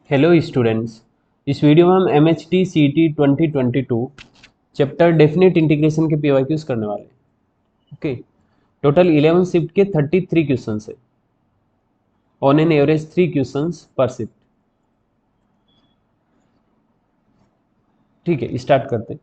Hello students. इस video में हम M H T C T 2022 chapter definite integration के पीवाईक्यूज करने वाले हैं। ओके, टोटल 11 शिफ्ट के 33 क्वेश्चन है, ऑन एन एवरेज 3 क्वेश्चन पर शिफ्ट। ठीक है, स्टार्ट करते हैं।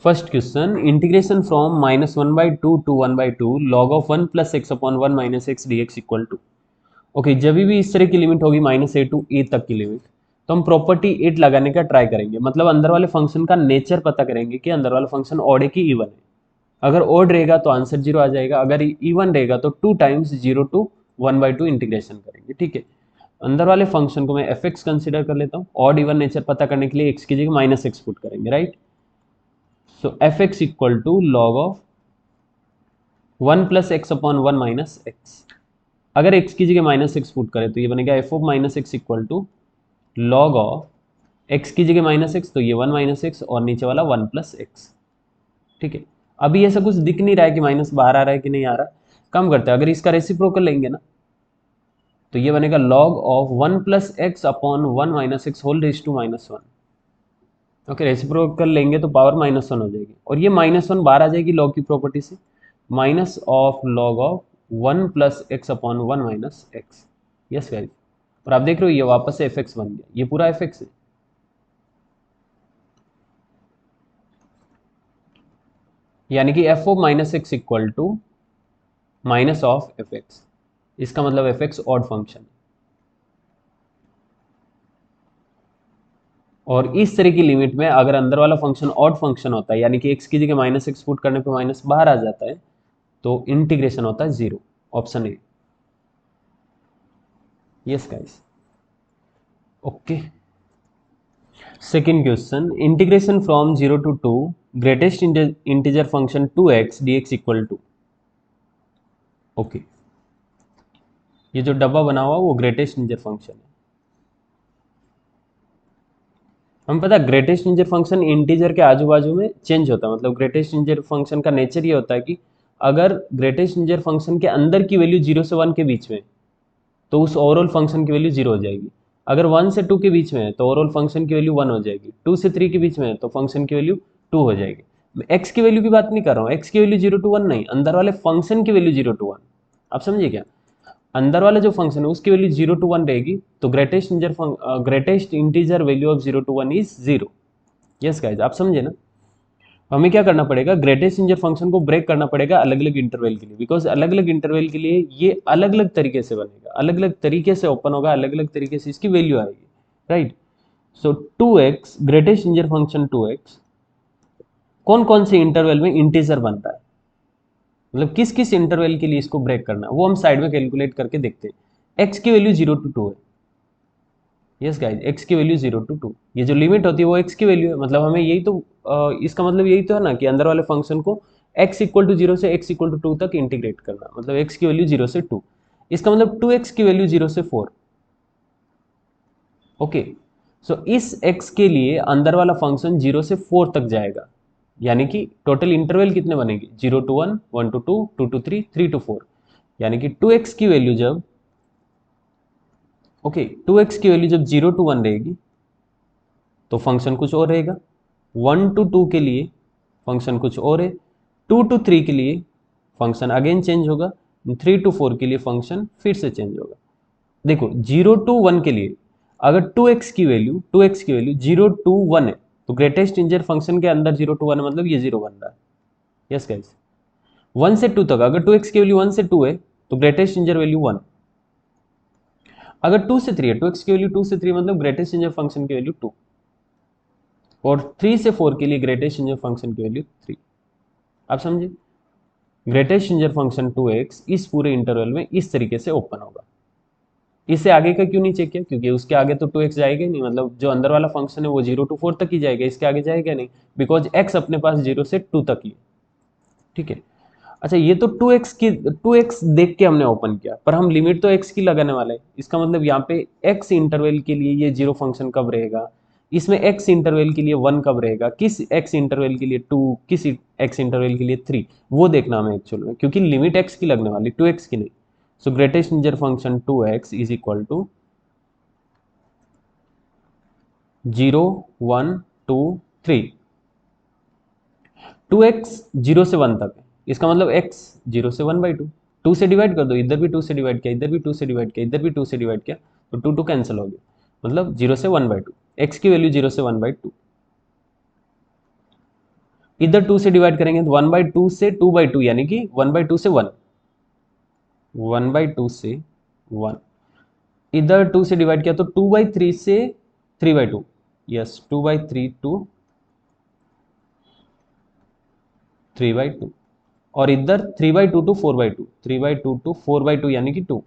First question, integration from -1/2 to 1/2 log of 1 plus x upon 1 minus x dx equal to. Okay, जब भी इस तरह की लिमिट होगी -a टू a तक की लिमिट, तो हम प्रॉपर्टी 8 लगाने का ट्राई करेंगे। मतलब अंदर वाले फंक्शन का नेचर पता करेंगे कि अंदर वाला फंक्शन ऑड है कि इवन है। अगर ओड रहेगा तो आंसर जीरो आ जाएगा, अगर इवन रहेगा तो 2 टाइम्स 0 टू 1/2 इंटीग्रेशन करेंगे। ठीक है, अंदर वाले फंक्शन को मैं एफ एक्स कंसिडर कर लेता हूँ। ऑड इवन नेचर पता करने के लिए एक्स की जगह -x पुट करेंगे, right. So f x equal to log of 1 plus x upon 1 minus x. अगर x की जगह -x पुट करें तो ये बनेगा f of -x equal to log of x की जगह -x, तो ये 1 माइनस एक्स और नीचे वाला 1 प्लस एक्स। ठीक है, अभी ऐसा कुछ दिख नहीं रहा है कि माइनस बाहर आ रहा है कि नहीं आ रहा। कम करते हैं, अगर इसका रेसिप्रोकल लेंगे ना तो ये बनेगा log of 1 plus x upon 1 minus x whole raise to -1। Okay, reciprocal लेंगे तो पावर -1 हो जाएगी, और ये -1 बाहर आ जाएगी लॉग की प्रॉपर्टी से। Minus of log of 1 plus x upon 1 minus x. Yes guys, और आप देख रहे हो ये वापस से एफ एक्स बन गया, ये पूरा एफ एक्स है। यानी कि f of -x equal to minus of F x. इसका मतलब एफ एक्स ऑड फंक्शन। और इस तरह की लिमिट में अगर अंदर वाला फंक्शन ऑड फंक्शन होता है, यानी कि x की जगह -x पुट करने पे माइनस बाहर आ जाता है, तो इंटीग्रेशन होता है zero. Option A. Yes guys, okay. Second question, integration from 0 to 2 greatest integer function 2x dx equal to. Okay, ये जो डब्बा बना हुआ वो ग्रेटेस्ट इंटीजर फंक्शन है। हम पता है ग्रेटेस्ट इंटीजर फंक्शन इंटीजर के आजू बाजू में चेंज होता है। मतलब ग्रेटेस्ट इंटीजर फंक्शन का नेचर ये होता है कि अगर ग्रेटेस्ट इंटीजर फंक्शन के अंदर की वैल्यू 0 से 1 के बीच में, तो उस ओवरऑल फंक्शन की वैल्यू 0 हो जाएगी। अगर 1 से 2 के बीच में है तो ओवरऑल फंक्शन की वैल्यू 1 हो जाएगी। 2 से 3 के बीच में है तो फंक्शन की वैल्यू 2 हो जाएगी। मैं एक्स की वैल्यू की बात नहीं कर रहा हूँ, एक्स की वैल्यू 0 to 1 नहीं, अंदर वाले फंक्शन की वैल्यू 0 to 1। आप समझिए क्या, अंदर वाला जो फंक्शन है उसकी वैल्यू 0 to 1 रहेगी, तो greatest integer value of 0 to 1 is 0। Yes guys, आप समझे ना। हमें क्या करना पड़ेगा, ग्रेटेस्ट इंटीजर फंक्शन को ब्रेक करना पड़ेगा अलग अलग इंटरवल के लिए, बिकॉज अलग अलग इंटरवल के लिए ये अलग अलग तरीके से बनेगा, अलग अलग तरीके से ओपन होगा, अलग अलग तरीके से इसकी वैल्यू आएगी, राइट। सो 2x greatest integer function 2x कौन कौन से इंटरवल में इंटीजर बनता है, मतलब किस किस इंटरवल के लिए इसको ब्रेक करना है, वो हम साइड में कैलकुलेट करके देखते हैं। x की वैल्यू 0 to 2 है। यस गाइज, x की वैल्यू 0 to 2, ये जो लिमिट होती है वो x की वैल्यू है। मतलब हमें यही तो इसका मतलब यही तो है ना कि अंदर वाले फंक्शन को x इक्वल टू 0 से x इक्वल टू 2 तक इंटीग्रेट करना। मतलब x की वैल्यू 0 से 2, इसका मतलब 2x की वैल्यू 0 से 4। ओके, सो इस x के लिए अंदर वाला फंक्शन 0 से 4 तक जाएगा, यानी कि टोटल इंटरवल कितने बनेंगे, 0 to 1, 1 to 2, 2 to 3, 3 to 4। यानी कि 2x की वैल्यू जब, ओके, 2x की वैल्यू जब 0 to 1 रहेगी तो फंक्शन कुछ और रहेगा। 1 to 2 के लिए फंक्शन कुछ और है। 2 to 3 के लिए फंक्शन अगेन चेंज होगा। 3 to 4 के लिए फंक्शन फिर से चेंज होगा। देखो 0 to 1 के लिए अगर 2x की वैल्यू 0 to 1 है, तो ग्रेटेस्ट इंटीजर फंक्शन के अंदर 0 to 1 मतलब ये 0 बन रहा है। यस गाइस, 1 से 2 तक अगर 2x की वैल्यू 1 से 2 है तो ग्रेटेस्ट इंटीजर वैल्यू 1। अगर 2 से 3 है, 2x की वैल्यू 2 से 3 मतलब ग्रेटेस्ट इंटीजर फंक्शन की वैल्यू 2। और 3 से 4 के लिए ग्रेटेस्ट इंटीजर फंक्शन की वैल्यू 3। आप समझे, ग्रेटेस्ट इंटीजर फंक्शन 2x इस पूरे इंटरवल में इस तरीके से ओपन होगा। इससे आगे का क्यों नहीं चेक किया, क्योंकि उसके आगे तो 2x जाएगा ही नहीं। मतलब जो अंदर वाला फंक्शन है वो 0 to 4 तक ही जाएगा, इसके आगे जाएगा नहीं, बिकॉज x अपने पास 0 से 2 तक ही है। ठीक है, अच्छा ये तो 2x देख के हमने ओपन किया, पर हम लिमिट तो x की लगाने वाले हैं। इसका मतलब यहाँ पे x इंटरवल के लिए ये जीरो फंक्शन कब रहेगा, इसमें x इंटरवल के लिए 1 कब रहेगा, किस x इंटरवल के लिए 2, किस x इंटरवल के लिए 3, वो देखना हमें एक्चुअल में, क्योंकि लिमिट x की लगने वाली 2x की नहीं। So greatest integer function 2x is equal to 0 1 2 3। 2x 0 से 1 तक है, इसका मतलब x 0 से 1/2। 2 से डिवाइड कर दो, इधर भी 2 से डिवाइड किया, इधर भी 2 से डिवाइड किया, इधर भी 2 से डिवाइड किया, तो 2 2 कैंसिल हो गया, मतलब 0 से 1/2। x की वैल्यू 0 से 1/2। इधर 2 से डिवाइड करेंगे तो 1/2 से 2/2, यानी कि 1/2 से 1, 1/2 से 1। इधर 2 से डिवाइड किया तो 2/3 से 3/2, यस 2/3 टू 3/2। और इधर 3/2 टू 4/2, 3/2 टू 4/2 यानी कि 2।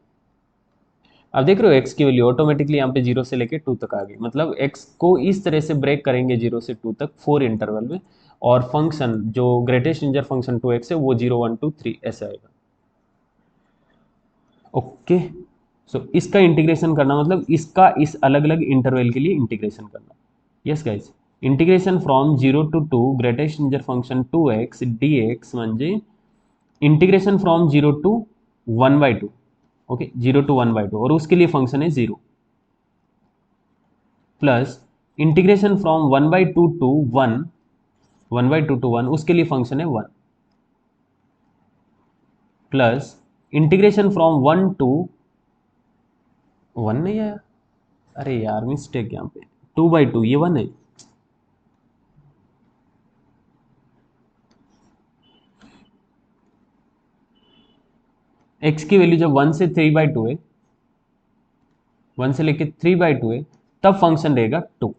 अब देख रहे हो x की वैल्यू ऑटोमेटिकली यहाँ पे 0 से लेके 2 तक आ गई, मतलब x को इस तरह से ब्रेक करेंगे 0 से 2 तक 4 इंटरवल में, और फंक्शन जो ग्रेटेस्ट इंटीजर फंक्शन 2x है वो 0 1 2 3 ऐसे आएगा। ओके, सो इसका इंटीग्रेशन करना मतलब इसका इस अलग अलग इंटरवल के लिए इंटीग्रेशन करना। Yes guys, integration from 0 to 2 greatest integer function 2x dx म्हणजे integration from 0 to 1/2, okay 0 to 1/2, और उसके लिए फंक्शन है 0, plus integration from 1/2 to 1, 1/2 to 1, उसके लिए फंक्शन है 1, प्लस इंटीग्रेशन फ्रॉम 1 टू 1 नहीं आया, अरे यार मिस्टेक यहाँ पे, 2/2 ये 1 है। x की वैल्यू जब 1 से 3/2 है, 1 से लेके 3/2 है, तब फंक्शन रहेगा 2,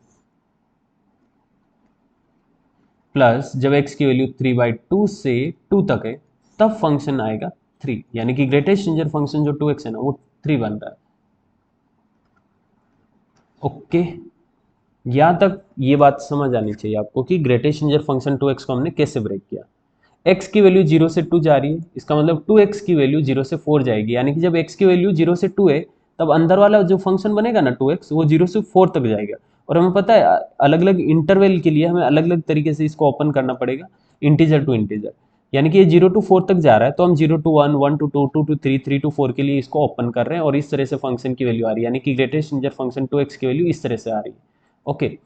प्लस जब x की वैल्यू 3/2 से 2 तक है, तब फंक्शन आएगा 3, यानी कि ग्रेटेस्ट इंटीजर फंक्शन जो 2x है ना वो 3 बन रहा है। ओके, यहाँ तक ये बात समझ आनी चाहिए आपको कि ग्रेटेस्ट इंटीजर फंक्शन 2x को हमने कैसे ब्रेक किया। x की वैल्यू 0 से 2 जा रही है, इसका मतलब 2x की वैल्यू 0 से 4 जाएगी, यानी कि जब x की वैल्यू 0 से 2 है, तब अंदर वाला जो फंक्शन बनेगा ना 2x, वो 0 से 4 तक जाएगा। और हमें पता है अलग अलग इंटरवल के लिए हमें अलग अलग तरीके से इसको ओपन करना पड़ेगा, इंटीजर टू इंटीजर, यानी कि ये 0 टू 4 तक जा रहा है, तो हम 0 टू 1, 1 टू 2, 2 टू 3, 3 टू 4 के लिए इसको ओपन कर रहे हैं, और इस तरह से फंक्शन की वैल्यू आ रही है, यानी कि ग्रेटेस्ट इंटीजर फंक्शन 2x की वैल्यू इस तरह से आ रही है। ओके,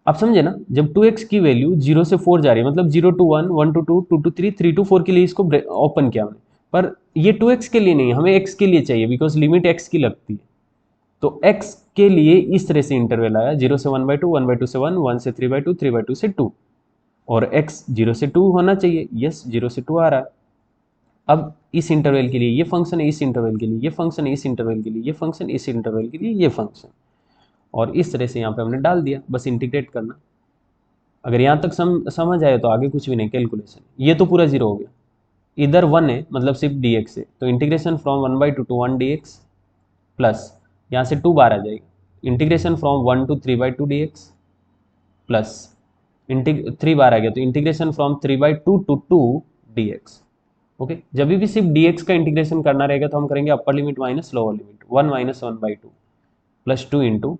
आप समझे ना, जब 2x की वैल्यू 0 से 4 जा रही है, मतलब 0 टू 1, 1 टू 2, 2 टू 3, 3 टू 4 के लिए इसको ओपन किया हमने, पर ये 2x के लिए नहीं, हमें x के लिए चाहिए, बिकॉज लिमिट x की लगती है। तो x के लिए इस तरह से इंटरवल आया, 0 से 1/2, 1/2 से 1, 1 से 3/2, 3/2 से 2, और x 0 से 2 होना चाहिए, यस 0 से 2 आ रहा है। अब इस इंटरवल के लिए ये फंक्शन है, इस इंटरवल के लिए ये फंक्शन है, इस इंटरवल के लिए ये फंक्शन, इस इंटरवल के लिए ये फंक्शन, और इस तरह से यहाँ पे हमने डाल दिया, बस इंटीग्रेट करना। अगर यहाँ तक समझ आए तो आगे कुछ भी नहीं, कैलकुलेशन, ये तो पूरा 0 हो गया, इधर 1 है मतलब सिर्फ dx है, तो integration from 1/2 to 1 dx, plus यहाँ से 2 बार आ जाएगा, integration from 1 to 3/2 dx, plus 3 बार आ गया, तो integration from 3/2 to 2 dx। Okay, जब भी सिर्फ dx का इंटीग्रेशन करना रहेगा तो हम करेंगे अपर limit minus lower limit, 1 minus 1/2 plus 2 into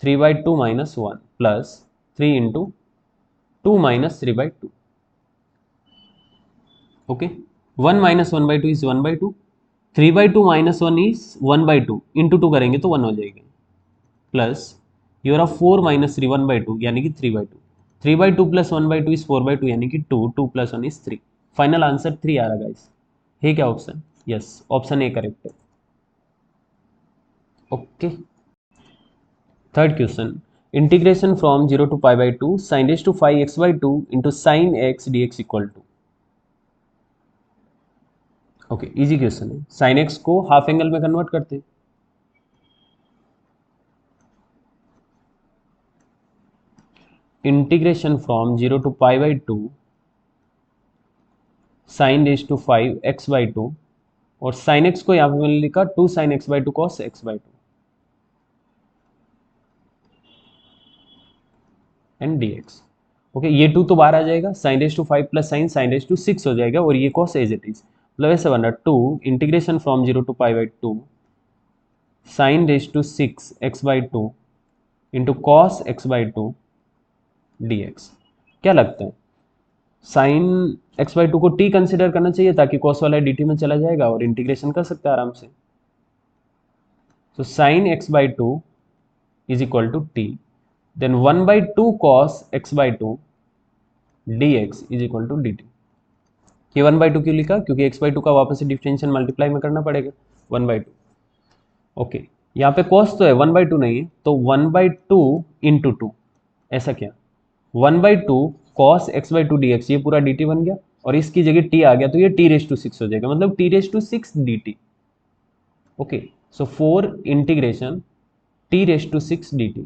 3/2 minus 1 plus 3 into 2 minus 3/2। Okay, 1 minus 1/2 is 1/2, 3/2 minus 1 is 1/2, into 2 करेंगे तो 1 हो जाएगी, प्लस योर ऑफ 4 माइनस 3, 1/2 यानी कि 3/2, 3/2 प्लस 1/2 इज 4/2 यानी कि 2, 2 प्लस 1 इज 3। फाइनल आंसर 3 आ रहा गाइस, है क्या option? Yes, option A correct है। Okay, third question, integration from 0 to π/2 sin raised to 5x/2 into sin x dx equal to. Okay, easy question है, sine X को half angle में convert करते हैं, integration from 0 to π/2 sine raise to 5x/2, और sign X को यहाँ पे मैंने लिखा 2 sin x/2 cos x/2 and dx। Okay, ये 2 तो बाहर आ जाएगा, sine raise to 5 plus sine raise to 6 हो जाएगा, और ये कॉस एज इट इज, मतलब ऐसे बन रहा 2 integration from 0 to pi by 2 sine raise to 6 x by 2 into cos x by 2 d x. क्या लगता है, साइन एक्स बाई 2 को टी कंसिडर करना चाहिए ताकि कॉस वाला डी टी में चला जाएगा और इंटीग्रेशन कर सकते हैं आराम से। तो sine x by 2 is equal to t, then 1/2 cos x by 2 dx is equal to dt। ये 1/2 क्यों लिखा, क्योंकि x बाई 2 का वापस से डिफरेंशियल मल्टीप्लाई में करना पड़ेगा 1/2। ओके, यहाँ पे cos तो है 1/2 नहीं है, तो 1/2 इंटू 2, ऐसा क्या 1/2 cos x बाई 2 dx, ये पूरा dt बन गया, और इसकी जगह t आ गया तो ये t रेज टू 6 हो जाएगा, मतलब t raise to 6 dt। Okay, so 4 integration t raise to 6 dt।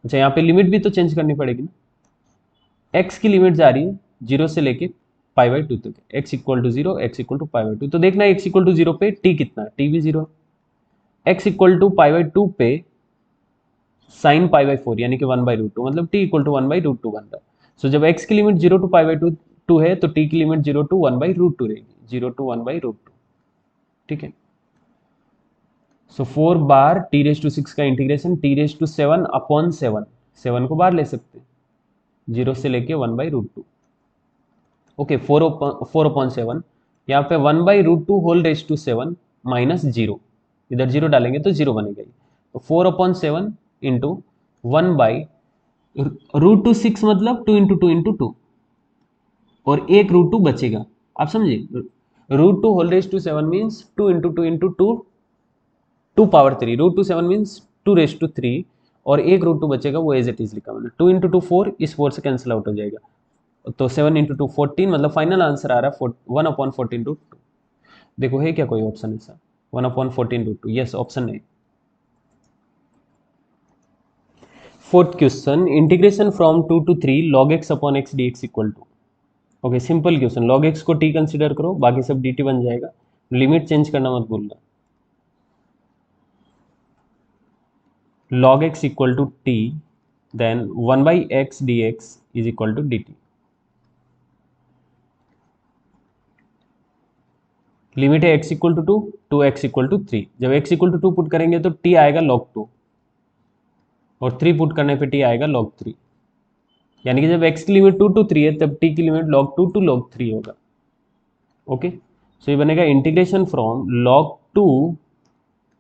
अच्छा, यहाँ पे लिमिट भी तो चेंज करनी पड़ेगी ना, x की लिमिट जा रही है 0 से लेके पाई बाई 2 तक, x equal to 0 x equal to pi by 2, तो देखना है x इक्वल टू 0 पे t कितना है, t भी 0 है, x equal to pi by 2 पे साइन पाई बाई 4 यानी कि 1/√2, मतलब t इक्वल टू 1/√2 बन रहा है। सो जब x की लिमिट 0 टू पाई बाई 2 है तो t की लिमिट 0 टू 1/√2 रहेगी, 0 टू 1/√2, ठीक है। सो 4 बार t रेज टू 6 का integration t raise to 7 upon 7, 7 को बाहर ले सकते हैं, 0 से लेके 1/√2। ओके, 4/7, यहाँ पे 1/√2 होल रेज टू 7 माइनस 0, इधर 0 डालेंगे तो 0 बनेगा ही, तो 4/7 इंटू 1/√2 6, मतलब 2 इंटू 2 इंटू 2, और एक √2 बचेगा, आप समझे, √2 whole raise to 7 means 2 into 2 into 2, 2 power 3, √2 7 means 2 raise to 3, और एक √2 बचेगा, वो एज इट इज लिखा मैंने, 2 इंटू 2 4, इस 4 से कैंसिल आउट हो जाएगा, तो 7 इंटू 2 14, मतलब फाइनल आंसर आ रहा है 1/14√2। देखो है क्या कोई ऑप्शन ऐसा, 1/14√2, यस ऑप्शन है। Fourth question, integration from 2 to 3 log x upon x d x equal to. Okay, simple question, log x को टी कंसिडर करो, बाकी सब डी टी बन जाएगा, लिमिट चेंज करना मत भूलना। Log x equal to t, then 1/x dx is equal to dt। Limit है x equal to 2 to x equal to 3, जब x इक्वल टू 2 पुट करेंगे तो t आएगा log 2, और 3 पुट करने पे t आएगा log 3, यानी कि जब x की लिमिट 2 to 3 है तब t की लिमिट log 2 to log 3 होगा। ओके, सो ये बनेगा integration from log 2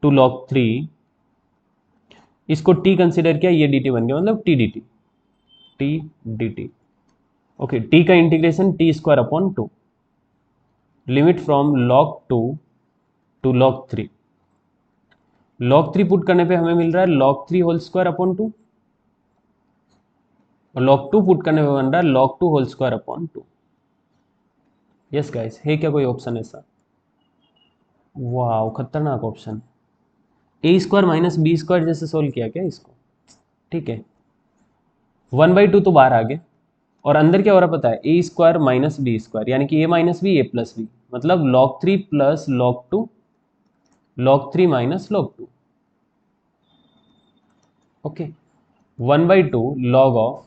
to log 3, इसको t कंसिडर किया, ये dt बन गया, मतलब t dt, t dt। Okay, t का integration t square upon 2, limit from log 2 to log 3, log 3 put करने पे हमें मिल रहा है log 3 होल स्क्वायर अपॉन 2, और log 2 पुट करने पे बन रहा है log 2 whole square upon 2। Yes guys, है क्या कोई ऑप्शन ऐसा, वाह खतरनाक option, a square minus B square जैसे सोल्व किया क्या इसको, ठीक है, 1/2 तो बाहर आ गया, और अंदर क्या हो रहा पता है, a square minus B square, यानी कि a minus B A plus b, मतलब log 3 plus log 2 log 3 minus log 2। Okay, 1/2 log of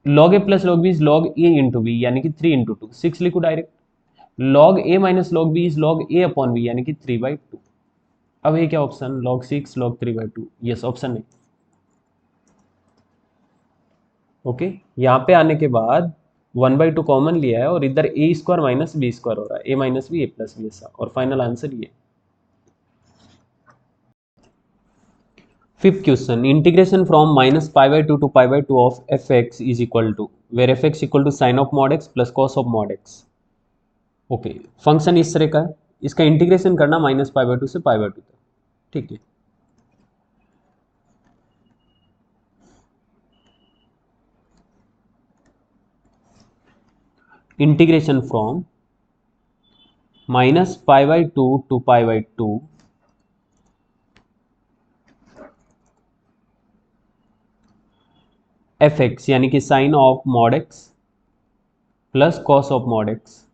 log a plus log b is log a into b, यानी कि 3 इंटू 2, 6 लिखो direct, log a minus log b is log a upon b, यानी कि 3/2। अब ये क्या option, log 6 log 3/2, yes option है। Okay, यहाँ पे आने के बाद 1/2 कॉमन लिया है, और इधर A square minus B square हो रहा है, A minus B A plus B, ऐसा, और फाइनल आंसर ये। Fifth question, integration from -π/2 to π/2 of F x is equal to, where F x equal to sine of mod X plus cos of mod X. Okay, function इस तरह का है, इसका integration करना -π/2 से π/2 तक, ठीक है। Integration from -π/2 to π/2 F X, यानी कि sine of mod X plus cos of mod X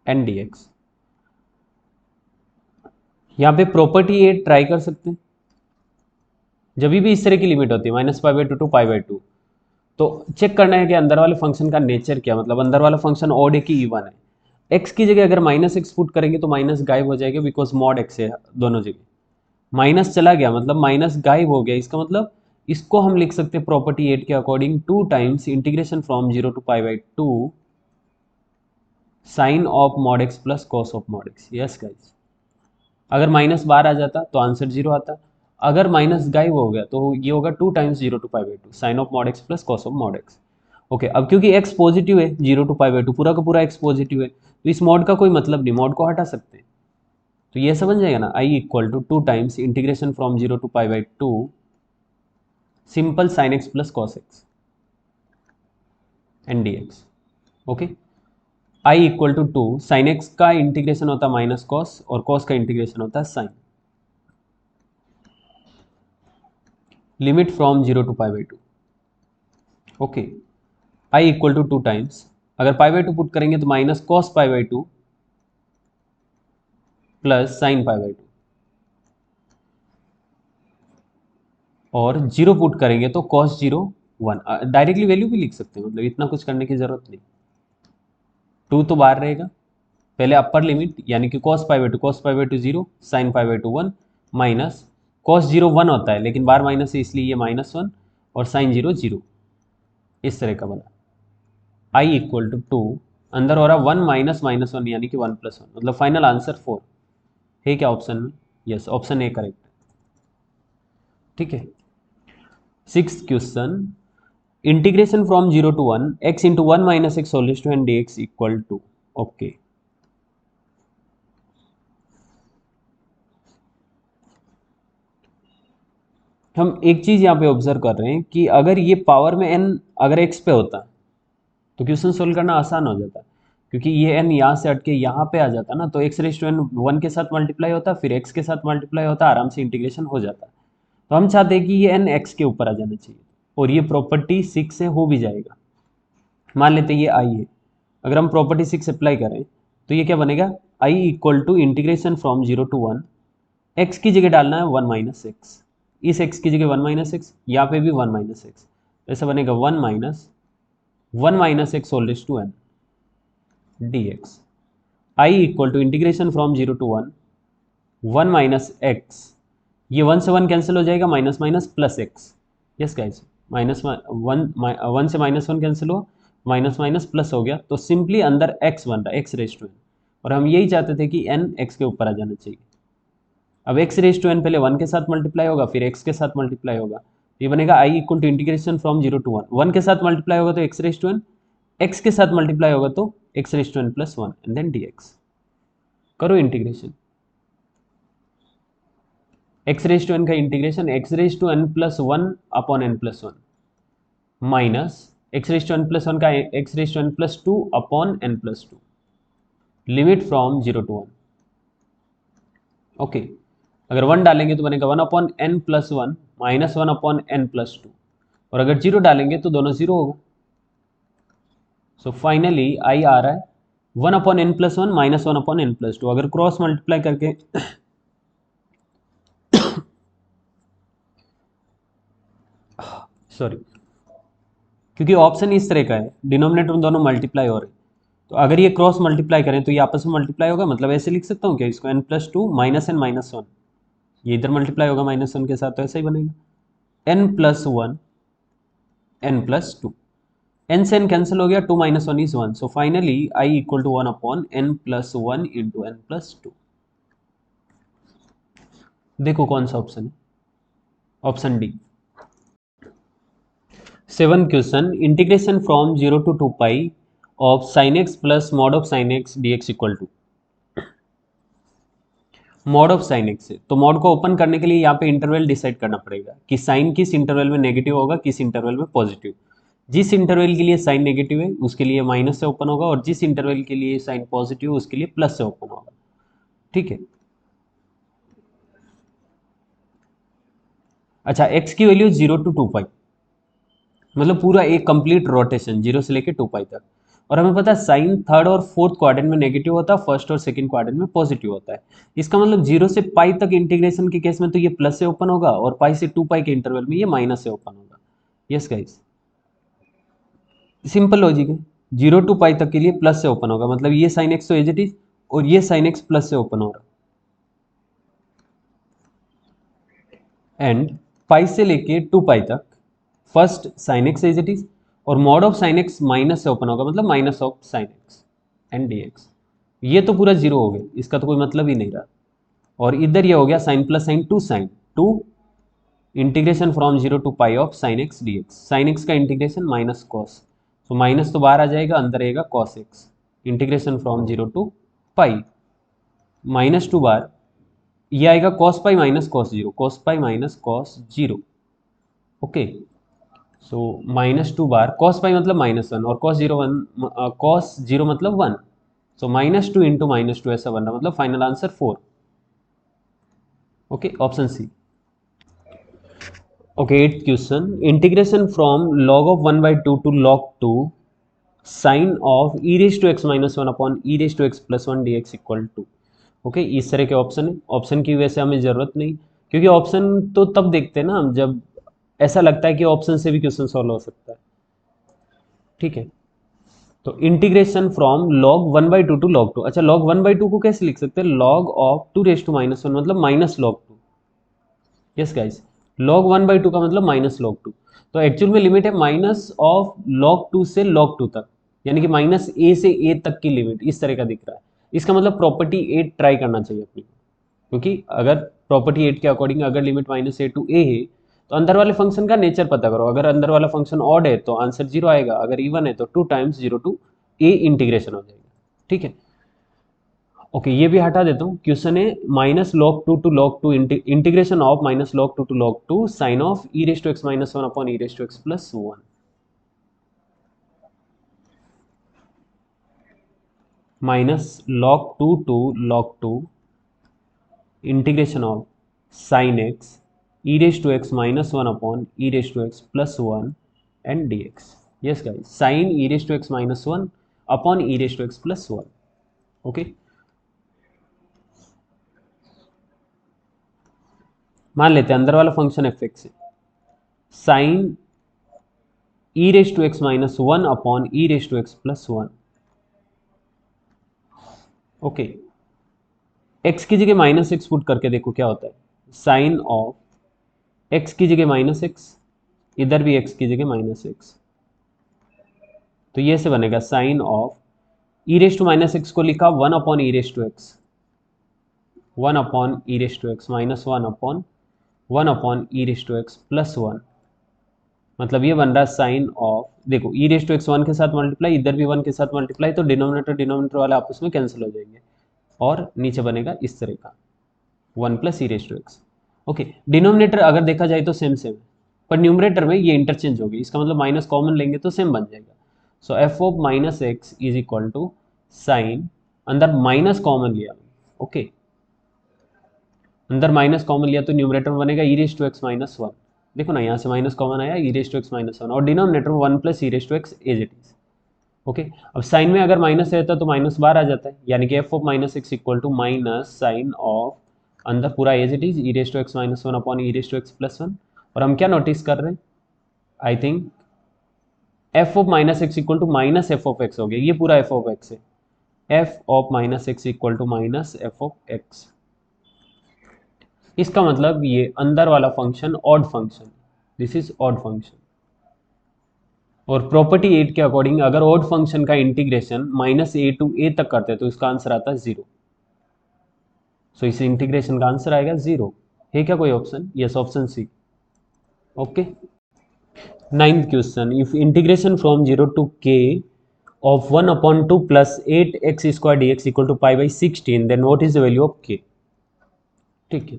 and D X. यहाँ पे प्रॉपर्टी ए ट्राई कर सकते हैं, जब भी इस तरह की लिमिट होती है -π/2 टू π/2, तो चेक करना है कि अंदर वाले फंक्शन का नेचर क्या, मतलब अंदर वाला फंक्शन ऑड है कि इवन है। एक्स की जगह अगर -x पुट करेंगे तो माइनस गायब हो जाएगा, बिकॉज मॉड एक्स है दोनों जगह। माइनस चला गया मतलब माइनस गायब हो गया, इसका मतलब इसको हम लिख सकते हैं प्रॉपर्टी 8 के according 2 times integration from 0 to π/2 sine of mod X plus cos of mod X. Yes guys, अगर माइनस बार आ जाता तो आंसर 0 आता, अगर माइनस गायब हो गया तो ये होगा 2 times 0 to π/2 sine of mod X plus cos of mod X. Okay, अब क्योंकि x पॉजिटिव है 0 टू π/2, पूरा का पूरा x पॉजिटिव है, तो इस मॉड का कोई मतलब नहीं, मॉड को हटा सकते हैं। तो ये समझ जाएगा ना, i equal to 2 times integration from 0 to π/2 simple sine x plus cos X and D X. Okay, I equal to 2, sine x का इंटीग्रेशन होता है माइनस कॉस और कॉस का इंटीग्रेशन होता है sine. Limit from 0 to π/2। Okay, I equal to 2 times, अगर π/2 put करेंगे तो माइनस कॉस π/2 प्लस साइन π/2, और 0 पुट करेंगे तो कॉस 0 1। डायरेक्टली वैल्यू भी लिख सकते हैं, मतलब इतना कुछ करने की जरूरत नहीं। 2 तो बाहर रहेगा, पहले अपर लिमिट यानी कि cos π/2 0, sin π/2 1, माइनस cos 0 1 होता है लेकिन बार माइनस है इसलिए ये -1, और sin 0 0, इस तरह का बना। i इक्वल टू 2, अंदर हो रहा 1 माइनस -1 यानी कि 1 + 1, मतलब फाइनल आंसर 4 है क्या ऑप्शन में? Yes, option A correct. ठीक है, 6th question, integration from 0 to 1 x into 1 minus x whole to n d x equal to. Okay, हम एक चीज यहाँ पे ऑब्जर्व कर रहे हैं कि अगर ये पावर में n अगर x पे होता तो क्वेश्चन सोल्व करना आसान हो जाता, क्योंकि ये n यहाँ से हट के यहाँ पे आ जाता ना, तो x⁻n 1 के साथ मल्टीप्लाई होता, फिर x के साथ मल्टीप्लाई होता, आराम से इंटीग्रेशन हो जाता। तो हम चाहते हैं कि ये n x के ऊपर आ जाना चाहिए, और ये प्रॉपर्टी 6 से हो भी जाएगा। मान लेते हैं ये i है, अगर हम प्रॉपर्टी 6 अप्लाई करें तो ये क्या बनेगा, i equal to integration from 0 to 1, x की जगह डालना है 1 माइनस एक्स, इस x की जगह 1 माइनस एक्स, यहाँ पे भी 1 माइनस एक्स, ऐसा बनेगा 1 minus x whole raise to n d x. I equal to integration from 0 to 1 1 minus x, ये 1 से 1 कैंसिल हो जाएगा, minus minus plus x. Yes guys, one से -1 कैंसिल हुआ, माइनस माइनस प्लस हो गया, तो सिंपली अंदर x बन रहा है x⁻n, और हम यही चाहते थे कि n x के ऊपर आ जाना चाहिए। अब x⁻n पहले 1 के साथ मल्टीप्लाई होगा, फिर x के साथ मल्टीप्लाई होगा, ये बनेगा i equal to integration from 0 to 1, 1 के साथ मल्टीप्लाई होगा तो x⁻n, x के साथ मल्टीप्लाई होगा तो x⁻n plus 1 and then dx। करो इंटीग्रेशन, x⁻n का integration x⁻n plus 1 upon n plus 1 minus x⁻n plus 1 का x⁻n plus 2 upon n plus 2, limit from 0 to 1। Okay, अगर 1 डालेंगे तो बनेगा 1 upon n plus 1 minus 1 upon n plus 2, और अगर 0 डालेंगे तो दोनों 0 होगा। सो फाइनली आई आ रहा है 1 upon n plus 1 minus 1 upon n plus 2, अगर क्रॉस मल्टीप्लाई करके सॉरी, क्योंकि ऑप्शन इस तरह का है, डिनोमिनेटर दोनों मल्टीप्लाई हो रहे हैं, तो अगर ये क्रॉस मल्टीप्लाई करें तो ये आपस में मल्टीप्लाई होगा, मतलब ऐसे लिख सकता हूँ क्या इसको, n plus 2 minus n minus 1, ये इधर मल्टीप्लाई होगा -1 के साथ, तो ऐसा ही बनेगा n plus 1 n plus 2, n से n कैंसिल हो गया, 2 minus 1 is 1, so finally i equal to 1 upon n plus 1 into n plus 2। देखो कौन सा ऑप्शन है, option D. 7th question, integration from 0 to 2 pi of sine x plus mod of sine x d x equal to. Mod of sine x है, तो mod को open करने के लिए यहाँ पे इंटरवल डिसाइड करना पड़ेगा कि साइन किस इंटरवल में नेगेटिव होगा, किस इंटरवल में पॉजिटिव। जिस इंटरवल के लिए साइन नेगेटिव है उसके लिए माइनस से ओपन होगा, और जिस इंटरवल के लिए साइन पॉजिटिव है उसके लिए प्लस से ओपन होगा। ठीक है, अच्छा, x की वैल्यू 0 टू 2 पाई, मतलब पूरा एक कंप्लीट रोटेशन 0 से लेके 2 पाई तक, और हमें पता है साइन थर्ड और फोर्थ क्वाड्रेंट में नेगेटिव होता है, फर्स्ट और सेकंड क्वाड्रेंट में पॉजिटिव होता है। इसका मतलब 0 से पाई तक इंटीग्रेशन के केस में तो ये प्लस से ओपन होगा और पाई से 2 पाई के इंटरवल में ये माइनस से ओपन होगा। यस गाइस, सिंपल लॉजिक है। 0 टू पाई तक के लिए प्लस से ओपन होगा, मतलब ये साइन एक्स तो एज इट इज और ये साइन एक्स प्लस से ओपन हो रहा है। एंड पाई से लेके 2 पाई तक first sine x as it is और mod of sine x minus से ओपन होगा, मतलब minus of sine x and D x. ये तो पूरा जीरो हो गया, इसका तो कोई मतलब ही नहीं रहा। और इधर ये हो गया sine plus sine two integration from 0 to pi of sine x d x. Sine x का इंटीग्रेशन माइनस कॉस, तो माइनस तो बाहर आ जाएगा, अंदर रहेगा cos x. Integration from 0 to pi minus two बार ये आएगा cos pi minus cos zero, cos pi minus cos zero. Okay, so minus two बार कॉस पाई मतलब माइनस वन और cos zero one, cos zero मतलब one, so minus two into minus two ऐसा बन रहा, मतलब final answer 4। Okay, option C. Okay, 8th question, integration from log of 1/2 to log 2 sine of e raise to x minus one upon e raise to x plus one d x equal to. Okay, इस तरह के option है। Option की वजह से हमें जरूरत नहीं, क्योंकि ऑप्शन तो तब देखते हैं ना हम जब ऐसा लगता है कि ऑप्शन से भी क्वेश्चन सॉल्व हो सकता है। ठीक है, तो integration from log 1/2 to log 2। अच्छा, log 1/2 को कैसे लिख सकते हैं? log of 2 raise to minus one, मतलब minus log 2। Yes guys, log 1/2 का मतलब माइनस log 2। तो एक्चुअल में लिमिट है माइनस ऑफ log 2 से log 2 तक, यानी कि माइनस ए से ए तक की लिमिट इस तरह का दिख रहा है। इसका मतलब प्रॉपर्टी 8 ट्राई करना चाहिए अपनी, क्योंकि अगर प्रॉपर्टी 8 के अकॉर्डिंग अगर लिमिट माइनस ए टू ए है तो अंदर वाले फंक्शन का नेचर पता करो। अगर अंदर वाला फंक्शन ऑड है तो आंसर 0 आएगा, अगर इवन है तो 2 टाइम्स 0 टू ए इंटीग्रेशन हो जाएगा। ठीक है, ओके, ये भी हटा देता हूँ। क्वेश्चन है minus log 2 to log 2 integration of minus log 2 to log 2 sine of e raise to x minus one upon e raise to x plus one minus log 2 to log 2 integration of sine x e raise to x minus one upon e raise to x plus one and D x. Yes guys, sine e raise to x minus one upon e raise to x plus one. Okay, मान लेते हैं अंदर वाला function f x है, sine e raise to x minus one upon e raise to x plus one. Okay, x की जगह minus x put करके देखो क्या होता है। साइन ऑफ एक्स की जगह माइनस एक्स, इधर भी एक्स की जगह माइनस एक्स, तो ये से बनेगा sine of e raise to minus x को लिखा one upon e raise to x, one upon e raise to x minus one upon e raise to x plus one. मतलब ये बन रहा है साइन ऑफ, देखो e raise to x one के साथ मल्टीप्लाई, इधर भी वन के साथ मल्टीप्लाई, तो डिनोमिनेटर वाले आपस में कैंसिल हो जाएंगे और नीचे बनेगा इस तरह का one plus e raise to x. Okay, denominator अगर देखा जाए तो सेम सेम है, पर न्यूमरेटर में ये इंटरचेंज होगी, इसका मतलब माइनस कॉमन लेंगे तो सेम बन जाएगा। So f of minus x is equal to sine, अंदर माइनस कॉमन लिया। ओके, अंदर माइनस कॉमन लिया तो न्यूमरेटर में बनेगा e raise to x minus one. देखो ना, यहाँ से माइनस कॉमन आया, e raise to x minus one, और डिनोमिनेटर में one plus e raise to x as it is. Okay, अब साइन में अगर माइनस रहता तो माइनस बाहर आ जाता है, यानी कि f of minus x equal to minus sine of, अंदर पूरा as it is e raise to x minus one upon e raise to x plus one. और हम क्या नोटिस कर रहे हैं, I think f of minus x equal to minus f of x हो गया, ये पूरा एफ ऑफ एक्स है। F of minus x equal to minus f of x, इसका मतलब ये अंदर वाला function odd function, this is odd function. और प्रॉपर्टी 8 के अकॉर्डिंग अगर ऑड फंक्शन का इंटीग्रेशन माइनस ए टू ए तक करते हैं तो इसका आंसर आता है 0। सो इस इंटीग्रेशन का आंसर आएगा 0। है क्या कोई option? Yes, option C. Okay, 9th question, if integration from 0 to k of 1 upon 2 plus 8x square dx equal to pi by 16, then what is the value of k? ठीक है,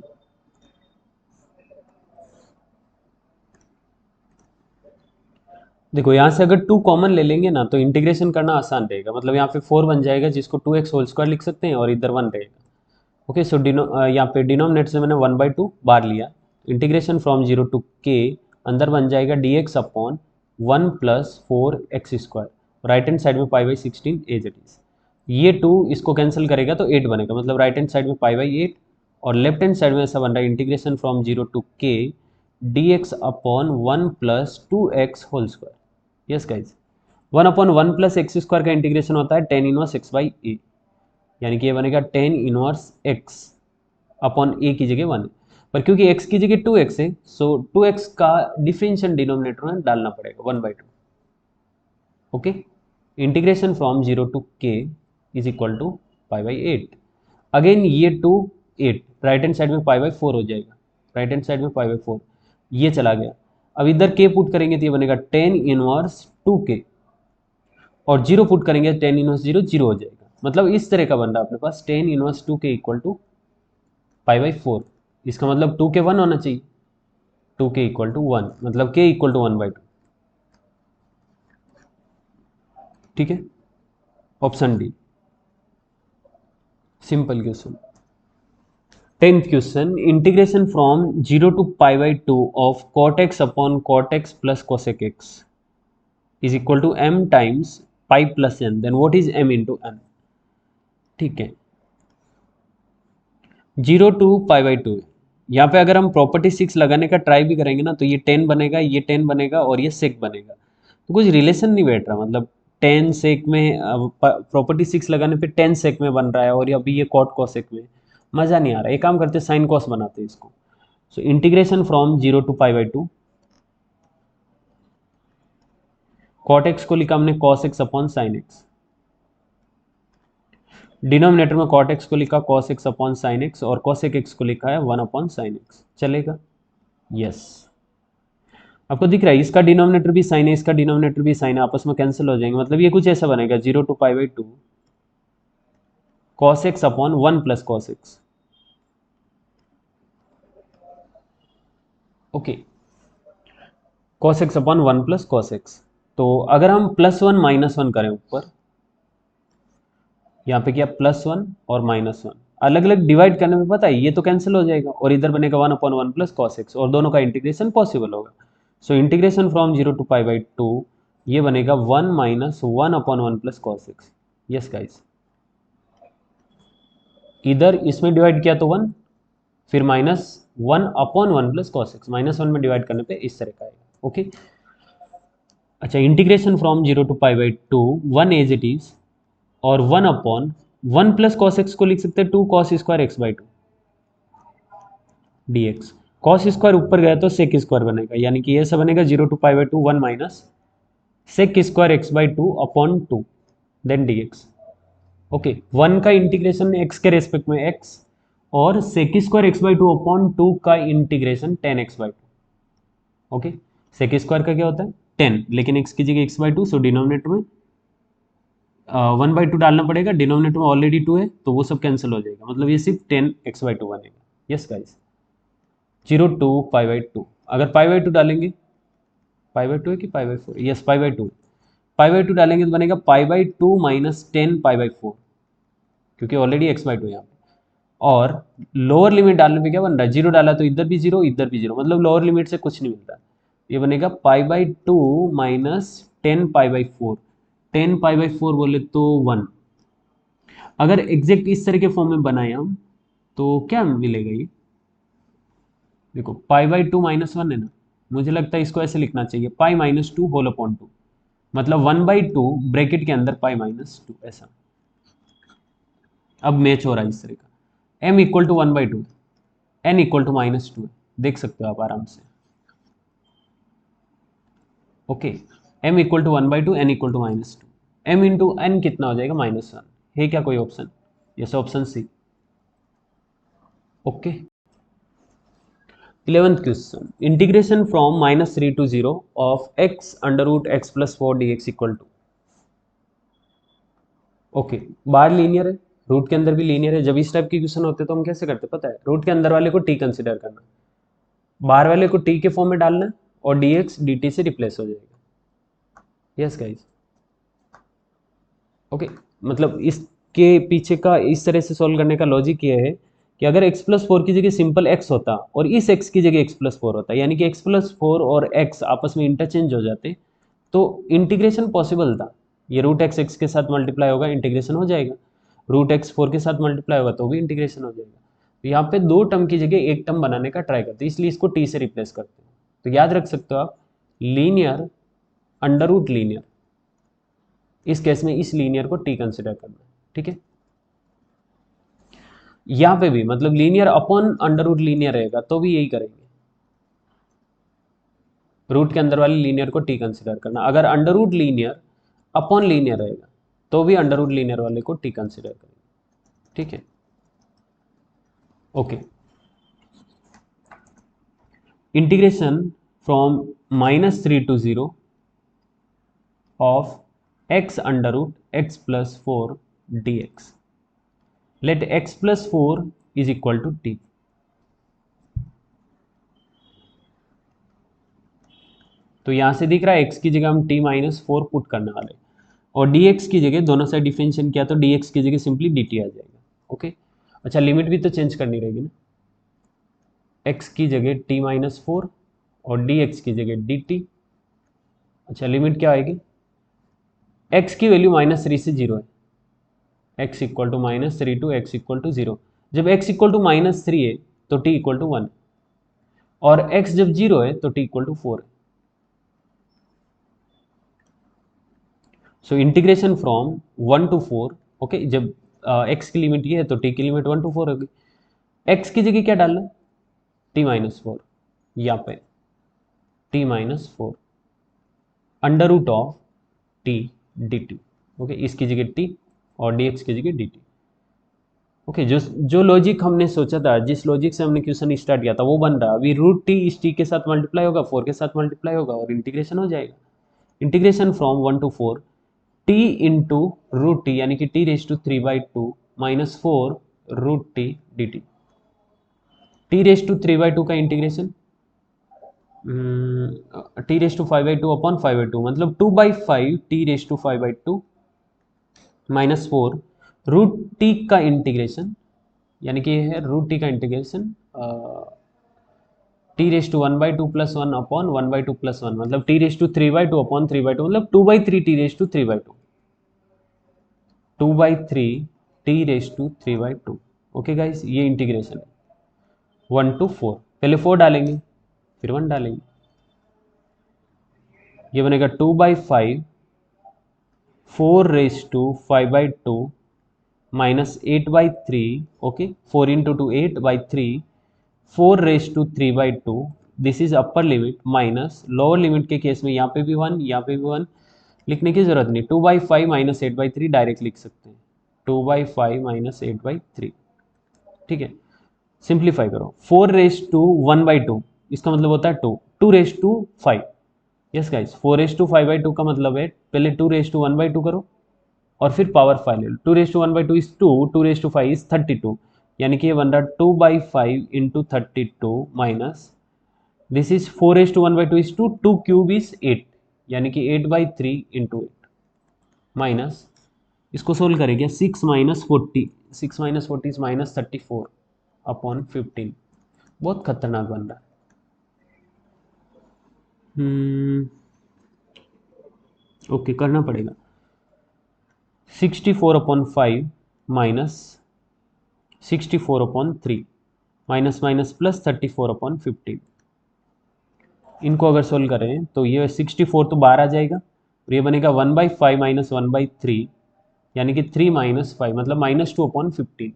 देखो यहाँ से अगर 2 कॉमन ले लेंगे ना तो इंटीग्रेशन करना आसान रहेगा, मतलब यहाँ पे 4 बन जाएगा जिसको 2x होल स्क्वायर लिख सकते हैं और इधर 1 रहेगा। ओके, सो यहाँ पे डिनोमिनेटर से मैंने 1/2 बार लिया, इंटीग्रेशन फ्रॉम 0 टू के, अंदर बन जाएगा dx upon 1 plus 4x square, right hand side में pi by 16 as it is. ये 2 इसको कैंसिल करेगा तो 8 बनेगा, मतलब राइट हैंड साइड में पाई बाई 8 और लेफ्ट हैंड साइड में ऐसा बन रहा है integration from 0 to k dx upon 1 plus 2x whole square. Yes guys, 1 upon 1 plus x square का इंटीग्रेशन होता है tan inverse x by a, यानी कि ये बनेगा tan inverse x upon a की जगह 1, पर क्योंकि x की जगह 2x है सो 2x का डिफरेंशियल डिनोमिनेटर में डालना पड़ेगा 1/2। Okay, integration from 0 to k is equal to pi by 8। Again ये 2 8 राइट हैंड साइड में पाई बाई 4 हो जाएगा, राइट हैंड साइड में पाई बाई 4 ये चला गया। अब इधर k पुट करेंगे तो ये बनेगा टेन इनवर्स 2k और 0 पुट करेंगे टेन इनवर्स 0 0 हो जाएगा। मतलब इस तरह का बन रहा है अपने पास tan inverse 2k equal to pi by 4। इसका मतलब 2k 1 होना चाहिए, 2k इक्वल टू 1 मतलब k इक्वल टू 1/2। ठीक है, option D simple question. 10th question, integration from 0 to pi by 2 of cot x अपॉन cot x plus cosec x is equal to m times pi plus n, then what is m into n। ठीक है, 0 to pi by 2, यहाँ पे अगर हम property 6 लगाने का try भी करेंगे ना तो ये 10 बनेगा, ये 10 बनेगा और ये सेक बनेगा, तो कुछ रिलेशन नहीं बैठ रहा। मतलब 10 सेक में प्रॉपर्टी 6 लगाने पे 10 सेक में बन रहा है और अभी ये कॉट कॉसेक में, मज़ा नहीं आ रहा। एक काम करते साइन कॉस बनाते हैं इसको। So integration from 0 to pi by 2, cot x को लिखा हमने cos x upon sine x, denominator में कॉट एक्स को लिखा cos x upon sine x और कॉसेक एक्स को लिखा है 1 अपॉन साइन एक्स। चलेगा? यस। आपको दिख रहा है इसका डिनोमिनेटर भी साइन है, इसका डिनोमिनेटर भी साइन है, आपस में कैंसिल हो जाएंगे। मतलब ये कुछ ऐसा बनेगा 0 to pi by 2 cos x upon 1 plus cos x. Okay, cos x upon 1 plus cos x. तो अगर हम +1 -1 करें ऊपर, यहाँ पे क्या +1 और -1 अलग अलग डिवाइड करने में, पता है ये तो कैंसिल हो जाएगा और इधर बनेगा 1 अपॉन 1 प्लस कॉस एक्स और दोनों का इंटीग्रेशन पॉसिबल होगा। So integration from 0 to pi by 2 ये बनेगा 1 minus 1 upon 1 plus cos x. Yes guys, इधर इसमें डिवाइड किया तो 1, फिर -1 अपॉन 1 प्लस कॉस एक्स, -1 में डिवाइड करने पे इस तरह का आएगा। ओके, अच्छा, integration from 0 to pi by 2 1 as it is और 1 अपॉन 1 प्लस कॉस एक्स को लिख सकते हैं 2 cos square x by 2 dx। Cos square ऊपर गया तो सेक स्क्वायर बनेगा, यानी कि ये सब बनेगा 0 to pi by 2 1 minus sec square x by 2 upon 2 then dx। Okay, 1 का इंटीग्रेशन x के रेस्पेक्ट में x और sec square x by 2 upon 2 का integration 10x by 2। Okay, sec square का क्या होता है 10, लेकिन x की जगह x बाई 2, सो डिनोमिनेटर में 1/2 डालना पड़ेगा, डिनोमिनेटर में ऑलरेडी 2 है तो वो सब कैंसिल हो जाएगा। मतलब ये सिर्फ 10x/2 बनेगा। Yes guys, 0 to pi by 2, अगर पाई बाई 2 डालेंगे, पाई बाई 2 है कि पाई by 4, yes pi by 2, pi by 2 डालेंगे तो बनेगा पाई बाई 2 माइनस 10 पाई बाई 4, क्योंकि ऑलरेडी x/2 यहाँ पे। और लोअर लिमिट डालने पे क्या बन रहा है, 0 डाला तो इधर भी 0 इधर भी 0, मतलब लोअर लिमिट से कुछ नहीं मिलता। ये बनेगा पाई by 2 minus 10 pi by 4, 10 pi by 4 बोले तो 1। अगर एग्जैक्ट इस तरह के फॉर्म में बनाए हम तो क्या मिलेगा, ये देखो पाई बाई 2 -1 है ना, मुझे लगता है इसको ऐसे लिखना चाहिए पाई -2 होल अपॉन 2, मतलब 1/2 ब्रैकेट के अंदर पाई -2 ऐसा। अब मैच हो रहा है इस तरह का, m equal to 1/2, n equal to -2, देख सकते हो आप आराम से। Okay, m equal to 1/2, n equal to -2, m into n कितना हो जाएगा -1। है क्या कोई option? Yes, option C. Okay, 11th question, integration from -3 to 0 of x under root x plus 4 dx equal to. Okay, बाहर लीनियर है, root के अंदर भी लीनियर है। जब इस टाइप के क्वेश्चन होते हैं तो हम कैसे करते हैं पता है, रूट के अंदर वाले को t कंसिडर करना, बाहर वाले को t के फॉर्म में डालना और dx dt से रिप्लेस हो जाएगा। यस गाइस, ओके, मतलब इसके पीछे का इस तरह से सॉल्व करने का लॉजिक ये है कि अगर x प्लस 4 की जगह सिंपल x होता और इस x की जगह x प्लस 4 होता, यानी कि x प्लस 4 और x आपस में इंटरचेंज हो जाते तो इंटीग्रेशन पॉसिबल था। ये रूट एक्स एक्स के साथ मल्टीप्लाई होगा, इंटीग्रेशन हो जाएगा। रूट एक्स 4 के साथ मल्टीप्लाई होगा तो भी इंटीग्रेशन हो जाएगा। तो यहाँ पे 2 टर्म की जगह एक टर्म बनाने का ट्राई करते हैं, इसलिए इसको टी से रिप्लेस करते हैं। तो याद रख सकते हो आप, लीनियर अंडर रूट लीनियर, इस केस में इस लीनियर को टी कंसिडर करना है, ठीक है। यहाँ पे भी मतलब linear upon under root linear रहेगा तो भी यही करेंगे, रूट के अंदर वाली लीनियर को टी कंसिडर करना। अगर under root linear upon linear रहेगा तो भी अंडर रूट लीनियर वाले को टी कंसिडर करेंगे, ठीक है। Okay, integration from -3 to 0 of x under root x plus 4 dx. Let x plus 4 is equal to t. तो यहां से दिख रहा है x की जगह हम t माइनस 4 पुट करने वाले, और dx की जगह दोनों साइड डिफरेंशिएट किया तो dx की जगह सिंपली dt आ जाएगा। ओके, अच्छा लिमिट भी तो चेंज करनी रहेगी ना, x की जगह t माइनस 4 और dx की जगह dt। अच्छा लिमिट क्या आएगी, x की वैल्यू -3 से 0 है, x equal to -3 to x equal to 0। जब x इक्वल टू -3 है तो t इक्वल टू 1, और x जब 0 है तो t इक्वल टू 4 है। सो इंटीग्रेशन फ्रॉम 1 to 4, ओके, जब x की लिमिट ये है तो t की लिमिट 1 to 4 होगी। x की जगह क्या डालना, t माइनस 4, यहाँ पे t minus 4 under root of t dt। ओके, इसकी जगह t और dx की जगह dt। ओके, जो लॉजिक हमने सोचा था, जिस लॉजिक से हमने क्वेश्चन स्टार्ट किया था वो बन रहा। अभी रूट टी इस टी के साथ मल्टीप्लाई होगा, 4 के साथ मल्टीप्लाई होगा और इंटीग्रेशन हो जाएगा। Integration from 1 to 4 t into root t, यानी कि t⁵ minus 4 root t d t. t⁵ का इंटीग्रेशन t⁵ अपॉन 5/2 मतलब 2/5 t⁵ माइनस 4 रूट टी का इंटीग्रेशन, यानी कि ये है रूट टी का integration t⁵1/2 plus 1 upon 1/2 plus 1 मतलब t⁵3/2 अपॉन 3/2 मतलब 2/3 t⁵3/2, 2/3 t⁵3/2। ओके गाइस, ये इंटीग्रेशन है 1 to 4। पहले 4 डालेंगे फिर 1 डालेंगे, ये बनेगा 2/5 4⁵5/2 minus 8/3। Okay, 4 into 2 8/3 4⁵3/2। This is upper limit minus lower limit के केस में यहाँ पे भी 1 यहाँ पे भी 1 लिखने की जरूरत नहीं, 2/5 माइनस 8/3 डायरेक्ट लिख सकते हैं, 2/5 माइनस 8/3, ठीक है। सिंप्लीफाई करो, 4⁵1/2 इसका मतलब होता है 2, 2⁵5। यस गाइस, 4⁵5/2 का मतलब है पहले 2⁵1/2 करो और फिर पावर 5 ले लो। 2⁵1/2 इज 2, 2⁵5 इज 32, यानी कि ये बन रहा 2/5 into 32 minus this is 4⁵1/2 is 2, 2 cube is 8, यानी कि 8/3 इंटू 8 माइनस, इसको सोल्व करेंगे 6 minus 40, 6 minus 40 is minus 34 upon 15। बहुत खतरनाक बन रहा है। ओके, करना पड़ेगा 64/5 माइनस 64/3 माइनस माइनस प्लस 34/15। इनको अगर सोल्व करें तो ये 64 तो बाहर आ जाएगा और ये बनेगा 1/5 माइनस 1/3, यानी कि 3 माइनस 5 मतलब -2/15।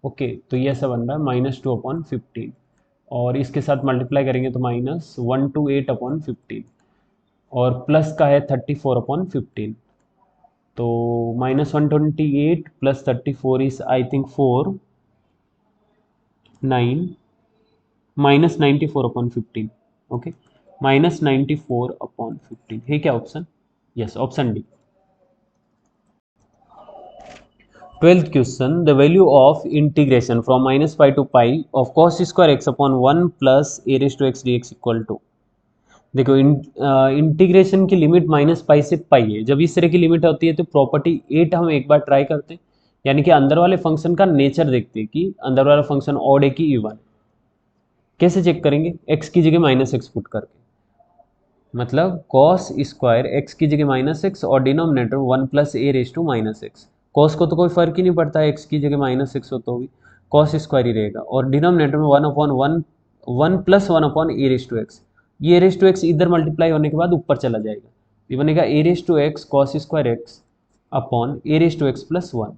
ओके, तो ये ऐसा बन रहा है -2/15 और इसके साथ मल्टीप्लाई करेंगे तो -128/15 और प्लस का है 34/15। तो -128 plus 34 is I think 4 9 -94/15। Okay, -94/15 है क्या option? Yes, option D. 12th question, the value of integration from -π to π of cos square x upon 1 plus a⁵x dx equal to. देखो इंटीग्रेशन की लिमिट -π से π है। जब इस तरह की लिमिट होती है तो प्रॉपर्टी 8 हम एक बार ट्राई करते हैं, यानी कि अंदर वाले फंक्शन का नेचर देखते हैं कि अंदर वाला फंक्शन ऑड है कि इवन। कैसे चेक करेंगे, x की जगह -x पुट करके। मतलब कॉस स्क्वायर एक्स की जगह माइनस एक्स और डिनोमिनेटर 1 + a⁻⁻x। कॉस को तो कोई फर्क ही नहीं पड़ता है, एक्स की जगह माइनस एक्स हो तो भी कॉस स्क्वायर ही रहेगा, और डिनोमिनेटर में 1/1 ये a⁻x इधर मल्टीप्लाई होने के बाद ऊपर चला जाएगा, ये बनेगा a⁻x cos square x upon a⁻x+1।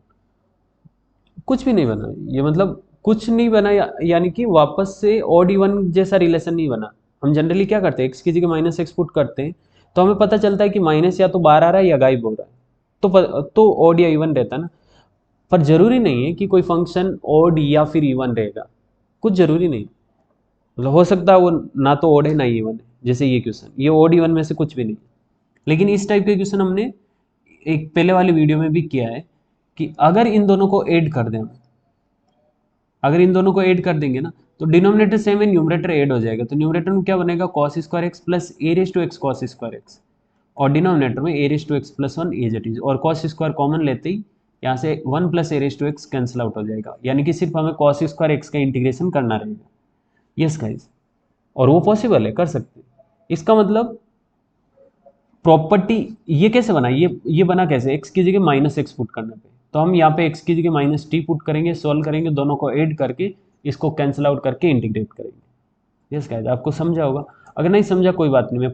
कुछ भी नहीं बना ये, मतलब कुछ नहीं बना, यानी कि वापस से ऑड इवन जैसा रिलेशन नहीं बना। हम जनरली क्या करते हैं, एक्स की जगह माइनस एक्स पुट करते हैं तो हमें पता चलता है कि माइनस या तो बाहर आ रहा है या गायब हो रहा है, तो ऑड या इवन रहता है ना। पर जरूरी नहीं है कि कोई फंक्शन ऑड या फिर इवन रहेगा, कुछ जरूरी नहीं, मतलब हो सकता है वो ना तो ऑड है ना ही इवन है, जैसे ये क्वेश्चन, ये ऑड इवन में से कुछ भी नहीं। लेकिन इस टाइप के क्वेश्चन हमने एक पहले वाले वीडियो में भी किया है कि अगर इन दोनों को ऐड कर दें, अगर इन दोनों को ऐड कर देंगे ना तो डिनोमिनेटर सेम है, न्यूमरेटर ऐड हो जाएगा, तो न्यूमरेटर में क्या बनेगा cos square x plus a⁻x cos square x, और डिनोमिनेटर में a⁻x+1 az, और cos स्क्वायर कॉमन लेते ही यहाँ से 1 + a⁻x कैंसिल आउट हो जाएगा, यानी कि सिर्फ हमें cos स्क्वायर एक्स का इंटीग्रेशन करना रहेगा। यस गाइस, और वो पॉसिबल है, कर सकते हैं। इसका मतलब प्रॉपर्टी ये कैसे बना, ये बना कैसे, एक्स की जगह माइनस एक्स पुट करने पे, तो हम यहाँ पे एक्स की जगह माइनस टी पुट करेंगे, सॉल्व करेंगे, दोनों को ऐड करके इसको कैंसिल आउट करके इंटीग्रेट करेंगे। यस गाइस, आपको समझा होगा, अगर नहीं समझा कोई बात नहीं, मैं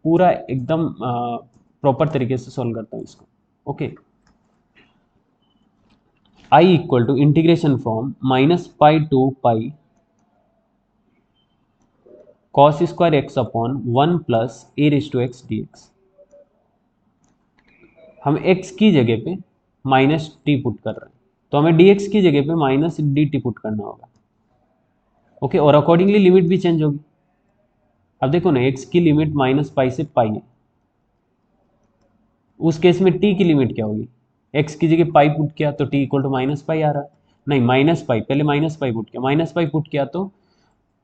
पूरा एकदम प्रॉपर तरीके से सॉल्व करता हूँ इसको। Okay, I equal to integration from -π to π cos square x upon 1 + a⁻x dx। हम x की जगह पे माइनस टी पुट कर रहे हैं, तो हमें dx की जगह पे माइनस डी टी पुट करना होगा। ओके, और अकॉर्डिंगली लिमिट भी चेंज होगी। अब देखो ना, x की लिमिट -π से π है, उस केस में t की लिमिट क्या होगी, x की जगह पाई पुट किया तो t इक्वल टू -π आ रहा है, नहीं -π, पहले -π पुट किया, -π पुट किया तो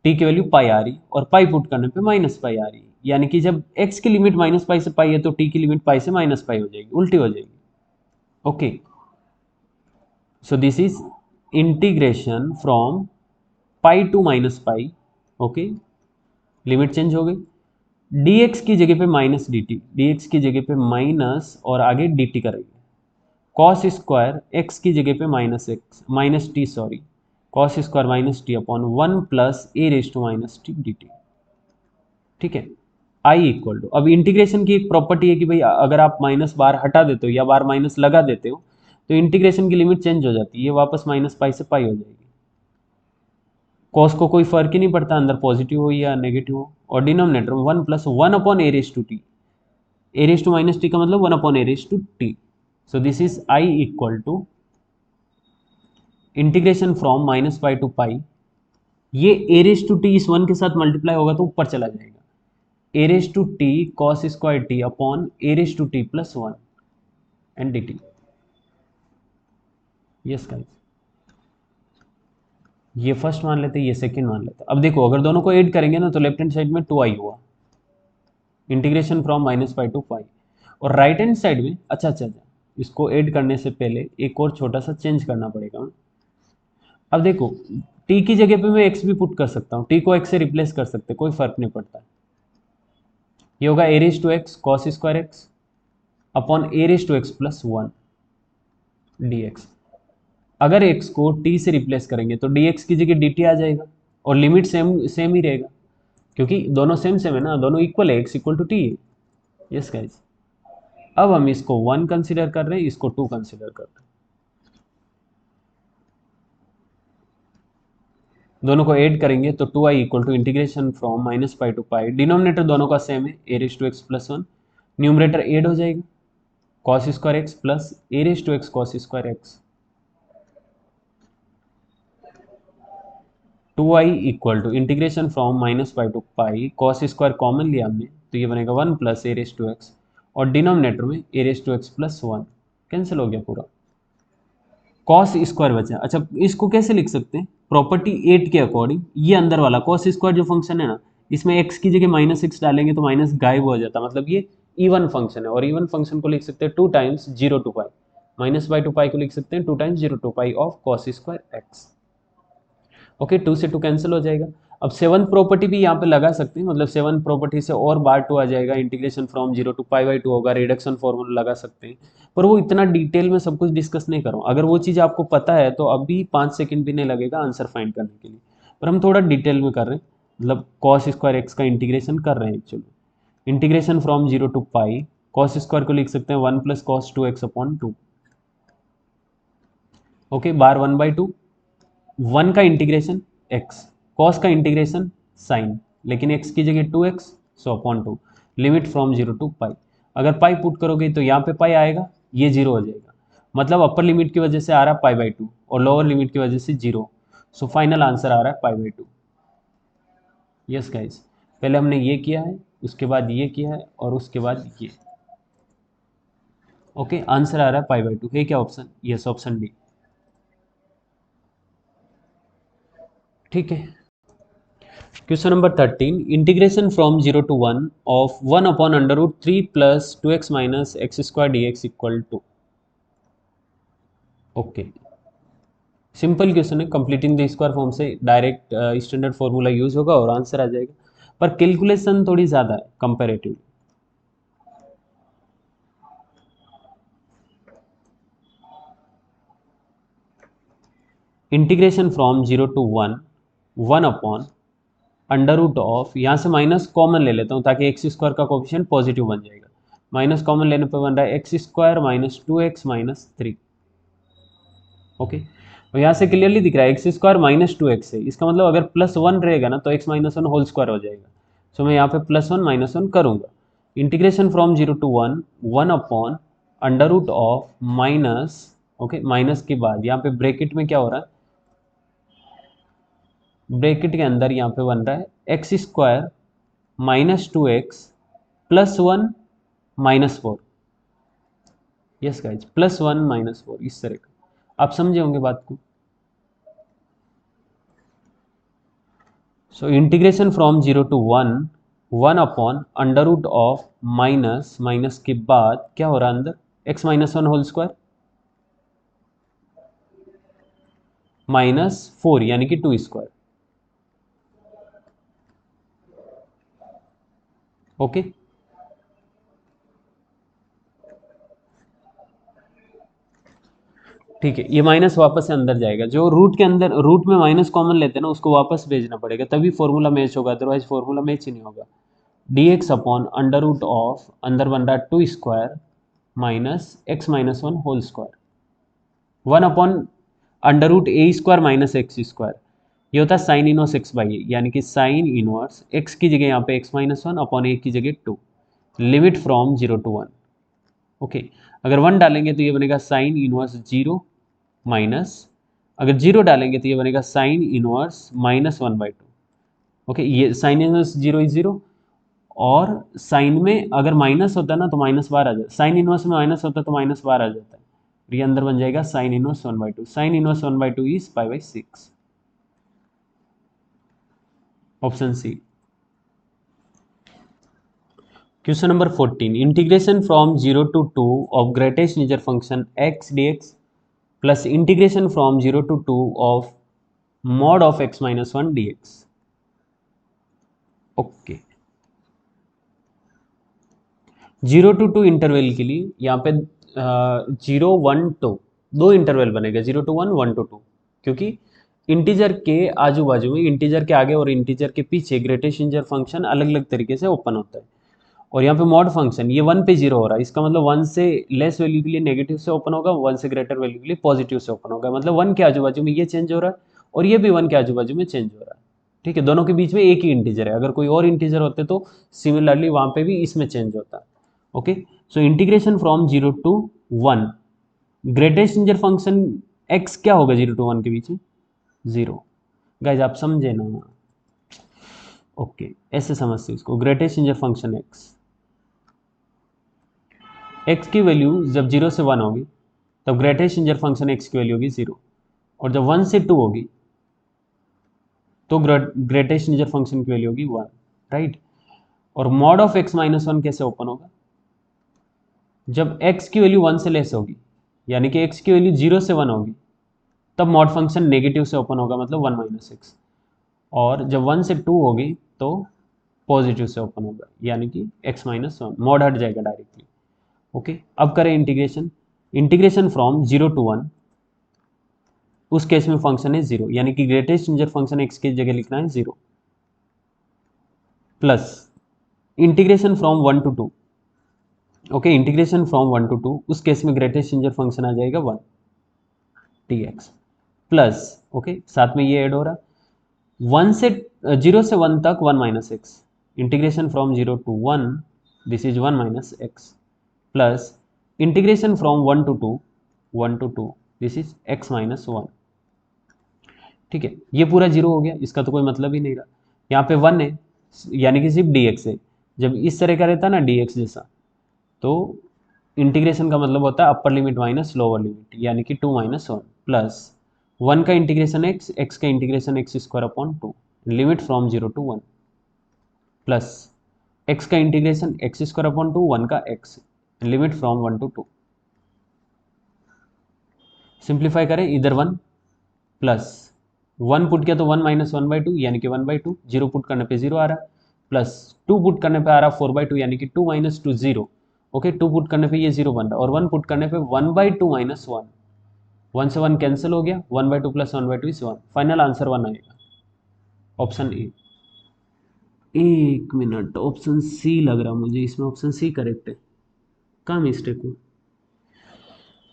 t की वैल्यू पाई आ रही, और पाई पुट करने पे -π आ रही, यानी कि जब x की लिमिट -π से π है तो t की लिमिट π से -π हो जाएगी, उल्टी हो जाएगी। Okay, so this is integration from pi to -π। Okay, limit change हो गई, dx की जगह पे माइनस डी टी, dx की जगह पे माइनस और आगे dt करेंगे, cos स्क्वायर x की जगह पे minus T, sorry, cos square minus T upon 1 + a⁻t dt। ठीक है, आई इक्वल टू, अब इंटीग्रेशन की एक प्रॉपर्टी है कि भाई अगर आप माइनस बार हटा देते हो या बार माइनस लगा देते हो तो इंटीग्रेशन की लिमिट चेंज हो जाती है, ये वापस -π से π हो जाएगी। कॉस को कोई फर्क ही नहीं पड़ता अंदर पॉजिटिव हो या नेगेटिव हो, और डिनोमिनेटर 1 + 1 अपॉन a⁻t, a⁻t का मतलब 1 upon a⁻t। So this is I equal to integration from -π to π, ये a⁻t इस 1 के साथ मल्टीप्लाई होगा तो ऊपर चला जाएगा, a⁻t cos square t upon a⁻t+1 and dt। Yes guys, ये फर्स्ट मान लेते, ये सेकंड मान लेते। अब देखो, अगर दोनों को ऐड करेंगे ना तो लेफ्ट हैंड साइड में 2i हुआ, इंटीग्रेशन फ्रॉम -π to π, और राइट हैंड साइड में, अच्छा, इसको ऐड करने से पहले एक और छोटा सा चेंज करना पड़ेगा। अब देखो, t की जगह पे मैं x भी पुट कर सकता हूँ, t को x से रिप्लेस कर सकते, कोई फर्क नहीं पड़ता। ये होगा a⁻x cos square x upon a⁻x+1 dx। अगर x को t से रिप्लेस करेंगे तो dx की जगह dt आ जाएगा, और लिमिट सेम सेम ही रहेगा, क्योंकि दोनों सेम सेम है ना, दोनों इक्वल है, x इक्वल टू टी है। यस गाइस, अब हम इसको 1 कंसीडर कर रहे हैं, इसको 2 कंसीडर कर रहे हैं, दोनों को ऐड करेंगे तो 2i equal to integration from -π to π, denominator दोनों का सेम है a⁻x+1, न्यूमरेटर ऐड हो जाएगा cos square x plus a⁻x cos square x, 2i equal to integration from -π to π, cos square common लिया हमने तो ये बनेगा 1 + a⁻x, और डिनोमिनेटर में a⁻x+1 कैंसिल हो गया पूरा, कॉस स्क्वायर बचा। अच्छा, इसको कैसे लिख सकते हैं, प्रॉपर्टी 8 के अकॉर्डिंग, ये अंदर वाला कॉस स्क्वायर जो फंक्शन है ना, इसमें x की जगह -x डालेंगे तो माइनस गायब हो जाता, मतलब ये इवन फंक्शन है, और इवन फंक्शन को लिख सकते हैं 2 टाइम्स 0 to π, -π to π को लिख सकते हैं 2 times 0 to π of cos square x. Okay, 2 से 2 कैंसिल हो जाएगा। अब सेवन्थ प्रॉपर्टी भी यहाँ पे लगा सकते हैं, मतलब सेवन्थ प्रॉपर्टी से और बार टू आ जाएगा, इंटीग्रेशन फ्रॉम 0 to π/2 होगा, रिडक्शन फॉर्मूला लगा सकते हैं, पर वो इतना डिटेल में सब कुछ डिस्कस नहीं करूँ। अगर वो चीज़ आपको पता है तो अभी 5 सेकंड भी नहीं लगेगा आंसर फाइंड करने के लिए, पर हम थोड़ा डिटेल में कर रहे हैं, मतलब कॉस स्क्वायर एक्स का इंटीग्रेशन कर रहे हैं actually. Integration from 0 to π, cos square को लिख सकते हैं 1 + cos 2x/2। ओके, बार 1/2, 1 का इंटीग्रेशन x, cos का इंटीग्रेशन साइन, लेकिन x की जगह 2x, so upon 2, limit from 0 to π। अगर पाई पुट करोगे तो यहाँ पे पाई आएगा, ये 0 हो जाएगा, मतलब अपर लिमिट की वजह से आ रहा है π/2 और लोअर लिमिट की वजह से 0, सो फाइनल आंसर आ रहा है π/2। यस गाइज, पहले हमने ये किया है, उसके बाद ये किया है, और उसके बाद ये। ओके, आंसर आ रहा है π/2 है क्या ऑप्शन? Yes, option D. ठीक है, question number 13, integration from 0 to 1 of 1/√3 + 2x - x² dx equal to. Okay, simple question है, कंप्लीटिंग द स्क्वायर फॉर्म से डायरेक्ट स्टैंडर्ड फॉर्मूला यूज होगा और आंसर आ जाएगा, पर कैलकुलेशन थोड़ी ज़्यादा है कंपेरेटिवली। इंटीग्रेशन फ्रॉम 0 to 1, 1/√, यहाँ से माइनस कॉमन ले लेता हूँ ताकि x² का कोफिशिएंट पॉजिटिव बन जाएगा, माइनस कॉमन लेने पर बन रहा है x² - 2x - 3। ओके, और यहाँ से क्लियरली दिख रहा है x² - 2x है, इसका मतलब अगर +1 रहेगा ना तो x - 1 होल स्क्वायर हो जाएगा, सो मैं यहाँ पे +1 - 1 करूँगा। Integration from 0 to 1, 1/√, minus, okay, minus के बाद यहाँ पे ब्रैकेट में क्या हो रहा है, ब्रैकेट के अंदर यहाँ पे बन रहा है x² - 2x +1 - 4। यस गाइज, +1 - 4, इस तरह का आप समझे होंगे बात को। सो integration from 0 to 1, 1/√, minus, minus के बाद क्या हो रहा है अंदर, x - 1 होल स्क्वायर -4 यानी कि 2²। ओके, ठीक है, ये माइनस वापस से अंदर जाएगा, जो रूट के अंदर, रूट में माइनस कॉमन लेते हैं ना उसको वापस भेजना पड़ेगा, तभी फॉर्मूला मैच होगा, अदरवाइज फॉर्मूला मैच ही नहीं होगा। dx/√, अंदर बन रहा है 2² minus x - 1 whole square, 1/√a² - x², ये होता है साइन इनवर्स x/a, यानी कि साइन इनवर्स x की जगह यहाँ पे x - 1 अपॉन a की जगह 2, लिमिट फ्रॉम 0 to 1। ओके, अगर 1 डालेंगे तो ये बनेगा साइन इनवर्स 0 माइनस, अगर 0 डालेंगे तो ये बनेगा साइन इनवर्स -1/2। ओके, ये साइन इनवर्स 0 इज 0, और साइन में अगर माइनस होता है ना तो माइनस बार आ जाता है, साइन इनवर्स में माइनस होता है तो माइनस बार आ जाता है, ये अंदर बन जाएगा sine inverse 1/2, sine inverse 1/2 is π/6, option C. Question number 14, integration from 0 to 2 of greatest integer function x dx plus integration from 0 to 2 of mod of x - 1 dx। Okay, 0 to 2 interval के लिए यहाँ पे 0 1 2 दो इंटरवल बनेगा, 0 to 1, 1 to 2, क्योंकि integer के आजू बाजू में, इंटीजर के आगे और इंटीजर के पीछे ग्रेटेस्ट इंटीजर फंक्शन अलग अलग तरीके से ओपन होता है, और यहाँ पे मॉड फंक्शन ये 1 पे 0 हो रहा है, इसका मतलब 1 से लेस वैल्यू के लिए नेगेटिव से ओपन होगा, 1 से ग्रेटर वैल्यू के लिए पॉजिटिव से ओपन होगा, मतलब 1 के आजू बाजू में ये चेंज हो रहा है और ये भी 1 के आजू बाजू में चेंज हो रहा है। ठीक है, दोनों के बीच में एक ही इंटीजर है, अगर कोई और इंटीजर होते तो सिमिलरली वहाँ पे भी इसमें चेंज होता है। Okay, so integration from 0 to 1, greatest integer function x क्या होगा 0 to 1 के बीच में, 0। गाइज आप समझे ना, ओके, ऐसे समझते इसको, ग्रेटेस्ट इंटीजर फंक्शन x की वैल्यू जब 0 से 1 होगी तब ग्रेटेस्ट इंटीजर फंक्शन x की वैल्यू होगी 0, और जब 1 से 2 होगी तो ग्रेटेस्ट इंटीजर फंक्शन की वैल्यू होगी 1, राइट। और मॉड ऑफ x - 1 कैसे ओपन होगा, जब x की वैल्यू 1 से लेस होगी, यानी कि x की वैल्यू 0 से 1 होगी, तब मॉड फंक्शन नेगेटिव से ओपन होगा, मतलब 1 - x, और जब 1 से 2 होगी तो पॉजिटिव से ओपन होगा, यानी कि x माइनस वन, मॉड हट जाएगा डायरेक्टली। ओके, अब करें इंटीग्रेशन। इंटीग्रेशन फ्रॉम 0 to 1, उस केस में फंक्शन है 0, यानी कि ग्रेटेस्ट इंटीजर फंक्शन x की जगह लिखना है 0, plus integration from 1 to 2। Okay, integration from 1 to 2, उस केस में ग्रेटेस्ट इंटीजर फंक्शन आ जाएगा 1 dx, प्लस ओके साथ में ये ऐड हो रहा 1 से 0 से 1 तक 1 minus x, integration from 0 to 1, this is 1 minus x, plus integration from 1 to 2, 1 to 2, this is x minus one. ठीक है, ये पूरा जीरो हो गया, इसका तो कोई मतलब ही नहीं रहा। यहाँ पे 1 है, यानी कि सिर्फ dx है। जब इस तरह का रहता है ना dx जैसा, तो इंटीग्रेशन का मतलब होता है अपर लिमिट माइनस लोअर लिमिट, यानी कि 2 माइनस वन, प्लस 1 का इंटीग्रेशन x का integration x square upon 2, limit from 0 to 1, plus x का इंटीग्रेशन एक्स स्क्वायर अपॉन 2, 1 का x, limit from 1 to 2। Simplify करें, इधर 1 प्लस 1 पुट किया तो 1 माइनस 1/2, यानी कि 1/2, 0 पुट करने पे 0 आ रहा, प्लस 2 पुट करने पे आ रहा 4/2, यानी कि 2 माइनस 2 0। ओके, 2 पुट करने पे ये 0 बन रहा, और 1 पुट करने पे 1/2 माइनस 1, 1 से 1 कैंसिल हो गया, 1/2 प्लस 1/2 इज 1, फाइनल आंसर 1 आएगा, ऑप्शन ए। एक मिनट, ऑप्शन सी लग रहा मुझे, इसमें ऑप्शन सी करेक्ट है, कहाँ मिस्टेक हुआ?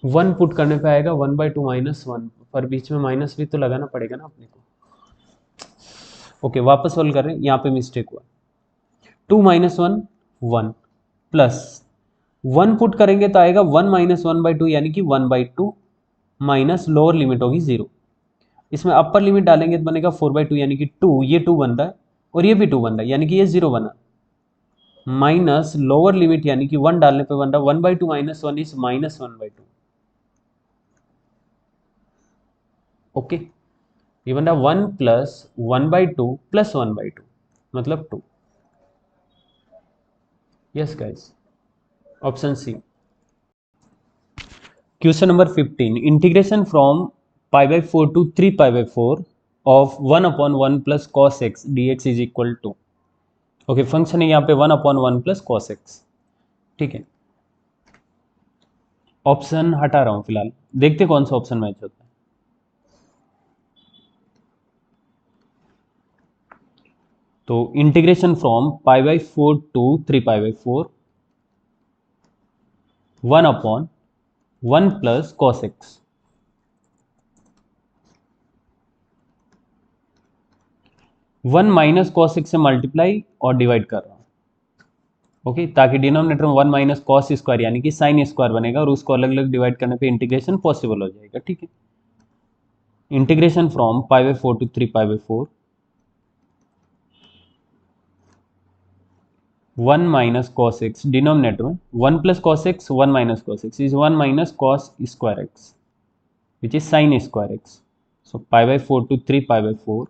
1 पुट करने पे आएगा 1/2 माइनस 1, पर बीच में माइनस भी तो लगाना पड़ेगा ना अपने को। ओके, वापस सॉल्व कर रहे हैं, यहाँ पे मिस्टेक हुआ, 2 माइनस 1 1, प्लस 1 पुट करेंगे तो आएगा 1 माइनस 1/2, यानी कि 1/2 माइनस लोअर लिमिट होगी 0, इसमें अपर लिमिट डालेंगे तो बनेगा 4/2, यानी कि 2, ये 2 बन रहा है और ये भी 2 बन रहा है, यानी कि ये 0 बना, माइनस लोअर लिमिट यानी कि 1 डालने पे बन रहा 1/2 माइनस 1 इज माइनस 1/2। ओके, ये बन रहा 1 प्लस 1/2 प्लस 1/2, मतलब 2। Yes guys, option C. Question number 15, integration from π/4 to 3π/4 of 1/1 plus cos x dx is equal to. Okay, function है यहाँ पे 1/1 प्लस कॉस एक्स। ठीक है, ऑप्शन हटा रहा हूँ फिलहाल, देखते कौन सा ऑप्शन मैच होता है। तो integration from π/4 to 3π/4 1/1 plus cos x, 1 minus cos x से मल्टीप्लाई और डिवाइड कर रहा हूँ। ओके, ताकि डिनोमिनेटर में 1 माइनस कॉस स्क्वायर यानी कि साइन स्क्वायर बनेगा, और उसको अलग अलग डिवाइड करने पे इंटीग्रेशन पॉसिबल हो जाएगा। ठीक है, integration from π/4 to 3π/4 1 minus cos x, denominator में 1 plus cos x, 1 minus cos x is 1 minus cos square x which is sine square x. So π/4 to 3π/4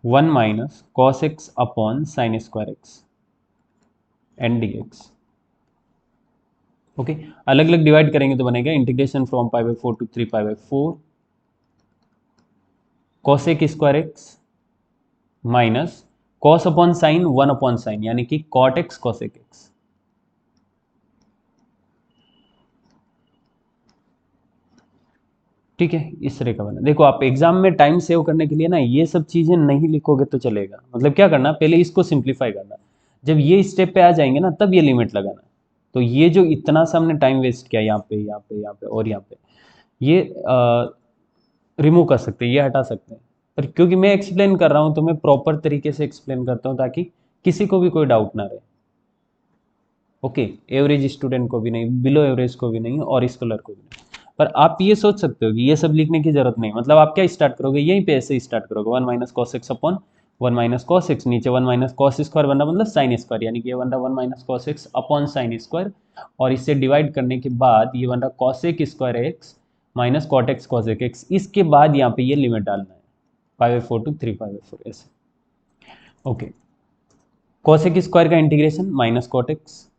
1 minus cos x upon sine square x and dx। Okay, अलग अलग divide करेंगे तो बनेगा integration from π/4 to 3π/4 cosec square x minus cos upon sine 1 upon sign, यानी कि cot x cosec x. ठीक है, इस तरह का बना। देखो, आप एग्जाम में टाइम सेव करने के लिए ना ये सब चीजें नहीं लिखोगे तो चलेगा, मतलब क्या करना, पहले इसको सिंप्लीफाई करना, जब ये स्टेप पे आ जाएंगे ना तब ये लिमिट लगाना। तो ये जो इतना सा हमने टाइम वेस्ट किया यहाँ पे यहाँ पे यहाँ पे और यहाँ पे, ये रिमूव कर सकते हैं, ये हटा सकते हैं। पर क्योंकि मैं एक्सप्लेन कर रहा हूँ तो मैं प्रॉपर तरीके से एक्सप्लेन करता हूँ ताकि किसी को भी कोई डाउट ना रहे। ओके, एवरेज स्टूडेंट को भी नहीं, बिलो एवरेज को भी नहीं, और स्कॉलर को भी नहीं। पर आप ये सोच सकते हो कि ये सब लिखने की जरूरत नहीं, मतलब आप क्या स्टार्ट करोगे, यहीं पे ऐसे स्टार्ट करोगे 1 minus cos x upon 1 minus cos x, नीचे 1 माइनस कॉस स्क्वायर बन रहा मतलब साइन स्क्वायर, यानी कि ये बन रहा 1 minus cos x upon sine square, और इससे डिवाइड करने के बाद ये बन रहा cosec square x minus cot x cosec x. इसके बाद यहाँ पे ये लिमिट डालना है π/4 to 3π/4 ऐसे। ओके, कॉसेक स्क्वायर का integration minus cot x,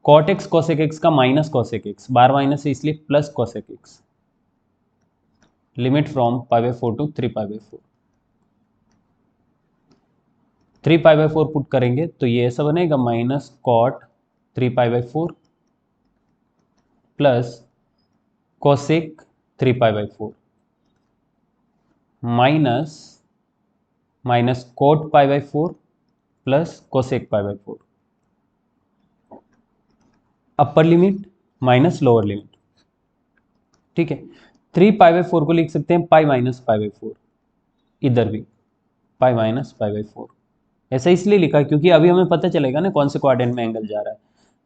cot x cosec x का माइनस कॉसेक एक्स, बार माइनस है इसलिए plus cosec x, limit from pi by 4 to 3 pi by 4। 3 pi by 4 put करेंगे तो ये ऐसा बनेगा minus cot 3 pi by 4 plus cosec 3 pi by 4 minus cot pi by 4 plus cosec pi by 4। Upper limit minus lower limit. ठीक है, 3 pi by 4 को लिख सकते हैं पाई माइनस पाई बाई 4, इधर भी पाई माइनस पाई बाई 4। ऐसा इसलिए लिखा क्योंकि अभी हमें पता चलेगा ना कौन से क्वाड्रेंट में एंगल जा रहा है।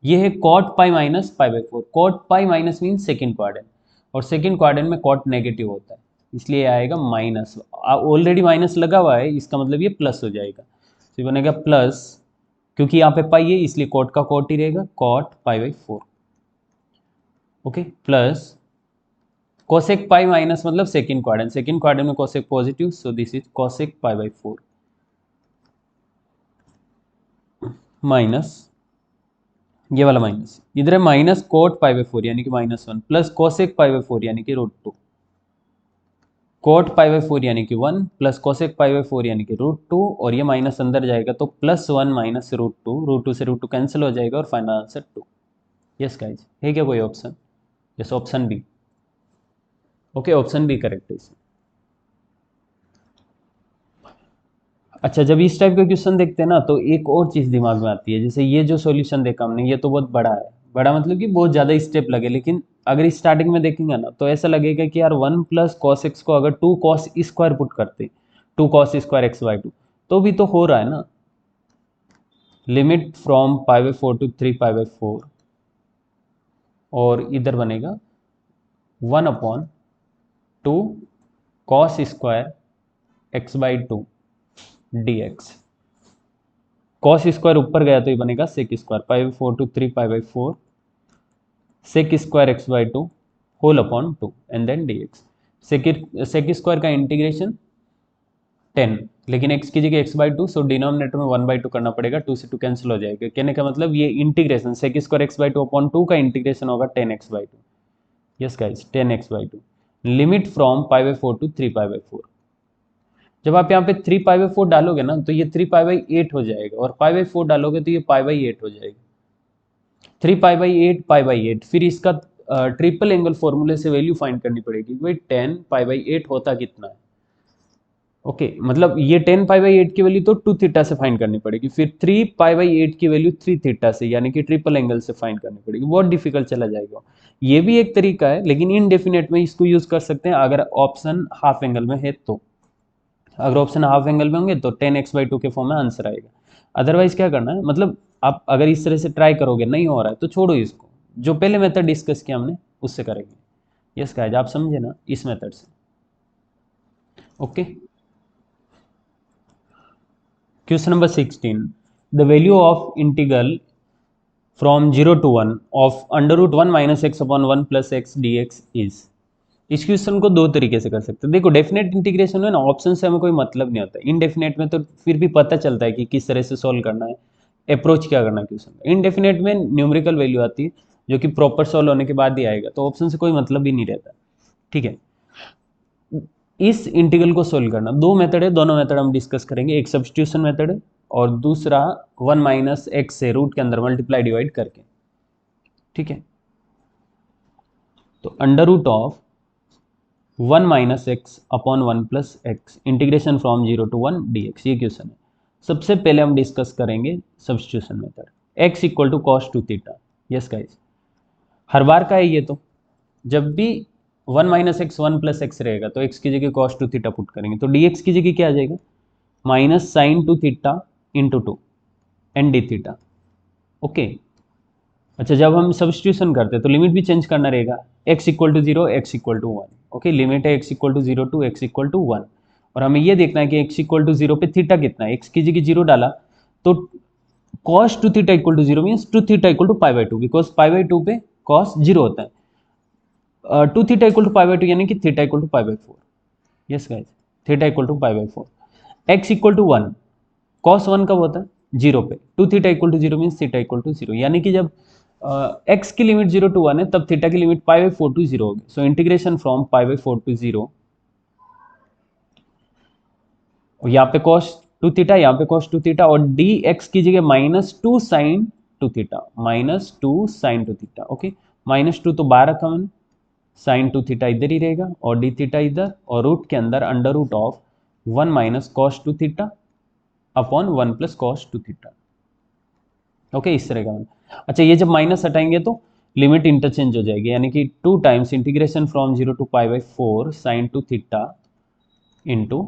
ये है cot pi minus pi by 4। Cot pi minus mean second quadrant, और सेकेंड क्वाड्रेंट में कॉट नेगेटिव होता है, इसलिए आएगा माइनस। ऑलरेडी माइनस लगा हुआ है, इसका मतलब ये प्लस हो जाएगा, तो ये बनेगा प्लस, क्योंकि यहाँ पे पाई है इसलिए कॉट का कॉट ही रहेगा, cot pi by 4। Okay, plus cosec pi minus मतलब सेकेंड क्वाड्रेंट में cosec positive, so this is cosec pi by 4 minus ये वाला माइनस, इधर है माइनस कोट पाई बाई 4 यानी कि -1 प्लस कोसेक पाई बाई 4 यानी कि √2। कोट पाई बाई 4 यानी कि 1 प्लस कोसेक पाई बाई 4 यानी कि √2, और ये माइनस अंदर जाएगा तो +1 माइनस √2 से √2 कैंसिल हो जाएगा और फाइनल आंसर 2। यस गाइज, है क्या कोई option? Yes, option B. Okay, option B correct है इसमें। अच्छा, जब इस टाइप का क्वेश्चन देखते हैं ना तो एक और चीज़ दिमाग में आती है, जैसे ये जो सॉल्यूशन देखा हमने ये तो बहुत बड़ा है, बड़ा मतलब कि बहुत ज़्यादा स्टेप लगे, लेकिन अगर स्टार्टिंग में देखेंगे ना तो ऐसा लगेगा कि यार 1 प्लस कॉस एक्स को अगर 2 कॉस स्क्वायर पुट करते, 2 कॉस स्क्वायर एक्स बाई 2, तो भी तो हो रहा है ना। Limit from pi by 4 to 3 pi by 4, और इधर बनेगा 1/2 cos square x by 2 dx। Cos square ऊपर गया तो ये बनेगा sec square pi by 4 to 3 pi by 4 sec square x by 2 whole upon 2 and then dx। Sec square का integration 10, लेकिन x की जगह एक्स बाई 2, सो डिनोमिनेटर में 1/2 करना पड़ेगा, 2 से 2 कैंसिल हो जाएगा। कहने का मतलब ये integration sec square x by 2 upon 2 का इंटीग्रेशन होगा 10x by 2। Yes guys, 10x by 2। Limit from pi by 4 to 3 pi by 4। जब आप यहाँ पे 3 पाई बाई 4 डालोगे ना तो ये 3 पाई बाई 8 हो जाएगा, और पाई बाई 4 डालोगे तो ये पाई बाई 8 हो जाएगा। 3 पाई बाई 8 पाई बाई 8, फिर इसका ट्रिपल एंगल फॉर्मूले से वैल्यू फाइंड करनी पड़ेगी भाई 10 पाई बाई 8 होता कितना है। ओके, मतलब ये 10 पाई बाई 8 की वैल्यू तो 2 थीटा से फाइंड करनी पड़ेगी, फिर 3 पाई बाई 8 की वैल्यू 3 थीटा से यानी कि ट्रिपल एंगल से फाइंड करनी पड़ेगी, बहुत डिफिकल्ट चला जाएगा। ये भी एक तरीका है, लेकिन इनडेफिनेट में इसको यूज कर सकते हैं अगर ऑप्शन हाफ एंगल में है तो। अगर ऑप्शन हाफ एंगल में होंगे तो 10x बाई 2 के फॉर्म में आंसर आएगा। अदरवाइज क्या करना है, मतलब आप अगर इस तरह से ट्राई करोगे नहीं हो रहा है तो छोड़ो इसको, जो पहले मेथड डिस्कस किया हमने उससे करेंगे। यस गाइस, आप समझे ना, इस मेथड से। Okay, question number 16, the value of integral from 0 to 1 of √1 minus x upon 1 plus x d x is. इस क्वेश्चन को दो तरीके से कर सकते हैं। देखो, डेफिनेट इंटीग्रेशन में ना ऑप्शन से हमें कोई मतलब नहीं होता, इनडेफिनेट में तो फिर भी पता चलता है कि किस तरह से सॉल्व करना है, अप्रोच क्या करना है क्वेश्चन में। इनडेफिनेट में न्यूमेरिकल वैल्यू आती है जो कि प्रॉपर सॉल्व होने के बाद ही आएगा, तो ऑप्शन से कोई मतलब ही नहीं रहता। ठीक है, इस इंटीग्रल को सोल्व करना, दो मेथड है, दोनों मेथड हम डिस्कस करेंगे। एक सब्स्टिट्यूशन मेथड है और दूसरा 1 माइनस एक्स से रूट के अंदर मल्टीप्लाई डिवाइड करके। ठीक है, तो under root of 1 minus x upon 1 plus x integration from 0 to 1 dx, ये क्वेश्चन है। सबसे पहले हम डिस्कस करेंगे substitution method, x equal to cos 2 theta. Yes guys, हर बार का है ये, तो जब भी 1 माइनस एक्स 1 प्लस एक्स रहेगा तो x की जगह कॉस 2 थीटा पुट करेंगे, तो dx की जगह क्या आ जाएगा, minus sine 2 theta into 2 and d theta. Okay, अच्छा, जब हम सब्स्टिट्यूशन करते हैं तो लिमिट भी चेंज करना रहेगा, x equal to 0 x equal to 1। Okay, limit है x equal to 0 to x equal to 1, और हमें ये देखना है कि x इक्वल टू 0 पे थीटा कितना है। x की जगह 0 डाला तो cos 2 theta equal to 0 means 2 theta equal to pi by 2, because pi by 2 पे cos 0 होता है। 2 theta equal to pi by 2 यानी कि theta equal to pi by 4। Yes guys, theta equal to pi by 4। x equal to 1, cos 1 कब होता है, 0 पे। 2 theta equal to 0 means theta equal to 0, यानी कि जब x की लिमिट 0 to 1 है तब थीटा की लिमिट पाई बाई 4 टू 0 होगी। So integration from pi by 4 to 0 और यहाँ पे cos 2 थीटा, यहाँ पे cos 2 थीटा, और dx की जगह -2 sin 2 theta, -2 sin 2 theta. Okay, -2 तो बाहर रखा मैंने, sin 2 थीटा इधर ही रहेगा और d थीटा इधर, और रूट के अंदर under root of 1 minus cos 2 theta upon 1 plus cos 2 theta. Okay, इस तरह का। अच्छा, ये जब माइनस हटाएंगे तो लिमिट इंटरचेंज हो जाएगी, यानी कि 2 times integration from 0 to pi by 4 sine 2 theta into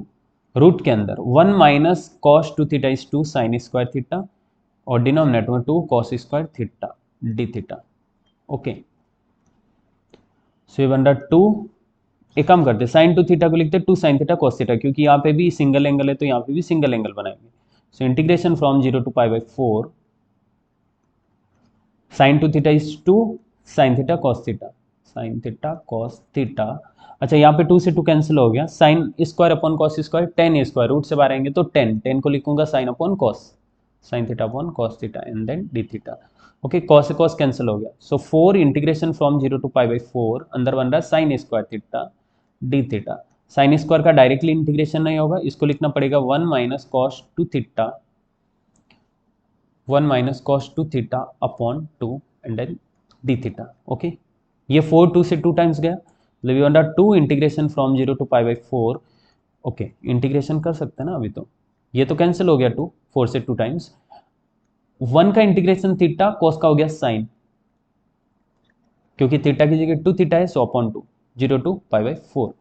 root के अंदर 1 minus cos 2 theta is 2 sine square theta, और डिनोमिनेटर में 2 cos square theta d theta. Okay, so ये बन रहा 2, एक काम करते साइन 2 थीटा को लिखते 2 साइन थीटा कॉस थीटा, क्योंकि यहाँ पे भी सिंगल एंगल है तो यहाँ पे भी सिंगल एंगल बनाएंगे। So integration from 0 to pi by 4 sine 2 theta is 2 sine theta cos theta, sine theta cos theta. अच्छा, यहाँ पे 2 से 2 कैंसिल हो गया, sine square upon cos square, tan square, root से बाहर आएंगे तो 10 को लिखूंगा sine upon cos, sine theta upon cos theta and then d theta. Okay, cos से कॉस कैंसिल हो गया, so 4 integration from 0 to pi by 4, अंदर बन रहा है sine square theta d theta. Sine square का डायरेक्टली इंटीग्रेशन नहीं होगा, इसको लिखना पड़ेगा 1 minus cos 2 theta, 1 minus cos 2 theta upon 2 and then d theta. Okay, ये 4 2 से 2 टाइम्स गया, मतलब ये बन 2 integration from 0 to pi by 4। Okay, integration कर सकते हैं ना अभी, तो ये तो कैंसिल हो गया 2 4 से 2 टाइम्स, 1 का इंटीग्रेशन थीटा कॉस का हो गया साइन, क्योंकि थीटा की जगह 2 थीटा है, so upon 2 0 to pi by 4।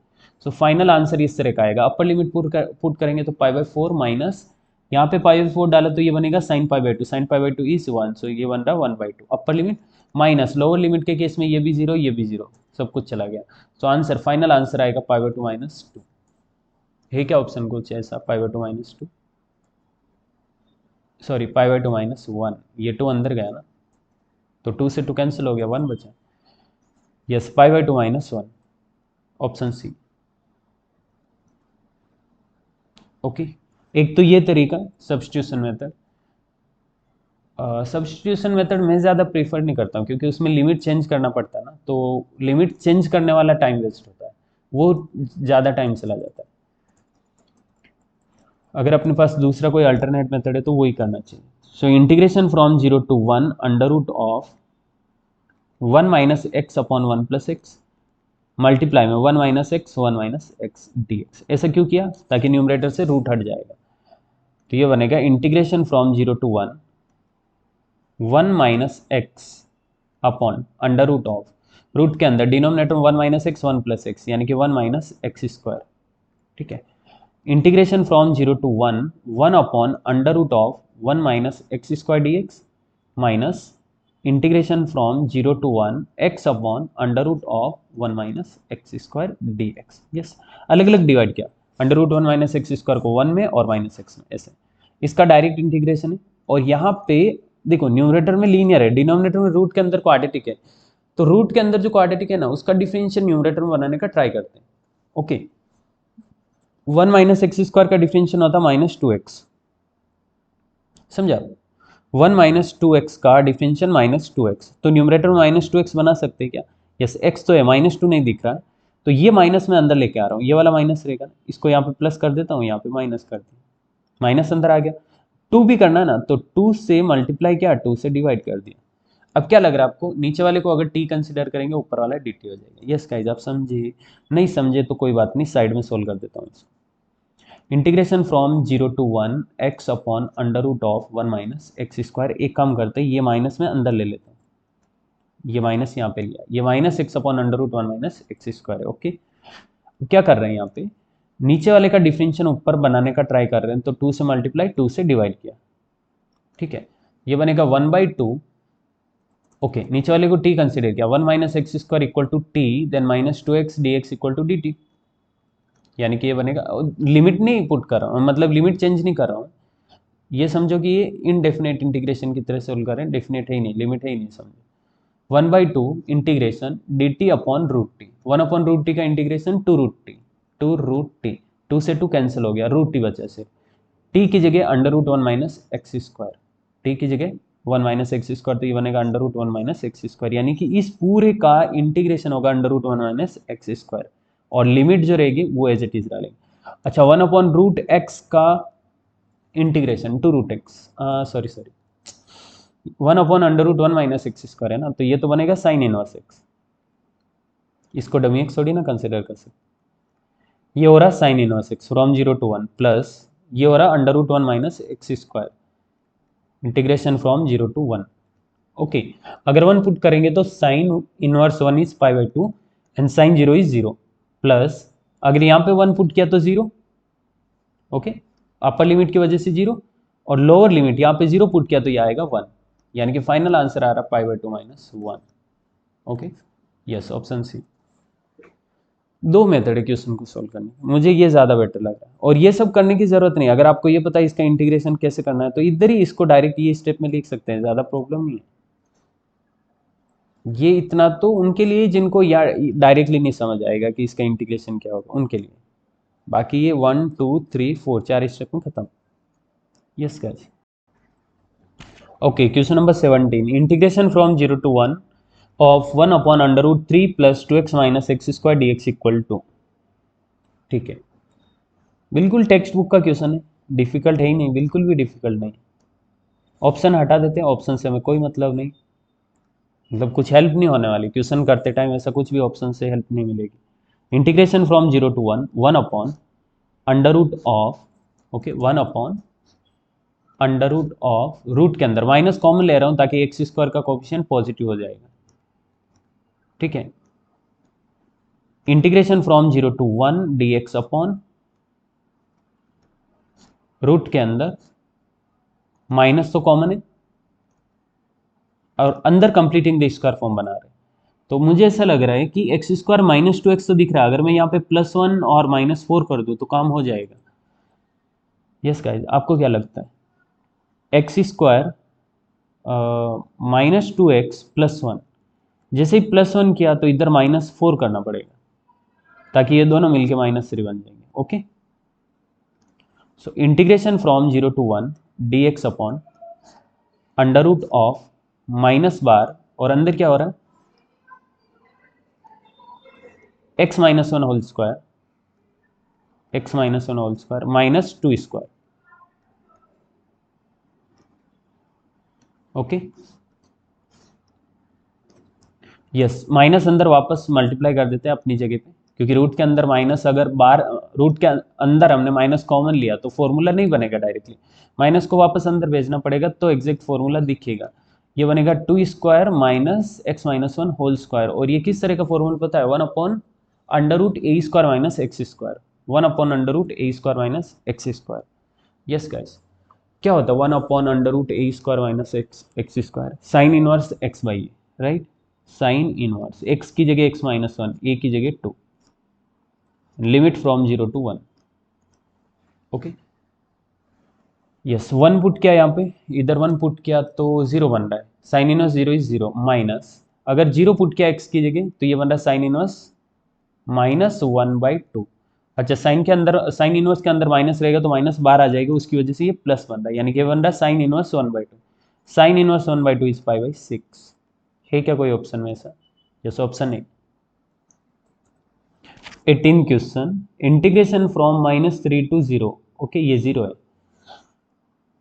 So final answer इस तरह का आएगा, अपर लिमिट पुट करेंगे तो पाई बाई 4 माइनस, यहाँ पे पाई बाई 4 डाला तो ये बनेगा sine pi by 2, sine pi by 2 is 1, सो ये बन रहा 1/2 अपर लिमिट, माइनस लोअर लिमिट के केस में ये भी 0 ये भी 0, सब कुछ चला गया। सो आंसर, फाइनल आंसर आएगा पाई बाई 2 माइनस 2। है क्या ऑप्शन कुछ ऐसा, पाई by 2 minus 2, sorry pi by 2 minus 1, ये 2 अंदर गया ना, तो 2 से 2 कैंसिल हो गया, 1 बचा। Yes, pi by 2 minus 1, option C. Okay, एक तो ये तरीका सब्स्टिट्यूशन मेथड, सब्स्टिट्यूशन मेथड मैं ज़्यादा प्रीफर नहीं करता हूँ, क्योंकि उसमें लिमिट चेंज करना पड़ता है ना, तो लिमिट चेंज करने वाला टाइम वेस्ट होता है, वो ज़्यादा टाइम चला जाता है। अगर अपने पास दूसरा कोई अल्टरनेट मेथड है तो वही करना चाहिए। So integration from 0 to 1 under root of 1 minus x upon 1 plus x, multiply में 1 माइनस एक्स डी एक्स। ऐसा क्यों किया, ताकि न्यूमरेटर से रूट हट जाएगा, तो ये बनेगा integration from 0 to 1 minus x upon under root of, root के अंदर denominator 1 minus x 1 plus x, यानी कि 1 माइनस एक्स स्क्वायर। ठीक है, integration from 0 to 1 upon under root of 1 minus x square d x, minus integration from 0 to 1 x upon under root of 1 minus x square d x. Yes, अलग अलग divide किया, under root 1 minus x square को 1 में और minus x में, ऐसे इसका direct integration है। और यहाँ पे देखो, न्यूमरेटर में लीनियर है, डिनोमिनेटर में रूट के अंदर क्वाड्रेटिक है, तो रूट के अंदर जो क्वाड्रेटिक है ना, उसका डिफरेंशियल न्यूमरेटर में बनाने का ट्राई करते हैं। ओके, 1 माइनस एक्स स्क्वायर का डिफरेंशियल होता -2x, समझा, 1 माइनस 2x का डिफरेंशियल -2x, तो न्यूमरेटर में -2x बना सकते हैं क्या, यस, x तो है, -2 नहीं दिख रहा है, तो ये माइनस में अंदर लेके आ रहा हूँ, ये वाला माइनस रहेगा, इसको यहाँ पे प्लस कर देता हूँ, यहाँ पे माइनस कर दिया, माइनस अंदर आ गया, 2 भी करना ना, तो 2 से मल्टीप्लाई किया, 2 से डिवाइड कर दिया। अब क्या लग रहा है आपको, नीचे वाले को अगर t कंसिडर करेंगे, ऊपर वाला dt हो जाएगा। यस गाइस, आप समझे, नहीं समझे तो कोई बात नहीं, साइड में सोल्व कर देता हूँ इसको। Integration from 0 to 1 x upon under root of 1 minus x square, एक काम करते हैं, ये माइनस में अंदर ले लेते हैं, ये माइनस यहाँ पे लिया, ये minus x upon under root 1 minus x square है। ओके, क्या कर रहे हैं यहाँ पे, नीचे वाले का डिफरेंशियल ऊपर बनाने का ट्राई कर रहे हैं, तो 2 से मल्टीप्लाई 2 से डिवाइड किया। ठीक है, ये बनेगा 1/2। ओके, नीचे वाले को t कंसिडर किया, 1 minus x square equal to t, then -2x dx equal to dt, यानी कि ये बनेगा, लिमिट नहीं पुट कर रहा हूँ, मतलब लिमिट चेंज नहीं कर रहा हूँ, ये समझो कि ये इनडेफिनेट इंटीग्रेशन की तरह सोल्व करें, डेफिनेट है ही नहीं, लिमिट है ही नहीं, समझो 1/2 integration d t upon root t, 1 upon root t का इंटीग्रेशन टू रूट टी, 2 से 2 कैंसिल हो गया, रूट टी बचा से, टी की जगह under root 1 minus x square, t की जगह 1 माइनस एक्स स्क्वायर, तो ये बनेगा under root 1 minus x square, यानी कि इस पूरे का इंटीग्रेशन होगा under root 1 minus x square, और लिमिट जो रहेगी वो एज इट इज डालेंगे। अच्छा 1/√x का integration to root x, sorry 1/√1 minus x square है ना, तो ये तो बनेगा साइन इनवर्स एक्स, इसको डमी एक्स थोड़ी ना कंसिडर कर सकते। ये हो रहा sine inverse x from 0 to 1 plus ये हो रहा √1 minus x square integration from 0 to 1। Okay, अगर 1 पुट करेंगे तो sine inverse 1 is π/2 and sine 0 is 0 plus अगर यहाँ पे 1 पुट किया तो 0। ओके, अपर लिमिट की वजह से 0 और लोअर लिमिट यहाँ पे 0 पुट किया तो ये आएगा 1, यानी कि फाइनल आंसर आ रहा π/2 minus 1। Okay, yes option C. दो मेथड है क्वेश्चन को सोल्व करने की, मुझे ये ज़्यादा बेटर लग रहा है और ये सब करने की ज़रूरत नहीं। अगर आपको ये पता है इसका इंटीग्रेशन कैसे करना है तो इधर ही इसको डायरेक्ट ये स्टेप में लिख सकते हैं, ज़्यादा प्रॉब्लम नहीं है। ये इतना तो उनके लिए जिनको या डायरेक्टली नहीं समझ आएगा कि इसका इंटीग्रेशन क्या होगा उनके लिए, बाकी ये 1 2 3 4 4 स्टेप में खत्म। Yes guys. Okay, question number 17, integration from 0 to 1 of 1/√3 + 2x - x² dx equal to. ठीक है, बिल्कुल टेक्स्ट बुक का क्वेश्चन है, डिफिकल्ट है ही नहीं, बिल्कुल भी डिफिकल्ट नहीं। ऑप्शन हटा देते हैं, ऑप्शन से हमें कोई मतलब नहीं, मतलब कुछ हेल्प नहीं होने वाली क्वेश्चन करते टाइम, ऐसा कुछ भी ऑप्शन से हेल्प नहीं मिलेगी। इंटीग्रेशन फ्रॉम 0 to 1 1/√ऑफ, ओके 1/√ऑफ रूट के अंदर माइनस कॉमन ले रहा हूं ताकि एक्स स्क्वायर का कोएफिशिएंट पॉजिटिव हो जाएगा। ठीक है, integration from 0 to 1 dx upon root के अंदर माइनस तो कॉमन है और अंदर कंप्लीटिंग द स्क्वायर फॉर्म बना रहे हैं, तो मुझे ऐसा लग रहा है कि x² - 2x तो दिख रहा है, अगर मैं यहाँ पे +1 और -4 कर दूँ तो काम हो जाएगा। यस गाइस, आपको क्या लगता है? x² -2x +1, जैसे ही +1 किया तो इधर -4 करना पड़ेगा ताकि ये दोनों मिलके -3 बन जाएंगे। Okay, so integration from 0 to 1 dx upon √ऑफ माइनस बार और अंदर क्या हो रहा है x - 1 whole square, x - 1 whole square -2 square. Okay, yes, minus अंदर वापस मल्टीप्लाई कर देते हैं अपनी जगह पे, क्योंकि रूट के अंदर माइनस, अगर बार रूट के अंदर हमने माइनस कॉमन लिया तो फॉर्मूला नहीं बनेगा डायरेक्टली, माइनस को वापस अंदर भेजना पड़ेगा तो एग्जैक्ट फॉर्मूला दिखेगा। ये बनेगा 2 square minus x - 1 whole square, और ये किस तरह का फॉर्मूला पता है? 1/√a² minus x square, 1/√a² minus x square. Yes guys, क्या होता है 1/√a² minus x square? Sine inverse x by a, right? Sine inverse x की जगह x - 1, a की जगह 2, limit from 0 to 1। Okay, yes, 1 put किया यहाँ पे, इधर 1 पुट किया तो 0 बन रहा है, साइन इनवर्स 0 इज 0 माइनस, अगर 0 पुट किया x की जगह तो ये बन रहा है साइन इनवर्स -1/2। अच्छा, साइन के अंदर, साइन इनवर्स के अंदर माइनस रहेगा तो माइनस बार आ जाएगा, उसकी वजह से ये प्लस बन रहा है, यानी कि बन रहा है sine inverse 1/2। Sine inverse 1/2 is π/6। है क्या कोई ऑप्शन में ऐसा? Yes, option A. 18 question, integration from -3 to 0, okay ये 0 है।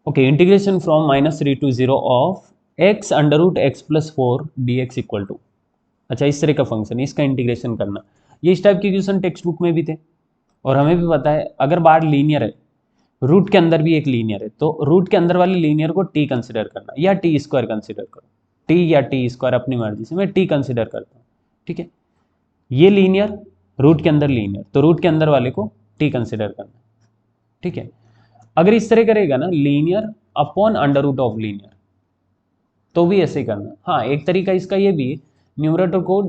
Okay, integration from -3 to 0 of x √x + 4 dx equal to. अच्छा, इस तरह का फंक्शन, इसका इंटीग्रेशन करना, ये इस टाइप के क्वेश्चन टेक्स्ट बुक में भी थे और हमें भी पता है। अगर बार लीनियर है, रूट के अंदर भी एक लीनियर है, तो रूट के अंदर वाले लीनियर को टी कंसिडर करना या टी स्क्वायर कंसिडर करो, टी या टी स्क्वायर अपनी मर्जी से, मैं टी कंसिडर करता हूँ। ठीक है, ये लीनियर, रूट के अंदर लीनियर, तो रूट के अंदर वाले को टी कंसिडर करना। ठीक है, अगर इस तरह करेगा ना, linear upon under root of linear, तो भी ऐसे ही करना। हाँ, एक तरीका इसका ये भी है, न्यूमरेटर को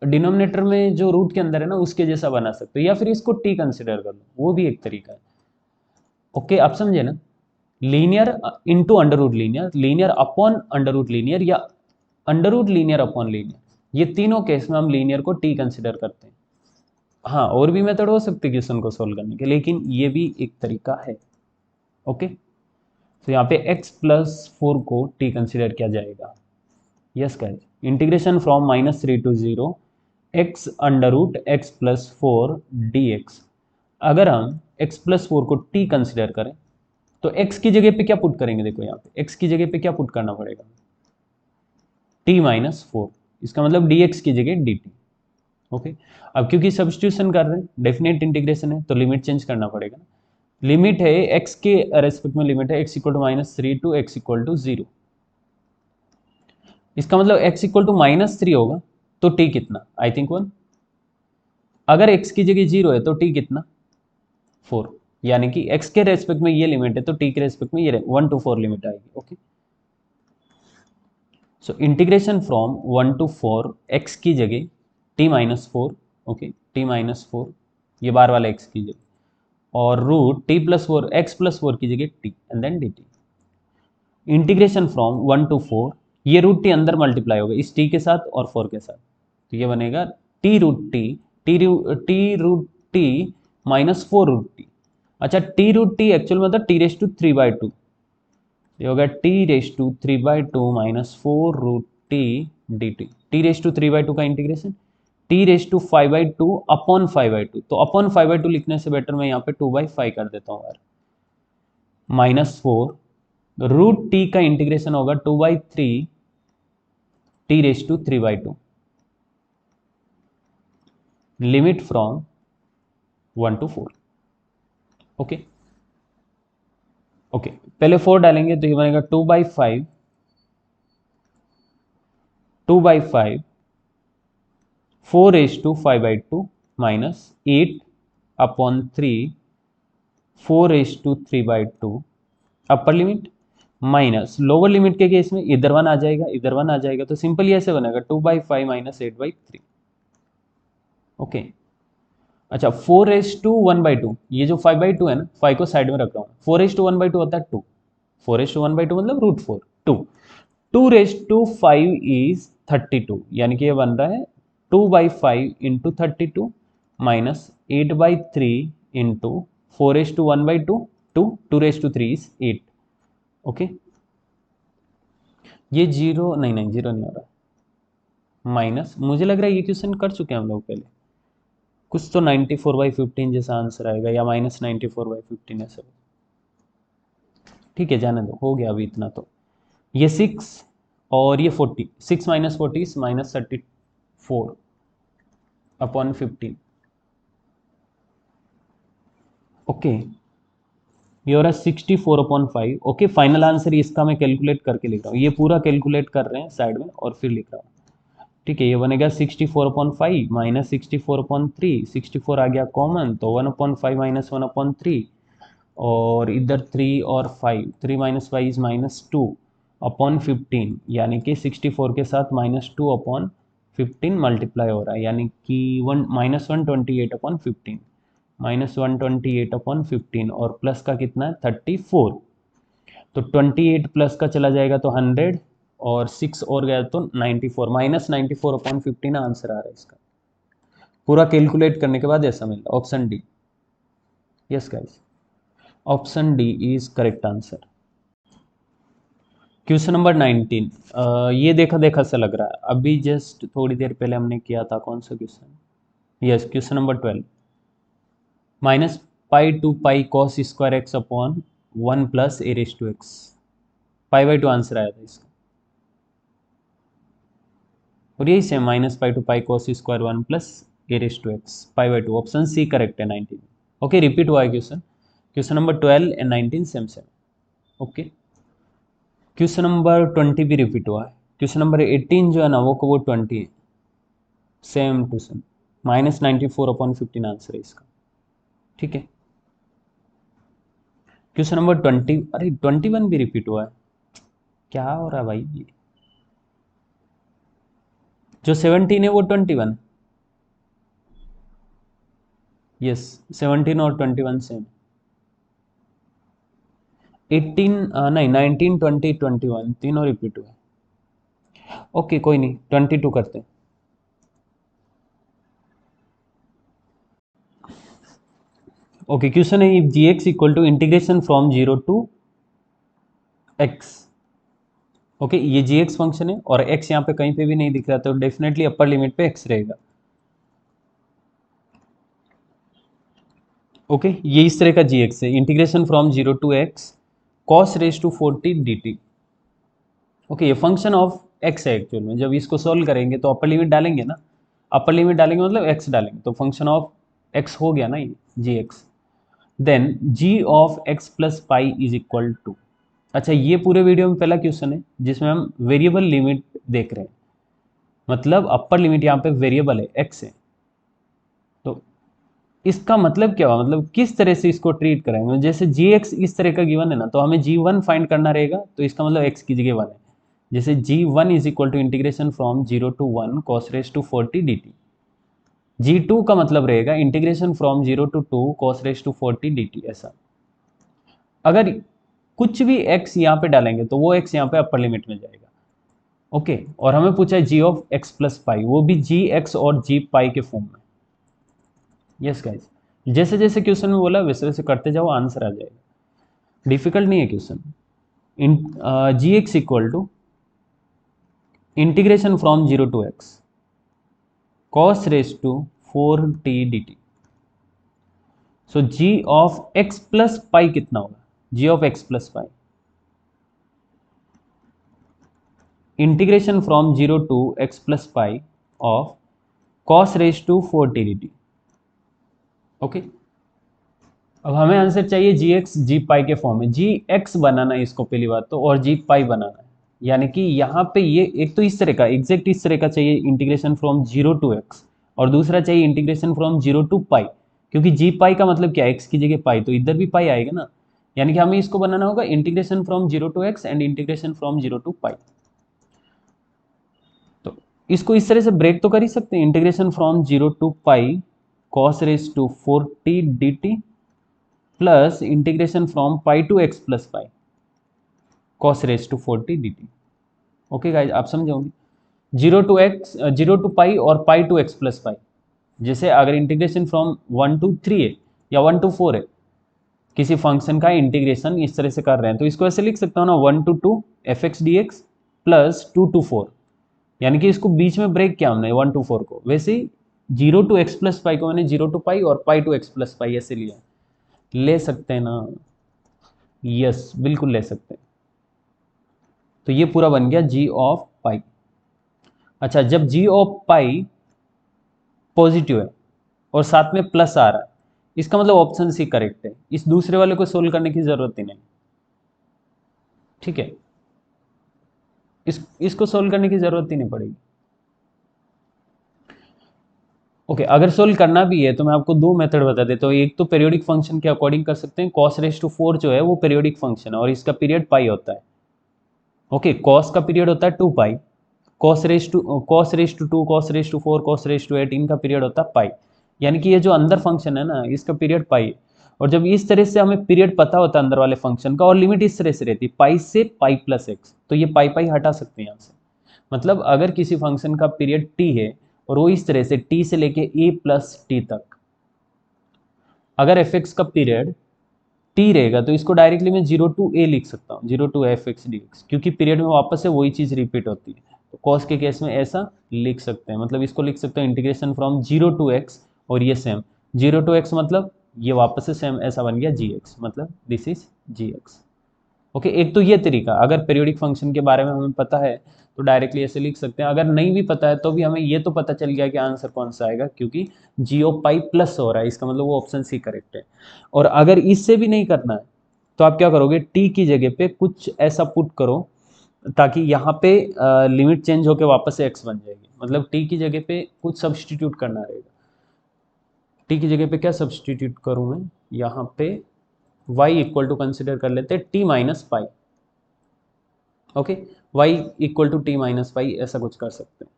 डिनोमिनेटर में जो रूट के अंदर है ना उसके जैसा बना सकते हो, या फिर इसको टी कंसिडर कर लो, वो भी एक तरीका है। ओके, आप समझे ना? Linear into under root linear, linear upon under root linear, या under root linear upon linear, ये तीनों केस में हम लीनियर को टी कंसिडर करते हैं। हाँ, और भी मेथड हो सकते हैं क्वेश्चन को सोल्व करने के, लेकिन ये भी एक तरीका है। ओके, तो यहाँ पे x + 4 को t कंसिडर किया जाएगा। Yes guys, integration from -3 to 0 x √x + 4 dx। अगर हम x+4 को t कंसिडर करें तो x की जगह पे क्या पुट करेंगे, देखो यहाँ पे x की जगह पे क्या पुट करना पड़ेगा, t-4, इसका मतलब dx की जगह dt। ओके, अब क्योंकि सब्स्टिट्यूशन कर रहे हैं, डेफिनेट इंटीग्रेशन है तो लिमिट चेंज करना पड़ेगा। लिमिट है x के रेस्पेक्ट में, लिमिट है x equal to -3 to x equal to 0। इसका मतलब x इक्वल टू -3 होगा तो t कितना, आई थिंक 1। अगर x की जगह 0 है तो t कितना, 4। यानी कि x के रेस्पेक्ट में ये लिमिट है तो t के रेस्पेक्ट में ये 1 to 4 लिमिट आएगी। Okay, so integration from 1 to 4 x की जगह t-4, ओके t-4 ये बार वाला x की जगह, और रूट t+4 x+4 की जगह t and then dt। Integration from 1 to 4, ये रूट टी अंदर मल्टीप्लाई होगा इस t के साथ और 4 के साथ, तो ये बनेगा t root t -4 root t. अच्छा, t रूट टी एक्चुअल में मतलब t⁵3/2, ये होगा t⁵3/2 -4 root T dt। t⁵3/2 का इंटीग्रेशन t⁵5/2 अपॉन 5/2, तो अपॉन 5/2 लिखने से बेटर मैं यहाँ पे 2/5 कर देता हूँ यार, -4 रूट टी का इंटीग्रेशन होगा 2/3 t⁵3/2, limit from 1 to 4। Okay okay, पहले 4 डालेंगे तो ये बनेगा 2/5 4⁵5/2 -8 अपॉन 3 4⁵3/2 अपर लिमिट, माइनस लोअर लिमिट के केस में इधर 1 आ जाएगा, इधर 1 आ जाएगा, तो सिंपली ऐसे बनेगा 2/5 -8/3। ओके, अच्छा 4:1/2, ये जो 5/2 है ना, 5 को साइड में रख रहा हूँ, 4:1/2 होता है 2, 4:1/2 मतलब √4, 2 2:5 इज 32, यानी कि ये बन रहा है 2/5 into 32 minus 8/3 into 4:1/2, 2 is 8। Okay, ये जीरो नहीं नहीं, जीरो नहीं हो रहा, माइनस, मुझे लग रहा है ये क्वेश्चन कर चुके हैं हम लोग पहले, कुछ तो 94/15 जैसा आंसर आएगा या -94/15 ऐसा। ठीक है, जाने दो, हो गया अभी इतना। तो ये 6 और ये 40, 6 - 40 -34 अपॉन 15। ओके, ये हो रहा है 64/5। ओके, फाइनल आंसर इसका मैं कैलकुलेट करके लिख रहा हूँ, ये पूरा कैलकुलेट कर रहे हैं साइड में और फिर लिख रहा हूँ। ठीक है, ये बनेगा 64/5 माइनस 64/3, 64 आ गया कॉमन तो 1/5 माइनस 1/3, और इधर 3 और 5, 3 - 5 इज -2 अपॉन 15, यानी कि 64 के साथ -2 अपॉन 15 मल्टीप्लाई हो रहा है, यानी कि -128/15, -128/15, और प्लस का कितना है 34, तो 28 प्लस का चला जाएगा तो 100, और 6 और गया तो 94, -94/15 आंसर आ रहा है इसका। पूरा कैलकुलेट करने के बाद ऐसा मिला, option D. Yes guys, option D is correct answer. Question number 19, ये देखा देखा सा लग रहा है, अभी जस्ट थोड़ी देर पहले हमने किया था, कौन सा question, yes question number 12, -π/2 cos square x upon 1 + a⁵x, π/2 answer आया था इसका, और यही same -π/2 cos square 1 + a⁵x, π/2, option C correct है 19। ओके, रिपीट हुआ है question, question number 12 and 19 same same. Okay, question number 20 भी रिपीट हुआ है, क्वेश्चन नंबर 18 जो है ना वो 20 है, सेम टू सेम, -94/15 आंसर है इसका। ठीक है, क्वेश्चन नंबर 20, अरे 21 भी रिपीट हुआ है, क्या हो रहा है भाई, ये जो 17 है वो 21, यस 17 और 21 सेम, 18 नहीं 19 20 21 तीनों रिपीट हुए। ओके कोई नहीं, 22 करते हैं। ओके, क्वेश्चन है if g x equal to integration from 0 to x। Okay, ये जी एक्स फंक्शन है और x यहाँ पे कहीं पे भी नहीं दिख रहा, तो डेफिनेटली अपर लिमिट पे x रहेगा। ओके ये इस तरह का जी एक्स है, integration from 0 to x cos raise to 40 d t. Okay ये फंक्शन ऑफ एक्स है एक्चुअल में। जब इसको सोल्व करेंगे तो अपर लिमिट डालेंगे ना, अपर लिमिट डालेंगे मतलब एक्स डालेंगे, तो फंक्शन ऑफ एक्स हो गया ना ये g x. Then g of x plus pi is equal to, अच्छा ये पूरे वीडियो में पहला क्वेश्चन है जिसमें हम वेरिएबल लिमिट देख रहे हैं, मतलब अपर लिमिट यहाँ पे वेरिएबल है एक्स है, तो इसका मतलब क्या हुआ, मतलब किस तरह से इसको ट्रीट करेंगे। जैसे जी एक्स इस तरह का गिवन है ना, तो हमें जी वन फाइंड करना रहेगा, तो इसका मतलब एक्स की जगह वन है। जैसे g one is equal to integration from 0 to 1 cos raise to 40 d t. G two का मतलब रहेगा integration from 0 to 2 cos raise to 40 d t. ऐसा अगर कुछ भी एक्स यहाँ पे डालेंगे तो वो एक्स यहाँ पे अपर लिमिट में जाएगा। ओके और हमें पूछा है जी ऑफ एक्स प्लस पाई, वो भी जी एक्स और जी पाई के फॉर्म में। यस गाइस, जैसे जैसे क्वेश्चन में बोला वैसे वैसे करते जाओ, आंसर आ जाएगा। डिफिकल्ट नहीं है क्वेश्चन। इन g x equal to integration from 0 to x cos raise to 4t dt। So g of x plus pi कितना होगा, g of x plus pi integration from 0 to x plus pi of cos raise to 4t dt। Okay अब हमें answer चाहिए जी x जी पाई के form में। जी x बनाना है इसको पहली बात तो, और जी पाई बनाना है, यानी कि यहाँ पे ये एक तो इस तरह का एग्जैक्ट इस तरह का चाहिए इंटीग्रेशन फ्रॉम 0 टू एक्स, और दूसरा चाहिए इंटीग्रेशन फ्रॉम 0 टू पाई, क्योंकि जी पाई का मतलब क्या है, एक्स की जगह पाई, तो इधर भी पाई आएगा ना। यानी कि हमें इसको बनाना होगा integration from 0 to x and integration from 0 to pi. तो इसको इस तरह से ब्रेक तो कर ही सकते हैं, integration from 0 to pi cos raise to 4t dt plus integration from pi to x plus pi cos raise to 40 dt। Okay guys आप समझोगे, 0 टू एक्स 0 टू पाई और pi to x plus pi. जैसे अगर integration from 1 to 3 है या 1 to 4 है, किसी function का इंटीग्रेशन इस तरह से कर रहे हैं, तो इसको ऐसे लिख सकता हूँ ना 1 to 2 f x d x plus 2 to 4, यानी कि इसको बीच में ब्रेक किया हमने 1 टू 4 को। वैसे ही 0 टू एक्स प्लस पाई को मैंने 0 टू पाई और पाई टू एक्स प्लस पाई ऐसे लिया, ले सकते हैं ना, यस बिल्कुल ले सकते हैं। तो ये पूरा बन गया जी ऑफ पाई। अच्छा जब जी ऑफ पाई पॉजिटिव है और साथ में प्लस आ रहा है, इसका मतलब ऑप्शन सी करेक्ट है, इस दूसरे वाले को सोल्व करने की जरूरत ही नहीं। ठीक है इसको सोल्व करने की जरूरत ही नहीं पड़ेगी। ओके अगर सोल्व करना भी है तो मैं आपको दो मेथड बता देता हूँ। एक तो पेरियोडिक फंक्शन के अकॉर्डिंग कर सकते हैं, कॉस रेज टू 4 जो है वो पेरियोडिक फंक्शन है और इसका पीरियड पाई होता है। ओके कॉस का पीरियड होता है 2 pi, cos raise to 2 cos raise to 4 cos raise to 8 इनका पीरियड होता है पाई, यानी कि ये जो अंदर फंक्शन है ना इसका पीरियड पाई है। और जब इस तरह से हमें पीरियड पता होता है अंदर वाले फंक्शन का और लिमिट इस तरह से रहती है पाई से पाई प्लस एक्स, तो ये पाई पाई हटा सकते हैं यहाँ से। मतलब अगर किसी फंक्शन का पीरियड टी है और वो इस तरह से टी से लेके ए प्लस टी तक, अगर एफ एक्स का पीरियड टी रहेगा तो इसको डायरेक्टली मैं 0 टू ए लिख सकता हूँ, 0 to f x d x, क्योंकि पीरियड में वापस से वही चीज़ रिपीट होती है। तो कॉस के केस में ऐसा लिख सकते हैं, मतलब इसको लिख सकते हैं इंटीग्रेशन फ्रॉम 0 टू एक्स, और ये सेम 0 टू एक्स मतलब ये वापस से सेम ऐसा बन गया जी एक्स, मतलब this is g x. Okay एक तो ये तरीका, अगर पीरियोडिक फंक्शन के बारे में हमें पता है तो डायरेक्टली ऐसे लिख सकते हैं, अगर नहीं भी पता है तो भी हमें ये तो पता चल गया कि आंसर कौन सा आएगा, क्योंकि जीओ पाई प्लस हो रहा है, इसका मतलब वो ऑप्शन सी करेक्ट है। और अगर इससे भी नहीं करना है तो आप क्या करोगे, टी की जगह पे कुछ ऐसा पुट करो ताकि यहाँ पे लिमिट चेंज होकर वापस से एक्स बन जाएगी, मतलब टी की जगह पे कुछ सब्सटीट्यूट करना रहेगा। टी की जगह पे क्या सब्सटीट्यूट करूँ मैं, यहाँ पे y इक्वल टू कंसिडर कर लेते हैं t minus pi. Okay y equal to t minus pi ऐसा कुछ कर सकते हैं,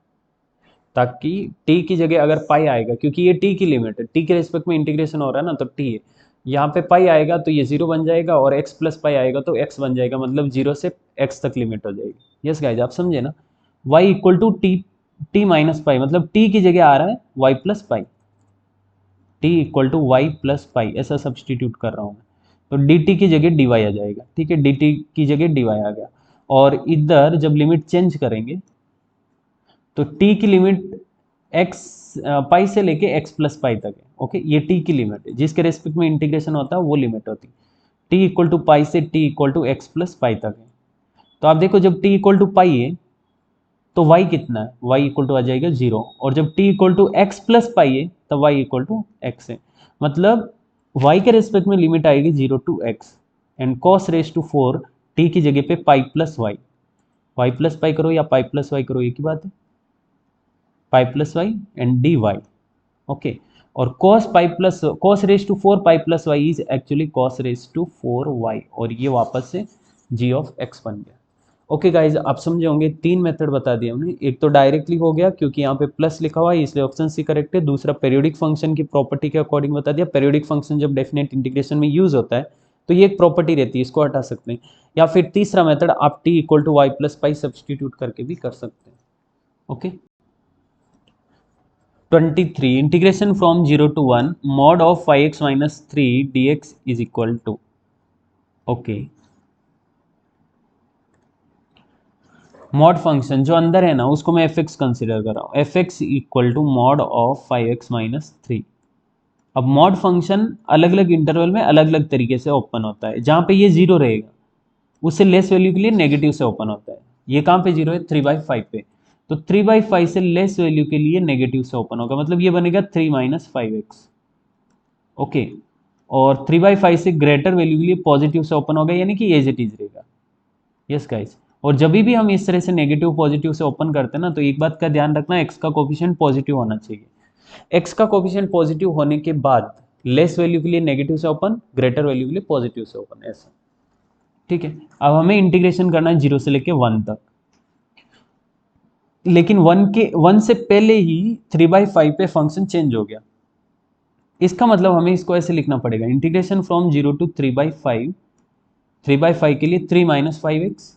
ताकि t की जगह अगर पाई आएगा, क्योंकि ये t की लिमिट है, t के रेस्पेक्ट में इंटीग्रेशन हो रहा है ना, तो t है, यहाँ पे पाई आएगा तो ये 0 बन जाएगा, और x प्लस पाई आएगा तो x बन जाएगा, मतलब 0 से x तक लिमिट हो जाएगी। यस गाइज आप समझे ना, y equal to t minus pi, मतलब t की जगह आ रहा है y plus pi, t equal to y plus pi ऐसा सब्सटीट्यूट कर रहा हूँ मैं, तो डी टी की जगह डी वाई आ जाएगा। ठीक है डी टी की जगह डी वाई आ गया, और इधर जब लिमिट चेंज करेंगे तो टी की लिमिट एक्स पाई से लेके एक्स प्लस पाई तक है। ओके, ये टी की लिमिट है, जिसके रेस्पेक्ट में इंटीग्रेशन होता है वो लिमिट होती है। टी इक्वल टू पाई से t equal to x plus pi तक है। तो आप देखो जब टी इक्वल टू पाई है तो y कितना है, y इक्वल टू आ जाएगा 0, और जब t equal to x plus pi है तब y इक्वल टू एक्स है। मतलब y के रेस्पेक्ट में लिमिट आएगी 0 to x, and cos raise to 4 t की जगह पे pi plus y, y plus pi करो या पाई प्लस वाई करो एक ही बात है, pi plus y and d y. Okay, और cos pi plus cos raise to 4 pi plus y is actually cos raise to 4 y, और ये वापस से g ऑफ x बन गया। ओके गाइज, आप समझे होंगे, तीन मेथड बता दिए हमने। एक तो डायरेक्टली हो गया क्योंकि यहाँ पे प्लस लिखा हुआ है इसलिए ऑप्शन सी करेक्ट है। दूसरा पीरियोडिक फंक्शन की प्रॉपर्टी के अकॉर्डिंग बता दिया। पीरियोडिक फंक्शन जब डेफिनेट इंटीग्रेशन में यूज होता है तो ये एक प्रॉपर्टी रहती है, इसको हटा सकते हैं। या फिर तीसरा मेथड आप t equal to y plus pi substitute करके भी कर सकते हैं। Okay, 23 integration from 0 to 1 mod of 5x minus 3 dx is equal to। Okay, mod function जो अंदर है ना उसको मैं एफ एक्स कंसिडर कर रहा हूँ, f x equal to mod of 5x-3। अब मॉड फंक्शन अलग अलग इंटरवल में अलग अलग तरीके से ओपन होता है। जहाँ पे ये जीरो रहेगा उससे लेस वैल्यू के लिए नेगेटिव से ओपन होता है। ये कहाँ पे जीरो है, 3/5 पे, तो 3/5 से लेस वैल्यू के लिए नेगेटिव से ओपन होगा, मतलब ये बनेगा 3-5x। ओके, और 3/5 से ग्रेटर वैल्यू के लिए पॉजिटिव से ओपन होगा, यानी कि एज इट इज रहेगा। यस गाइस, और जब भी हम इस तरह से नेगेटिव पॉजिटिव से ओपन करते हैं ना तो एक बात का ध्यान रखना, एक्स का कोफिशिएंट पॉजिटिव होना चाहिए। एक्स का कोफिशिएंट पॉजिटिव होने के बाद लेस वैल्यू के लिए नेगेटिव से ओपन, ग्रेटर वैल्यू के लिए पॉजिटिव से ओपन, ऐसा। ठीक है, अब हमें इंटीग्रेशन करना है 0 से लेके 1 तक, लेकिन 1 से पहले ही 3/5 पे फंक्शन चेंज हो गया। इसका मतलब हमें इसको ऐसे लिखना पड़ेगा, इंटीग्रेशन फ्रॉम 0 to 3/5, 3/5 के लिए 3-5x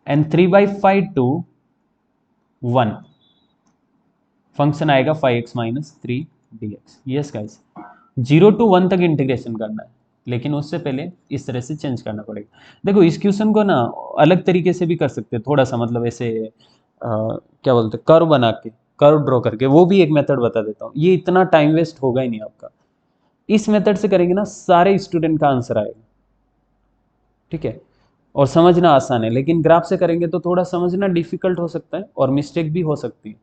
एंड 3/5 to 1 फंक्शन आएगा 5x-3 dx। Yes guys, 0 to 1 तक इंटीग्रेशन करना है, लेकिन उससे पहले इस तरह से चेंज करना पड़ेगा। देखो इस क्वेश्चन को ना अलग तरीके से भी कर सकते हैं, थोड़ा सा मतलब ऐसे क्या बोलते हैं, कर्व बना के, कर्व ड्रॉ करके, वो भी एक मेथड बता देता हूँ। ये इतना टाइम वेस्ट होगा ही नहीं आपका। इस मेथड से करेंगे ना सारे स्टूडेंट का आंसर आएगा। ठीक है, और समझना आसान है, लेकिन ग्राफ से करेंगे तो थोड़ा समझना डिफिकल्ट हो सकता है और मिस्टेक भी हो सकती है,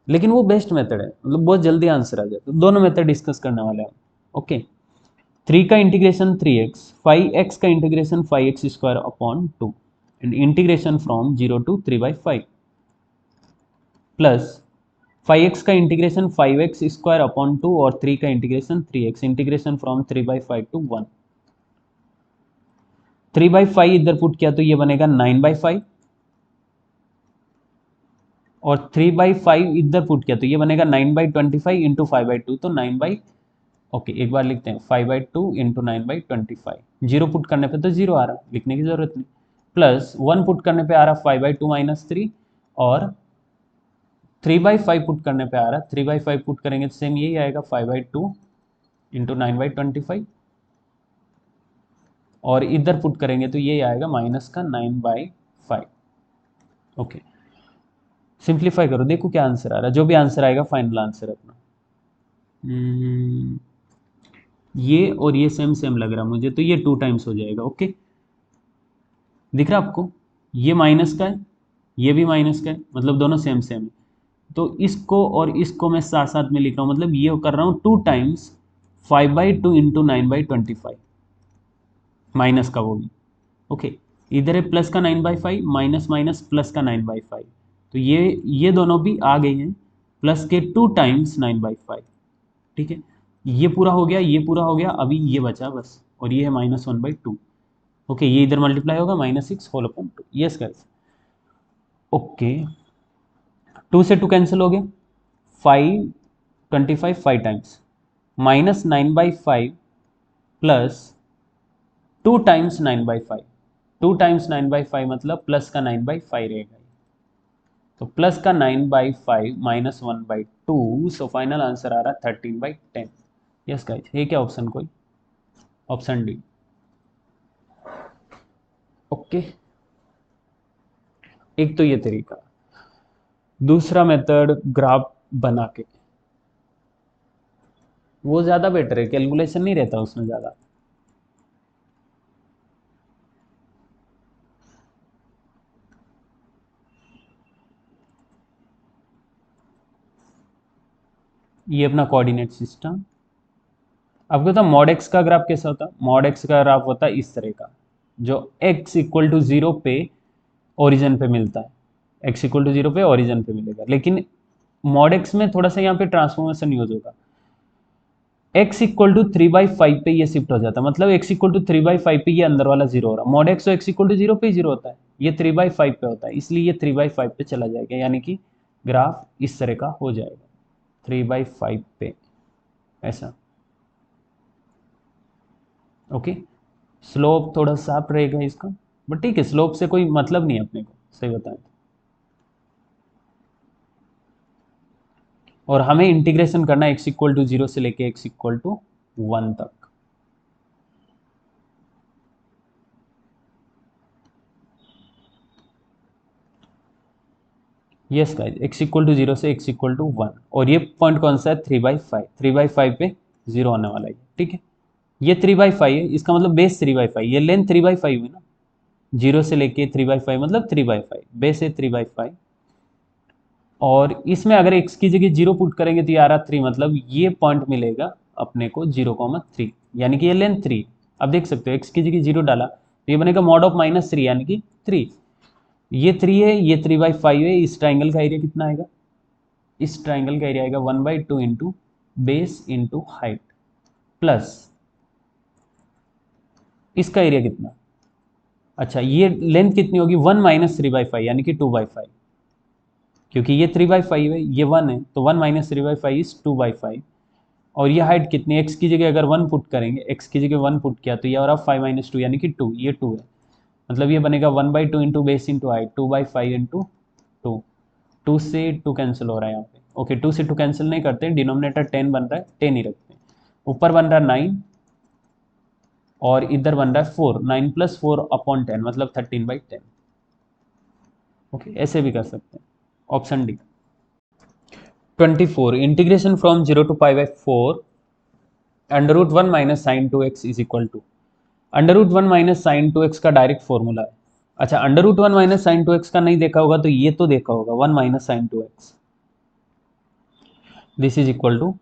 लेकिन वो बेस्ट मेथड है, मतलब बहुत जल्दी आंसर आ जाता है। दोनों मेथड डिस्कस करने वाले हैं। ओके, 3 का इंटीग्रेशन 3x, 5x का integration 5x² upon 2 and integration from 0 to 3/5 plus 5x का इंटीग्रेशन 5x² अपॉन 2 और 3 का integration 3x, integration from 3/5 to 1। 3/5 इधर पुट किया तो ये बनेगा 9/5, और 3/5 इधर पुट किया तो ये बनेगा 9/25 इंटू 5/2, तो 9 ओके एक बार लिखते हैं 5/2 इंटू 9/25। जीरो पुट करने पे तो जीरो आ रहा, लिखने की जरूरत नहीं, प्लस 1 पुट करने पे आ रहा 5/2-3, और 3/5 पुट करने पे आ रहा, 3/5 पुट करेंगे तो सेम यही आएगा 5/2 इंटू 9/25, और इधर पुट करेंगे तो ये आएगा माइनस का 9/5। ओके, सिंप्लीफाई करो, देखो क्या आंसर आ रहा है, जो भी आंसर आएगा फाइनल आंसर अपना। ये और ये सेम सेम लग रहा मुझे, तो ये 2 टाइम्स हो जाएगा। ओके, दिख रहा आपको, ये माइनस का है, ये भी माइनस का है, मतलब दोनों सेम सेम है। तो इसको और इसको मैं साथ साथ में लिख रहा हूँ, मतलब ये कर रहा हूँ 2 टाइम्स 5/2 इंटू 9/25, माइनस का वो भी। ओके, इधर है प्लस का 9/5, माइनस माइनस प्लस का 9/5, तो ये दोनों भी आ गए हैं प्लस के 2 टाइम्स 9/5। ठीक है, ये पूरा हो गया, ये पूरा हो गया, अभी ये बचा बस, और ये है -1/2। ओके, ये इधर मल्टीप्लाई होगा -6/2। यस गाइस, ओके, 2 से 2 कैंसिल हो गया, 5/25 5 टाइम्स, -9/5 प्लस 2 टाइम्स 9/5, 2 टाइम्स 9/5 मतलब प्लस का 9/5 रहेगा, तो प्लस का 9/5 -1/2, सो फाइनल आंसर आ रहा 13/10। यस गाइस, है क्या ऑप्शन कोई, ऑप्शन डी। ओके, एक तो ये तरीका। दूसरा मेथड ग्राफ बना के, वो ज़्यादा बेटर है, कैलकुलेशन नहीं रहता उसमें ज़्यादा। ये अपना कोऑर्डिनेट सिस्टम। आपको पता मॉड एक्स का ग्राफ कैसा होता है? मॉड एक्स का ग्राफ होता है इस तरह का, जो एक्स इक्वल टू जीरो पे ओरिजिन पे मिलता है, एक्स इक्वल टू जीरो पे ओरिजिन पे मिलेगा। लेकिन मॉड एक्स में थोड़ा सा यहाँ पे ट्रांसफॉर्मेशन यूज होगा, एक्स इक्वल टू 3/5 पे ये शिफ्ट हो जाता है, मतलब एक्स इक्वल टू 3/5 पे ये अंदर वाला जीरो हो रहा है, मॉड एक्स तो एक्स इक्वल टू जीरो पे ही जीरो होता है, ये 3/5 पे होता है, इसलिए ये 3/5 पे चला जाएगा, यानी कि ग्राफ इस तरह का हो जाएगा 3/5 पे ऐसा। ओके, स्लोप थोड़ा साफ रहेगा इसका, बट ठीक है, स्लोप से कोई मतलब नहीं है अपने को, सही बताएं तो। और हमें इंटीग्रेशन करना है एक्स इक्वल टू जीरो से लेके एक्स इक्वल टू 1 तक। Yes guys, x equal to zero से एक्स इक्वल टू 1, और ये पॉइंट कौन सा है? 3/5, 3/5 पे जीरो आने वाला है, ठीक है। ये 3/5 है, इसका मतलब बेस 3/5, ये लेंथ 3/5 है ना, जीरो से लेके 3/5 मतलब 3/5, बेस है 3/5। और इसमें अगर x की जगह जीरो पुट करेंगे तो ये आ रहा 3, मतलब ये पॉइंट मिलेगा अपने को 0,3, यानी कि ये लेंथ 3। अब देख सकते हो x की जगह जीरो डाला तो ये बनेगा मॉड ऑफ -3 यानी कि 3। ये 3 है, ये 3/5 है, इस ट्राइंगल का एरिया कितना आएगा? इस ट्राइंगल का एरिया आएगा 1/2 into base into height, plus इसका एरिया कितना? अच्छा, ये लेंथ कितनी होगी? 1 - 3/5 यानी कि 2/5, क्योंकि ये 3/5 है, ये 1 है, तो 1 - 3/5 इज 2/5। और ये हाइट कितनी? एक्स की जगह अगर 1 पुट करेंगे, एक्स की जगह 1 पुट किया तो ये और 5 - 2 यानी कि 2, ये 2 है, मतलब ये बनेगा 1/2 into base into height, 2/5 into 2। 2 से 2 कैंसिल हो रहा है यहाँ पे, ओके, 2 से 2 कैंसिल नहीं करते, डिनोमिनेटर 10 बन रहा है, 10 ही रखते हैं। ऊपर बन रहा है 9 और इधर बन रहा है 4, 9 + 4/10 मतलब 13/10। ओके, ऐसे भी कर सकते हैं, option D. 24, integration from 0 to π/4 √1 - sin2x is equal to, √1 - sin2x का डायरेक्ट फॉर्मूला है। अच्छा, √1 - sin2x का नहीं देखा होगा तो ये तो देखा होगा, 1 - sin2x, this is equal to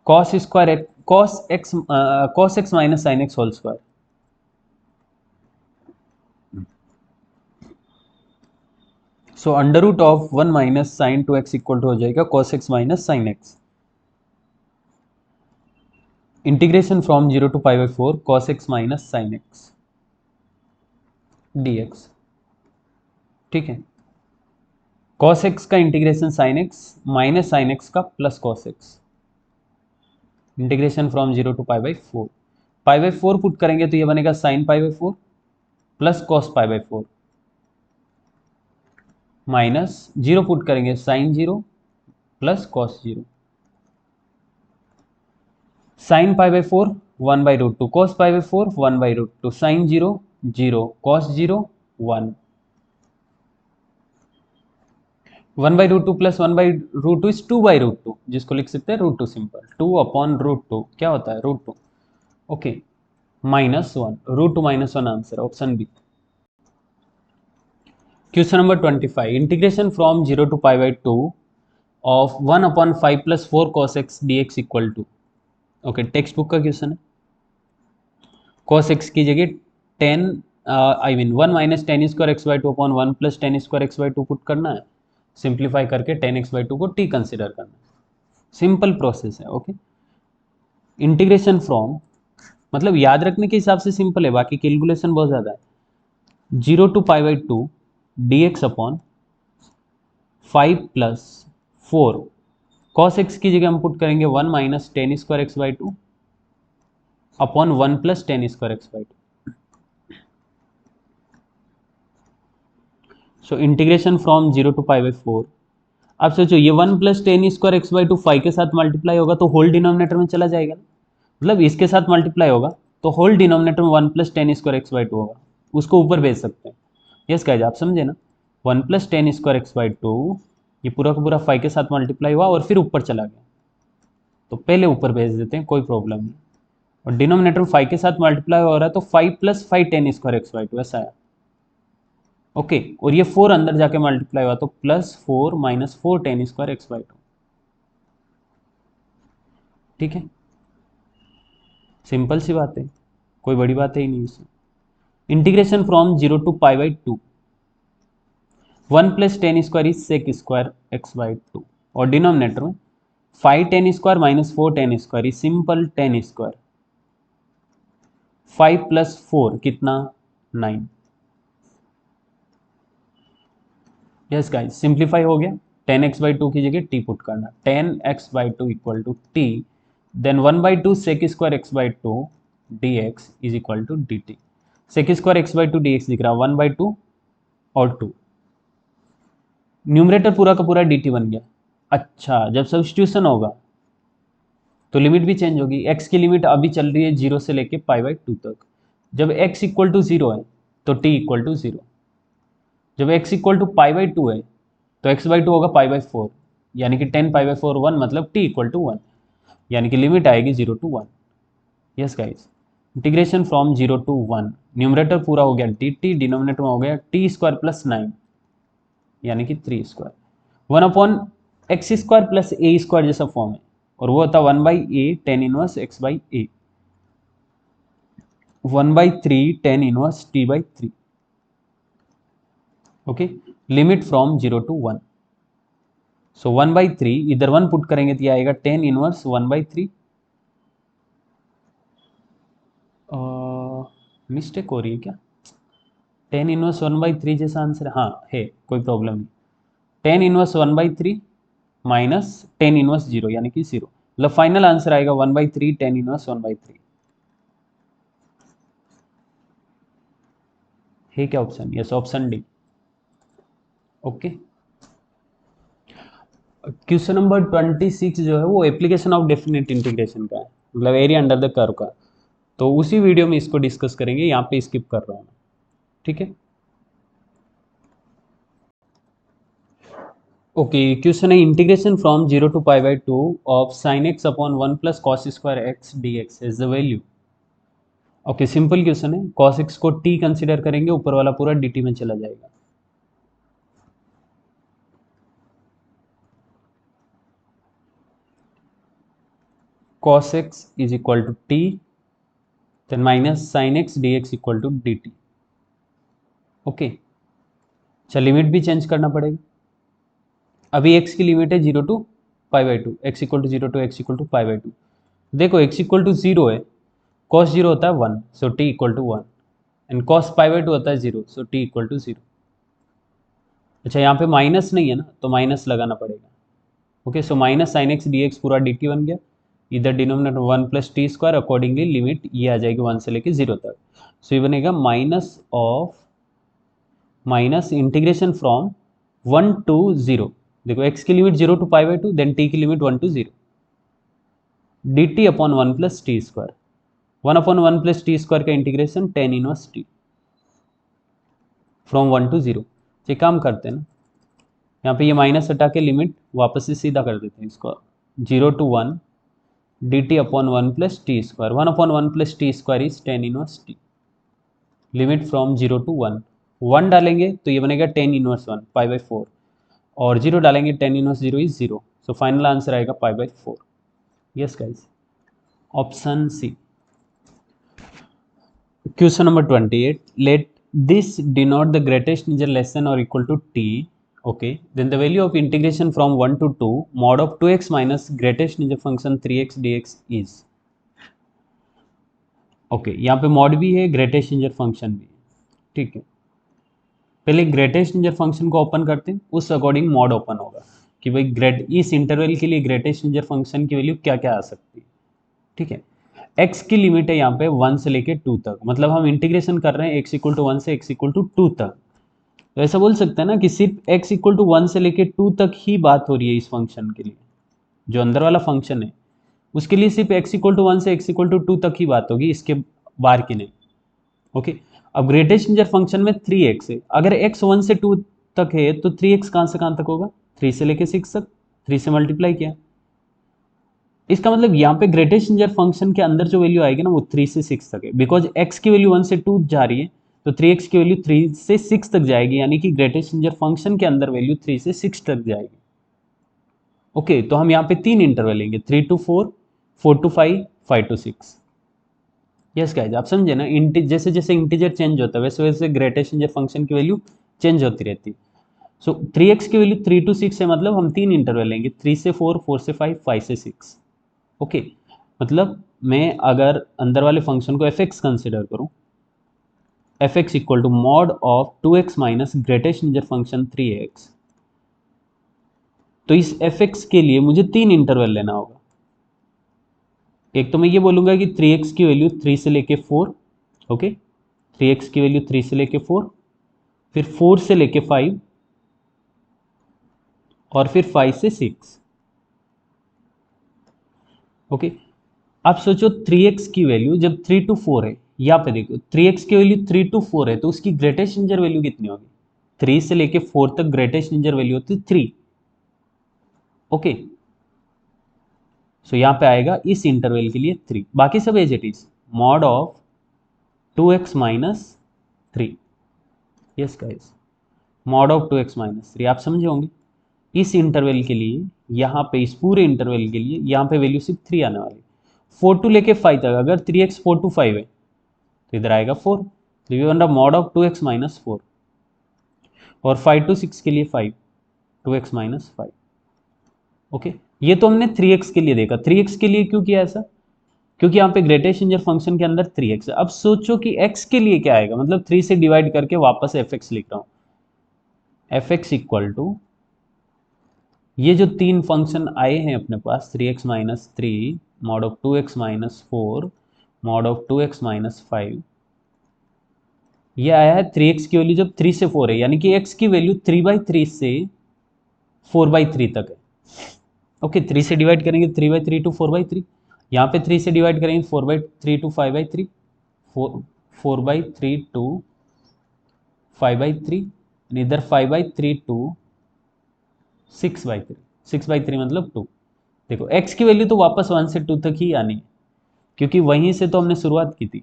cos square cos x - sin x whole square. So √1 - sin2x equal to हो जाएगा cos x - sin x। Integration from 0 to π/4 cos x - sin x dx, ठीक है। cos x का integration sin x minus sin x का plus cos x, integration from 0 to π/4, π/4 put करेंगे तो ये बनेगा sin π/4 plus cos π/4, minus 0 put करेंगे sin 0 plus cos 0, sin π/4 1/√2, cos π/4 1/√2, sin 0 0, cos 0 1, 1/√2 plus 1/√2 is 2/√2, जिसको लिख सकते हैं √2 सिंपल, 2/√2 क्या होता है? √2, okay, -1, √2 -1 answer, option B. Question number 25, integration from 0 to π/2 of 1/5 + 4 cos x dx equal to, okay, textbook का question है। cos x की जगह 10 I mean 1 - tan²x/2/1 + tan²x/2 put करना है, सिंप्लीफाई करके tan x/2 को t कंसिडर करना है, सिंपल प्रोसेस है, ओके। इंटीग्रेशन फ्रॉम मतलब याद रखने के हिसाब से सिंपल है, बाकी कैलकुलेशन बहुत ज़्यादा है। 0 to π/2 dx upon 5 + 4 cos x की जगह हम पुट करेंगे 1 - tan²x/2 upon 1 + tan²x/2। So integration from 0 to π/4, आप सोचो ये 1 + tan²x/2 5 के साथ मल्टीप्लाई होगा तो होल डिनोमिनेटर में चला जाएगा ना, मतलब इसके साथ मल्टीप्लाई होगा तो होल डिनोमिनेटर में 1 + tan²x/2 होगा, उसको ऊपर भेज सकते हैं। यस गाइस, आप समझे ना, 1 + tan²x/2 ये पूरा का पूरा 5 के साथ मल्टीप्लाई हुआ और फिर ऊपर चला गया, तो पहले ऊपर भेज देते हैं, कोई प्रॉब्लम नहीं। और डिनोमिनेटर 5 के साथ मल्टीप्लाई हो रहा है तो 5 + 5 10 स्क्वायर एक्स बाई टू ऐसा है। ओके, और ये 4 अंदर जाके मल्टीप्लाई हुआ तो +4 - 4 10 स्क्वायर एक्स बाई टू। ठीक है, सिंपल सी बात है, कोई बड़ी बात है ही नहीं इसमें। Integration from 0 to π/2, 1 + 10 square is sec square x by two, और डिनोमिनेटर में 5 10 square - 4 10 square is simple 10 square, 5 + 4 कितना 9। यस गाइस, सिंप्लीफाई हो गया, 10x/2 की जगह t पुट करना, 10x/2 = t, then 1/2 sec square x by two dx is equal to dt। Sec square x by two dx दिख रहा है 1/2 और 2, न्यूमरेटर पूरा का पूरा dt बन गया। अच्छा, जब सब्स्टिट्यूशन होगा तो लिमिट भी चेंज होगी, x की लिमिट अभी चल रही है 0 से लेके π/2 तक, जब x = 0 है तो t = 0, जब x = π/2 है तो x/2 होगा π/4, यानी कि 10 π/4 1, मतलब t = 1, यानी कि लिमिट आएगी 0 to 1। Yes guys, integration from 0 to 1, numerator पूरा हो गया dt, डिनोमिनेटर में हो गया t स्क्वायर प्लस 9 यानी कि 3 square, 1/x² plus a square जैसा फॉर्म है, और वो होता 1/a tan inverse x/a, 1/3 tan inverse t/3। Okay, limit from 0 to 1, सो 1/3 इधर 1 पुट करेंगे तो ये आएगा tan इनवर्स 1/3। मिस्टेक हो रही है क्या, tan इनवर्स 1/3 जैसा आंसर, हाँ है, कोई प्रॉब्लम नहीं। tan inverse 1/3 minus tan inverse 0 यानी कि 0, मतलब फाइनल आंसर आएगा 1/3 tan इनवर्स 1/3। है क्या option, yes option D. Okay, question number 26 जो है वो एप्लीकेशन ऑफ डेफिनेट इंटीग्रेशन का है, मतलब एरिया अंडर द कर्व का, तो उसी वीडियो में इसको डिस्कस करेंगे, यहाँ पे स्किप कर रहा हूँ। ठीक है, ओके, क्वेश्चन है integration from 0 to π/2 of sin x upon 1 + cos square x dx is the value. Okay, simple question है, cos x को t कंसीडर करेंगे, ऊपर वाला पूरा dt में चला जाएगा। cos x is equal to t, then minus sin x dx equal to dt। Okay, अच्छा लिमिट भी चेंज करना पड़ेगा, अभी x की लिमिट है 0 to π/2, x = 0 to x = π/2। देखो x = 0 है, cos 0 होता है 1, सो t = 1, एंड cos π/2 होता है 0, सो t = 0। अच्छा, यहाँ पे माइनस नहीं है ना, तो माइनस लगाना पड़ेगा। Okay, so minus sign x d x पूरा dt बन गया, इधर डिनोमिनेटर 1 + t², अकॉर्डिंगली लिमिट ये आ जाएगी 1 से लेके 0 तक, सो ये बनेगा माइनस इंटीग्रेशन फ्रॉम 1 to 0, देखो x की लिमिट 0 to π/2, देन t की limit 1 to 0, dt upon 1 + t², 1/1 + t² का integration tan inverse t from 1 to 0। ये काम करते हैं ना, यहाँ पे ये माइनस हटा के लिमिट वापस से सीधा कर देते हैं इसको, 0 to 1 dt upon 1 + t², 1/1 + t² is tan inverse t, limit from 0 to 1, 1 डालेंगे तो ये बनेगा tan इनवर्स 1 π/4, और 0 डालेंगे tan inverse 0 is 0, so final answer आएगा π/4। Yes guys, option C. Question number 28, let this denote the greatest integer less than or equal to t, okay, then the value of integration from 1 to 2 mod of 2x minus greatest integer function 3x dx is। Okay, यहाँ पे mod भी है, greatest इंजर function भी है। ठीक है, पहले greatest इंजर function को ओपन करते हैं, उस अकॉर्डिंग मॉड ओपन होगा कि भाई ग्रेट इस इंटरवल के लिए ग्रेटेस्ट इंजर फंक्शन की वैल्यू क्या क्या आ सकती है। ठीक है, x की लिमिट है यहाँ पे 1 से लेके 2 तक, मतलब हम इंटीग्रेशन कर रहे हैं x = 1 से x = 2 तक, तो ऐसा बोल सकते हैं ना कि सिर्फ x = 1 से लेके 2 तक ही बात हो रही है इस फंक्शन के लिए, जो अंदर वाला फंक्शन है उसके लिए सिर्फ x = 1 से x = 2 तक ही बात होगी, इसके बाहर की नहीं। ओके, अब ग्रेटेस्ट इंजर फंक्शन में 3x है, अगर x 1 से 2 तक है तो 3x कहाँ से कहाँ तक होगा, 3 से लेके 6 तक, 3 से मल्टीप्लाई किया। इसका मतलब यहाँ पे ग्रेटेस्ट इंटीजर फंक्शन के अंदर जो वैल्यू आएगी ना वो 3 से 6 तक है, बिकॉज x की वैल्यू 1 से 2 जा रही है, तो 3x की वैल्यू 3 से 6 तक जाएगी, यानी कि ग्रेटेस्ट इंटीजर फंक्शन के अंदर वैल्यू 3 से 6 तक जाएगी। ओके, तो हम यहाँ पे 3 इंटरवल लेंगे, 3 to 4, 4 to 5, 5 to 6। Yes guys, आप समझे ना, जैसे जैसे इंटीजर चेंज होता है वैसे वैसे ग्रेटेस्ट इंटीजर फंक्शन की वैल्यू चेंज होती रहती है। सो 3x की वैल्यू 3 to 6 है, मतलब हम 3 इंटरवल लेंगे, 3 से 4, 4 से 5, 5 से 6। ओके, मतलब मैं अगर अंदर वाले फंक्शन को f(x) कंसिडर करूं, f(x) equal to mod of 2x minus greatest integer function 3x, तो इस f(x) के लिए मुझे 3 इंटरवल लेना होगा। एक तो मैं ये बोलूंगा कि 3x की वैल्यू 3 से लेके 4, ओके, 3x की वैल्यू 3 से लेके 4, फिर 4 से लेके 5, और फिर 5 से 6। ओके, आप सोचो 3x की वैल्यू जब 3 to 4 है, यहाँ पे देखो 3x की वैल्यू 3 to 4 है, तो उसकी ग्रेटेस्ट इंटीजर वैल्यू कितनी होगी? 3 से लेके 4 तक ग्रेटेस्ट इंटीजर वैल्यू होती है 3। ओके, सो यहाँ पे आएगा इस इंटरवल के लिए 3, बाकी सब as it is, mod of 2x minus 3। Yes guys, mod of 2x minus 3, आप समझे होंगे। इस इंटरवल के लिए यहाँ पे, इस पूरे इंटरवल के लिए यहाँ पे वैल्यू सिर्फ 3 आने वाली। 4 टू लेके 5 तक अगर 3x 4 to 5 है तो इधर आएगा 4, तो ये बन रहा मॉड ऑफ 2x माइनस 4, और 5 to 6 के लिए 5, 2x माइनस 5। ओके, ये तो हमने 3x के लिए देखा। 3x के लिए क्यों किया ऐसा? क्योंकि यहाँ पे ग्रेटेस्ट इंटीजर फंक्शन के अंदर 3x है। अब सोचो कि x के लिए क्या आएगा, मतलब 3 से डिवाइड करके वापस f(x) लिख रहा हूँ। f(x) इक्वल टू ये जो 3 फंक्शन आए हैं अपने पास, 3x minus 3, mod of 2x minus 4, mod of 2x minus 5, ये आया है 3x की वैल्यू जब 3 से 4 है, यानी कि x की वैल्यू 3/3 से 4/3 तक है। ओके, 3 से डिवाइड करेंगे 3/3 टू 4/3, यहाँ पे 3 से डिवाइड करेंगे 4/3 टू 5/3, 4/3 टू 5/3, इधर 5/3 टू 6/3, 6/3 मतलब 2। देखो x की वैल्यू तो वापस 1 से 2 तक ही आनी है, क्योंकि वहीं से तो हमने शुरुआत की थी।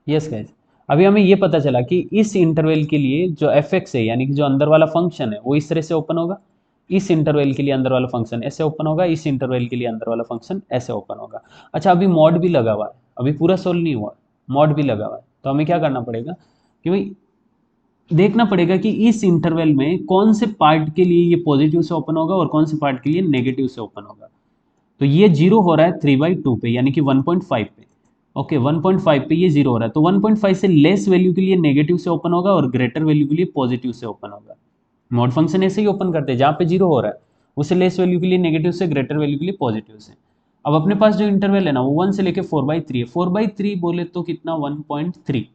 यस गाइस, अभी हमें ये पता चला कि इस इंटरवल के लिए जो f(x) है, यानी कि जो अंदर वाला फंक्शन है वो इस तरह से ओपन होगा, इस इंटरवल के लिए अंदर वाला फंक्शन ऐसे ओपन होगा, इस इंटरवल के लिए अंदर वाला फंक्शन ऐसे ओपन होगा। अच्छा, अभी मॉड भी लगा हुआ है, अभी पूरा सोल्व नहीं हुआ, मॉड भी लगा हुआ है, तो हमें क्या करना पड़ेगा कि भाई देखना पड़ेगा कि इस इंटरवल में कौन से पार्ट के लिए ये पॉजिटिव से ओपन होगा और कौन से पार्ट के लिए नेगेटिव से ओपन होगा। तो ये 0 हो रहा है 3/2 पे, यानी कि 1.5 पे। ओके, 1.5 पे ये 0 हो रहा है, तो 1.5 से लेस वैल्यू के लिए नेगेटिव से ओपन होगा और ग्रेटर वैल्यू के लिए पॉजिटिव से ओपन होगा। मॉड फंक्शन ऐसे ही ओपन करते हैं, जहाँ पे 0 हो रहा है उससे लेस वैल्यू के लिए नेगेटिव से, ग्रेटर वैल्यू के लिए पॉजिटिव से। अब अपने पास जो इंटरवल है ना वो 1 से लेके 4/3 है। 4/3 बोले तो कितना, 1.3,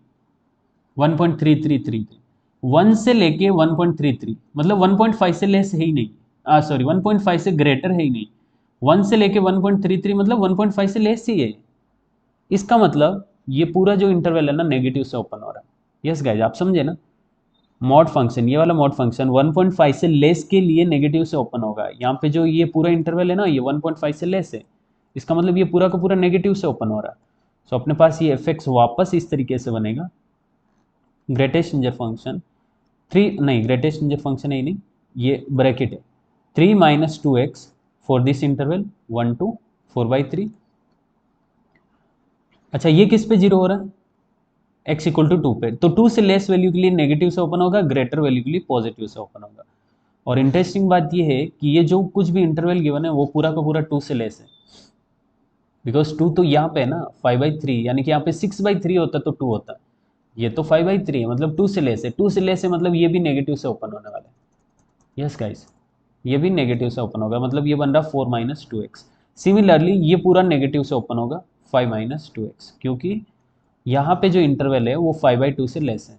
1.333, 1 से लेके 1.33 मतलब 1.5 से लेस है ही नहीं, सॉरी 1.5 से ग्रेटर है ही नहीं, 1 से लेके 1.33 मतलब 1.5 से लेस ही है। इसका मतलब ये पूरा जो इंटरवल है ना नेगेटिव से ओपन हो रहा है। यस गाइज, आप समझे ना, मॉड फंक्शन, ये वाला मॉड फंक्शन 1.5 से लेस के लिए नेगेटिव से ओपन होगा। यहाँ पे जो ये पूरा इंटरवल है ना ये 1.5 से लेस है, इसका मतलब ये पूरा का पूरा नेगेटिव से ओपन हो रहा है। सो अपने पास ये f(x) वापस इस तरीके से बनेगा, ग्रेटेस्ट इंटीजर फंक्शन 3, नहीं ग्रेटेस्ट इंटीजर फंक्शन है ही नहीं, ये ब्रैकेट है, 3 minus 2x for this interval 1 to 4/3। अच्छा, ये किस पे 0 हो रहा है, x इक्वल टू 2 पे, तो 2 से लेस वैल्यू के लिए नेगेटिव से ओपन होगा, ग्रेटर वैल्यू के लिए पॉजिटिव से ओपन होगा। और इंटरेस्टिंग बात ये है कि ये जो कुछ भी इंटरवल गिवन है वो पूरा का पूरा 2 से लेस है, बिकॉज 2 तो यहाँ पे है ना 5/3, यानी कि यहाँ पे 6/3 होता तो 2 होता, ये तो 5/3 है मतलब 2 से लेस है, 2 से लेस है मतलब ये भी नेगेटिव से ओपन होने वाला है। यस गाइस, ये भी नेगेटिव से ओपन होगा, मतलब ये बन रहा 4 माइनस 2x। सिमिलरली ये पूरा नेगेटिव से ओपन होगा 5 माइनस 2x, क्योंकि यहाँ पे जो इंटरवल है वो 5/2 से लेस है।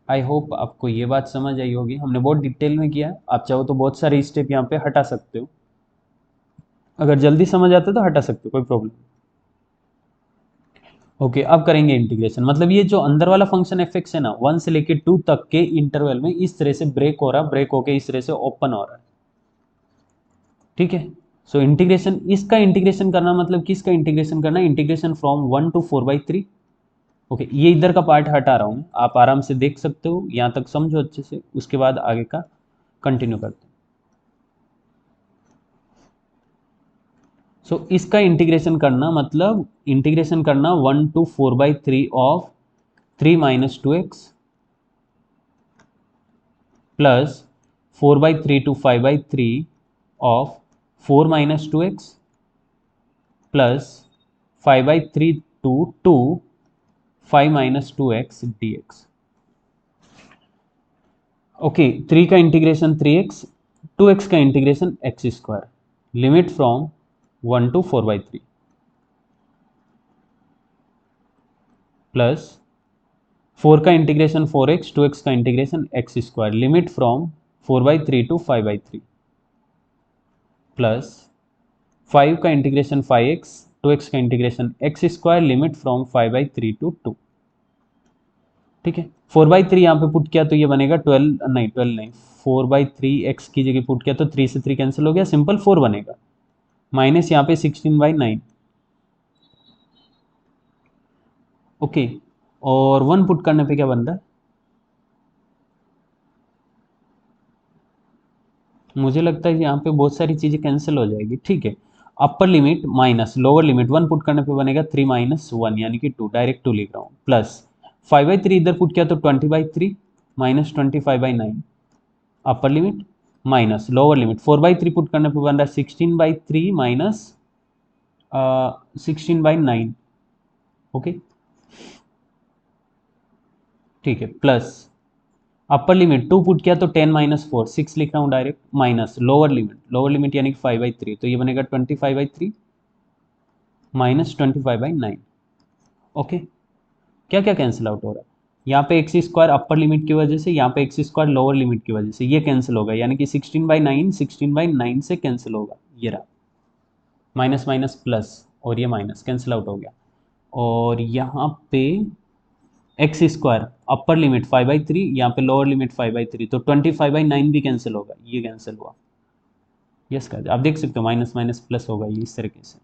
आई होप आपको ये बात समझ आई होगी, हमने बहुत डिटेल में किया है, आप चाहो तो बहुत सारे स्टेप यहाँ पे हटा सकते हो, अगर जल्दी समझ आता है तो हटा सकते हो, कोई प्रॉब्लम। ओके अब करेंगे इंटीग्रेशन, मतलब ये जो अंदर वाला फंक्शन एफ एक्स है ना 1 से लेके 2 तक के इंटरवल में इस तरह से ब्रेक हो रहा, ब्रेक होके इस तरह से ओपन हो रहा है, ठीक है। सो इंटीग्रेशन, इसका इंटीग्रेशन करना मतलब किसका इंटीग्रेशन करना, इंटीग्रेशन फ्रॉम 1 to 4/3। ओके ये इधर का पार्ट हटा रहा हूँ, आप आराम से देख सकते हो, यहाँ तक समझो अच्छे से, उसके बाद आगे का कंटिन्यू करते हैं। सो इसका इंटीग्रेशन करना मतलब इंटीग्रेशन करना 1 to 4/3 of 3 - 2x plus 4/3 to 5/3 of 4 - 2x plus 5/3 to 2 5 - 2x dx। Okay 3 का इंटीग्रेशन 3x, 2x का integration x², limit from 1 to 4/3 plus 4 का इंटीग्रेशन 4x, 2x का integration x², limit from 4/3 to 5/3 plus 5 का integration 5x, 2x का integration x², limit from 5/3 to 2, ठीक है। 4/3 यहाँ पे पुट किया तो ये बनेगा 12 नहीं 12 नहीं 4/3 x की जगह पुट किया तो 3 से 3 कैंसिल हो गया, सिंपल 4 बनेगा, माइनस यहाँ पे 16/9। ओके और 1 पुट करने पे क्या बन रहा है, मुझे लगता है यहाँ पे बहुत सारी चीज़ें कैंसिल हो जाएगी, ठीक है। अपर limit minus lower limit 1 put करने पे बनेगा 3 - 1 यानी कि 2, डायरेक्ट 2 लिख रहा हूँ, प्लस 5/3 इधर पुट किया तो 20/3 माइनस 25/9 अपर limit, minus lower limit 4/3 put करने पे बन रहा है 16/3 माइनस 16/9। ओके ठीक है, प्लस अपर लिमिट 2 पुट किया तो 10 - 4 6 लिख रहा हूँ डायरेक्ट, माइनस लोअर लिमिट यानी कि 5/3 तो ये बनेगा 25/3 माइनस 25/9। ओके क्या क्या कैंसिल आउट हो रहा है, यहाँ पे x² अपर लिमिट की वजह से, यहाँ पे x² लोअर लिमिट की वजह से ये कैंसिल होगा, यानी कि 16/9 से कैंसिल होगा, ये रहा माइनस माइनस प्लस और ये माइनस कैंसिल आउट हो गया। और यहाँ पे x² अपर लिमिट 5/3, यहाँ पे लोअर लिमिट 5/3 तो 25/9 भी कैंसिल होगा, ये कैंसिल हुआ, यस कर आप देख सकते हो माइनस माइनस प्लस होगा ये इस तरीके से।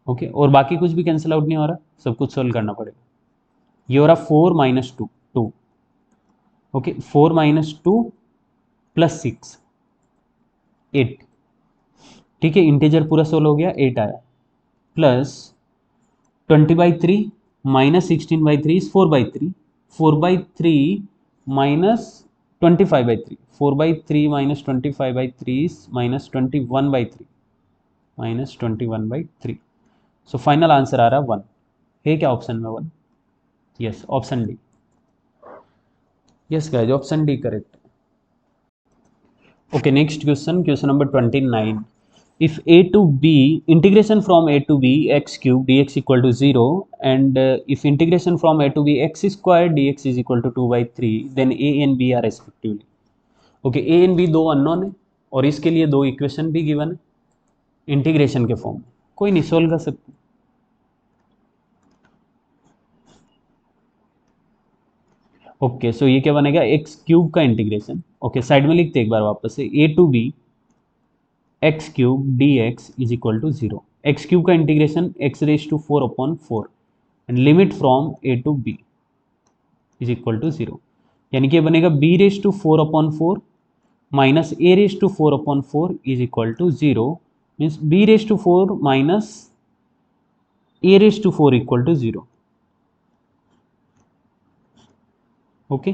ओके और बाकी कुछ भी कैंसिल आउट नहीं हो रहा, सब कुछ सोल्व करना पड़ेगा। ये हो रहा 4 - 2 2, ओके 4 - 2 प्लस 6 8, ठीक है इंटीजर पूरा सोल्व हो गया 8 आया, plus 20/3 minus 16/3 is 4/3, 4/3 minus 25/3, 4/3 minus 25/3 is -21/3 -21/3। So final answer आ रहा है 1, है क्या ऑप्शन में 1, yes option D, yes guys option D correct. Okay, next question, question number 29. If a to b, integration from a to b x cube dx equal to 0, and if integration from a to b x square dx is equal to 2/3, then a and b are respectively. Okay, a and b दो unknown है और इसके लिए दो equation भी given है integration के form में, कोई नहीं सोल्व कर सकते। ओके सो ये क्या बनेगा, एक्स क्यूब का इंटीग्रेशन, ओके साइड में लिखते एक बार वापस से, a to b x cube d x is equal to 0, x cube का integration x⁴/4 and limit from a to b is equal to 0, यानी कि ये बनेगा b⁴/4 minus a⁴/4 is equal to 0, means b⁴ minus a⁴ equal to 0। Okay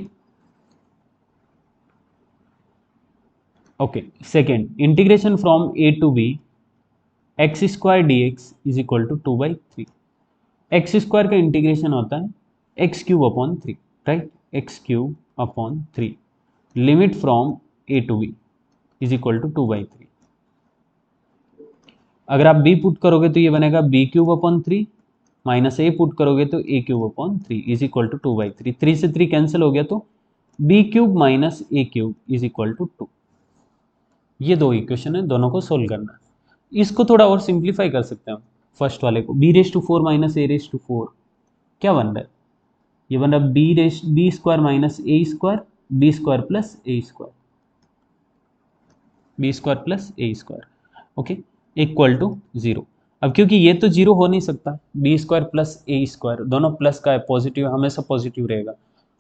okay second integration from a to b x² dx is equal to 2/3, x² का integration होता है x³ upon 3, right x³ upon 3, limit from a to b is equal to 2/3। अगर आप b put करोगे तो ये बनेगा b³ upon 3 minus a put करोगे तो a³ upon 3 is equal to 2/3, 3 से 3 कैंसिल हो गया तो b³ minus a³ is equal to 2। ये दो इक्वेशन है, दोनों को सोल्व करना है। इसको थोड़ा और सिंप्लीफाई कर सकते हैं हम, फर्स्ट वाले को b⁴ माइनस a⁴, क्या बन रहा है, ये बन रहा है b square minus a square b square plus a square, b square plus a square, okay, equal to zero. अब क्योंकि ये तो जीरो हो नहीं सकता, b square plus a square दोनों प्लस का है, पॉजिटिव हमेशा पॉजिटिव रहेगा,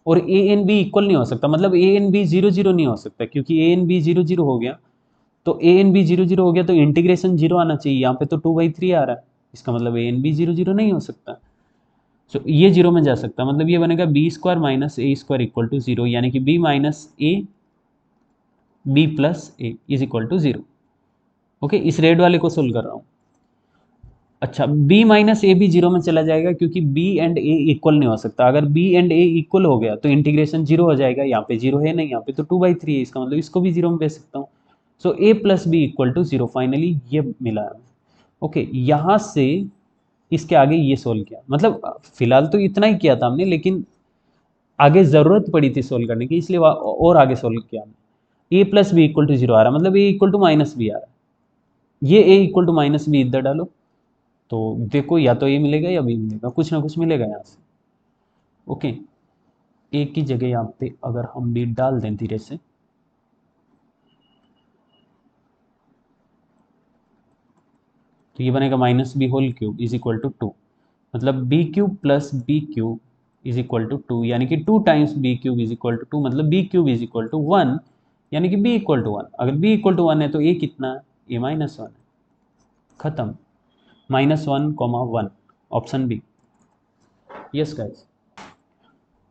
और ए एन बी इक्वल नहीं हो सकता, मतलब A N B zero zero नहीं हो सकता, क्योंकि A N B zero zero हो गया तो A N B zero zero हो गया तो इंटीग्रेशन जीरो आना चाहिए, यहाँ पे तो 2/3 आ रहा है, इसका मतलब A N B zero zero नहीं हो सकता। सो ये जीरो में जा सकता है, मतलब ये बनेगा b square minus a square equal to zero, यानी कि b minus a b plus a is equal to zero. Okay, इस रेड वाले को सोल्व कर रहा हूँ। अच्छा, b माइनस ए भी जीरो में चला जाएगा, क्योंकि b एंड a इक्वल नहीं हो सकता, अगर b एंड a इक्वल हो गया तो इंटीग्रेशन जीरो हो जाएगा, यहाँ पे जीरो है नहीं, यहाँ पे तो 2/3 है, इसका मतलब इसको भी जीरो में भेज सकता हूँ। So a plus b equal to zero, finally ये मिला है। ओके, यहाँ से इसके आगे ये सोल्व किया, मतलब फिलहाल तो इतना ही किया था हमने, लेकिन आगे ज़रूरत पड़ी थी सोल्व करने की, इसलिए और आगे सोल्व किया हमने। a plus b equal to zero आ रहा है, मतलब a equal to minus b आ रहा है, ये a equal to minus b इधर डालो तो देखो या तो ए मिलेगा या बी मिलेगा, कुछ ना कुछ मिलेगा यहाँ से। ओके, ए की जगह यहाँ पे अगर हम बी डाल दें धीरे से, तो ये बनेगा minus b whole cube is equal to two, मतलब b cube plus b cube is equal to two, यानी कि 2 times b cube is equal to two, मतलब b cube is equal to one, यानी कि बी इक्वल टू वन। अगर b equal to one है तो ए कितना है, ए माइनस वन है, खत्म, -1, 1, option B. Yes guys.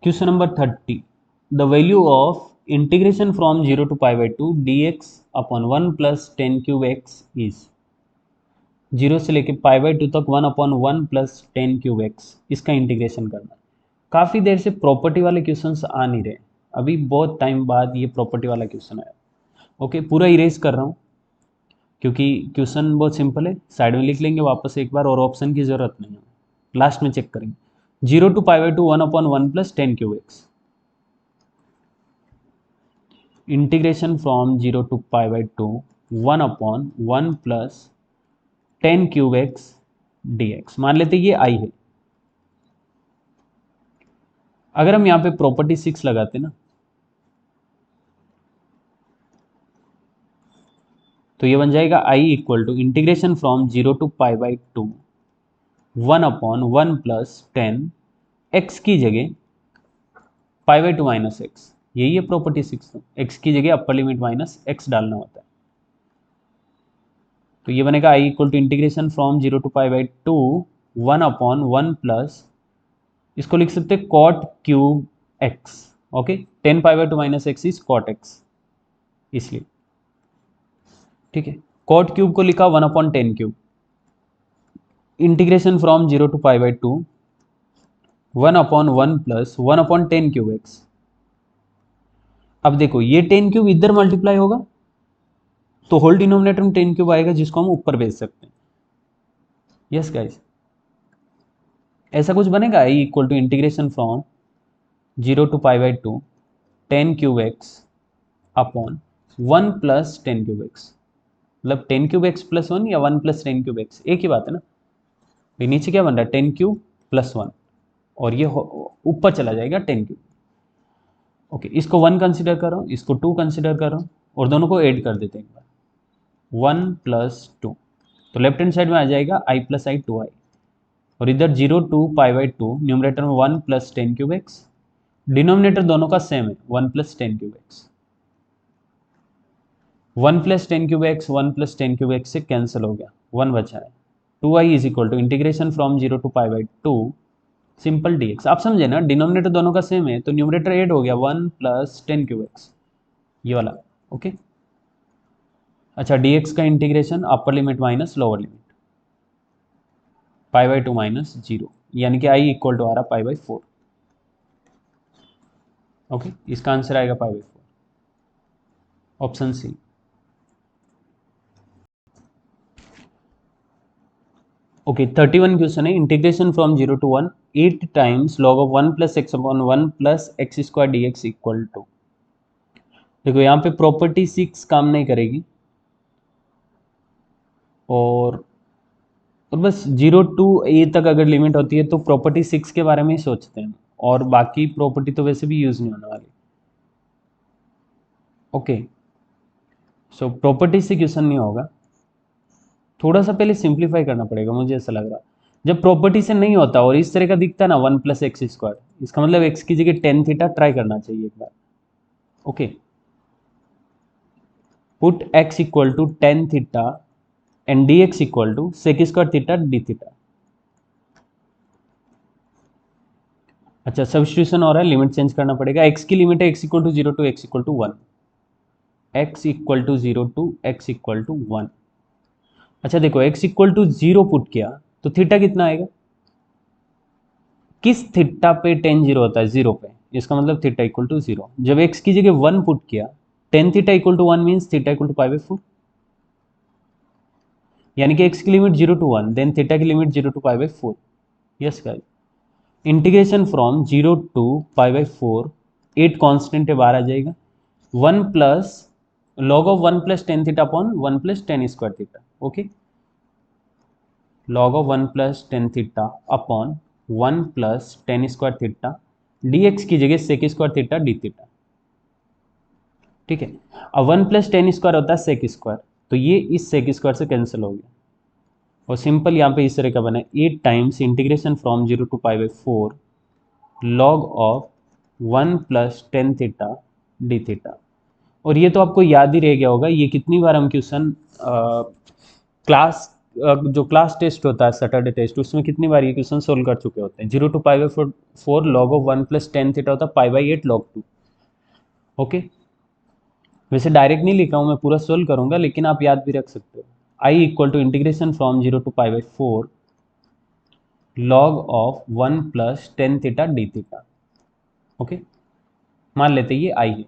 Question number 30. The value of integration from 0 to pi by 2 dx upon 1 plus 10 cube x is 0 से लेके पाई by to तक 1/1 प्लस 10 क्यूब एक्स, इसका इंटीग्रेशन करना। काफ़ी देर से प्रॉपर्टी वाले क्वेश्चंस आ नहीं रहे, अभी बहुत टाइम बाद ये प्रॉपर्टी वाला क्वेश्चन आया। ओके, पूरा इरेज कर रहा हूँ क्योंकि क्वेश्चन बहुत सिंपल है, साइड में लिख लेंगे वापस एक बार, और ऑप्शन की ज़रूरत नहीं है, लास्ट में चेक करेंगे। 0 to pi by 2 1/1 plus 10 cube x, integration from 0 to pi by 2 1/1 plus 10 cube x d x, मान लेते ये आई है। अगर हम यहाँ पे प्रॉपर्टी 6 लगाते ना, तो ये बन जाएगा I equal to integration from 0 to pi by 2 1/1 plus 10 x की जगह pi by two minus x, यही है प्रॉपर्टी 6, तो एक्स की जगह अपर लिमिट माइनस एक्स डालना होता है। तो ये बनेगा I equal to integration from 0 to pi by 2 1/1 plus, इसको लिख सकते हैं cot cube x. Okay, 10 pi by two minus x is cot x, इसलिए ठीक है। कॉट क्यूब को लिखा 1/10 cube, integration from 0 to pi by 2 1/1 plus 1/10 cube x. अब देखो ये 10 क्यूब इधर मल्टीप्लाई होगा तो होल डिनोमिनेटर में 10 क्यूब आएगा, जिसको हम ऊपर भेज सकते हैं। यस गाइस, ऐसा कुछ बनेगा I equal to integration from 0 to pi by 2 10 cube x upon 1 plus 10 cube x, मतलब 10 क्यूब एक्स प्लस 1 या 1 प्लस 10 क्यूब एक्स, एक ही बात है ना। भाई नीचे क्या बन रहा है, 10 क्यूब प्लस 1, और ये ऊपर चला जाएगा 10 क्यूब। ओके, इसको 1 कंसिडर कर रहा हूँ, इसको 2 कंसिडर कर रहा हूँ, और दोनों को ऐड कर देते हैं एक बार, 1 प्लस 2, तो लेफ्ट हैंड साइड में आ जाएगा आई प्लस आई 2i, और इधर 0 to pi by 2 न्यूमरेटर में 1 प्लस 10 क्यूब एक्स, डिनोमिनेटर दोनों का सेम है 1 plus 10 cube x, 1 plus 10 cube x 1 plus 10 cube x से कैंसिल हो गया, 1 बचा है। 2i is equal to integration from 0 to pi by 2 simple dx। आप समझे ना, डिनोमिनेटर दोनों का सेम है तो न्यूमरेटर ऐड हो गया 1 प्लस 10 क्यूब एक्स, ये वाला। ओके, अच्छा, dx का integration upper limit minus lower limit pi by two minus zero, यानी कि आई इक्वल टू आ रहा पाई बाई 4। ओके, इसका आंसर आएगा pi by 4, option C. Okay, 31 question है, integration from 0 to 1 8 times log of 1 plus x upon 1 plus x square d x equal to. देखो यहाँ पे प्रॉपर्टी 6 काम नहीं करेगी, और तो बस 0 to a तक अगर लिमिट होती है तो प्रॉपर्टी 6 के बारे में ही सोचते हैं, और बाकी प्रॉपर्टी तो वैसे भी यूज नहीं होने वाली। ओके, सो प्रॉपर्टी से क्वेश्चन नहीं होगा, थोड़ा सा पहले सिंप्लीफाई करना पड़ेगा, मुझे ऐसा लग रहा। जब प्रॉपर्टी से नहीं होता और इस तरह का दिखता है ना 1 + x², इसका मतलब x की जगह टेन थीटा ट्राई करना चाहिए एक बार। Okay, put x equal to tan theta and dx equal to sec² theta d theta. अच्छा, सब्स्टिट्यूशन हो रहा है, लिमिट चेंज करना पड़ेगा। x की लिमिट है x equal to 0 to x equal to 1, x equal to 0 to x equal to 1। अच्छा देखो, x इक्वल टू 0 पुट किया तो थीटा कितना आएगा, किस थीटा पे टेन 0 होता है, 0 पे, इसका मतलब थीटा इक्वल टू 0। जब x की जगह 1 पुट किया, tan theta equal to 1 means theta equal to π/4, यानी कि x की लिमिट 0 to 1, देन थीटा की लिमिट 0 to π/4। Yes guys, integration from 0 to π/4, 8 constant है, बाहर आ जाएगा। 1 plus log of 1 + tan theta upon 1 + tan² theta. Okay, log of 1 + tan theta upon 1 + tan² theta, dx की जगह sec² थीटा डी थीटा। ठीक है, अब 1 + tan² होता है sec², तो ये इस sec² से कैंसिल हो गया, और सिंपल यहाँ पे इस तरह का बना 8 times integration from 0 to π/4 log of 1 + tan theta d theta. और ये तो आपको याद ही रह गया होगा, ये कितनी बार हम क्वेश्चन क्लास जो क्लास टेस्ट होता है, सैटरडे टेस्ट, उसमें कितनी बार ये क्वेश्चन सोल्व कर चुके होते हैं। 0 to π/4 log of 1 + tan theta होता है π/8 log 2। ओके, वैसे डायरेक्ट नहीं लिखा हूँ मैं, पूरा सोल्व करूंगा, लेकिन आप याद भी रख सकते हो। I equal to integration from 0 to π/4 log of 1 + tan theta d theta. Okay, मान लेते ये आई है।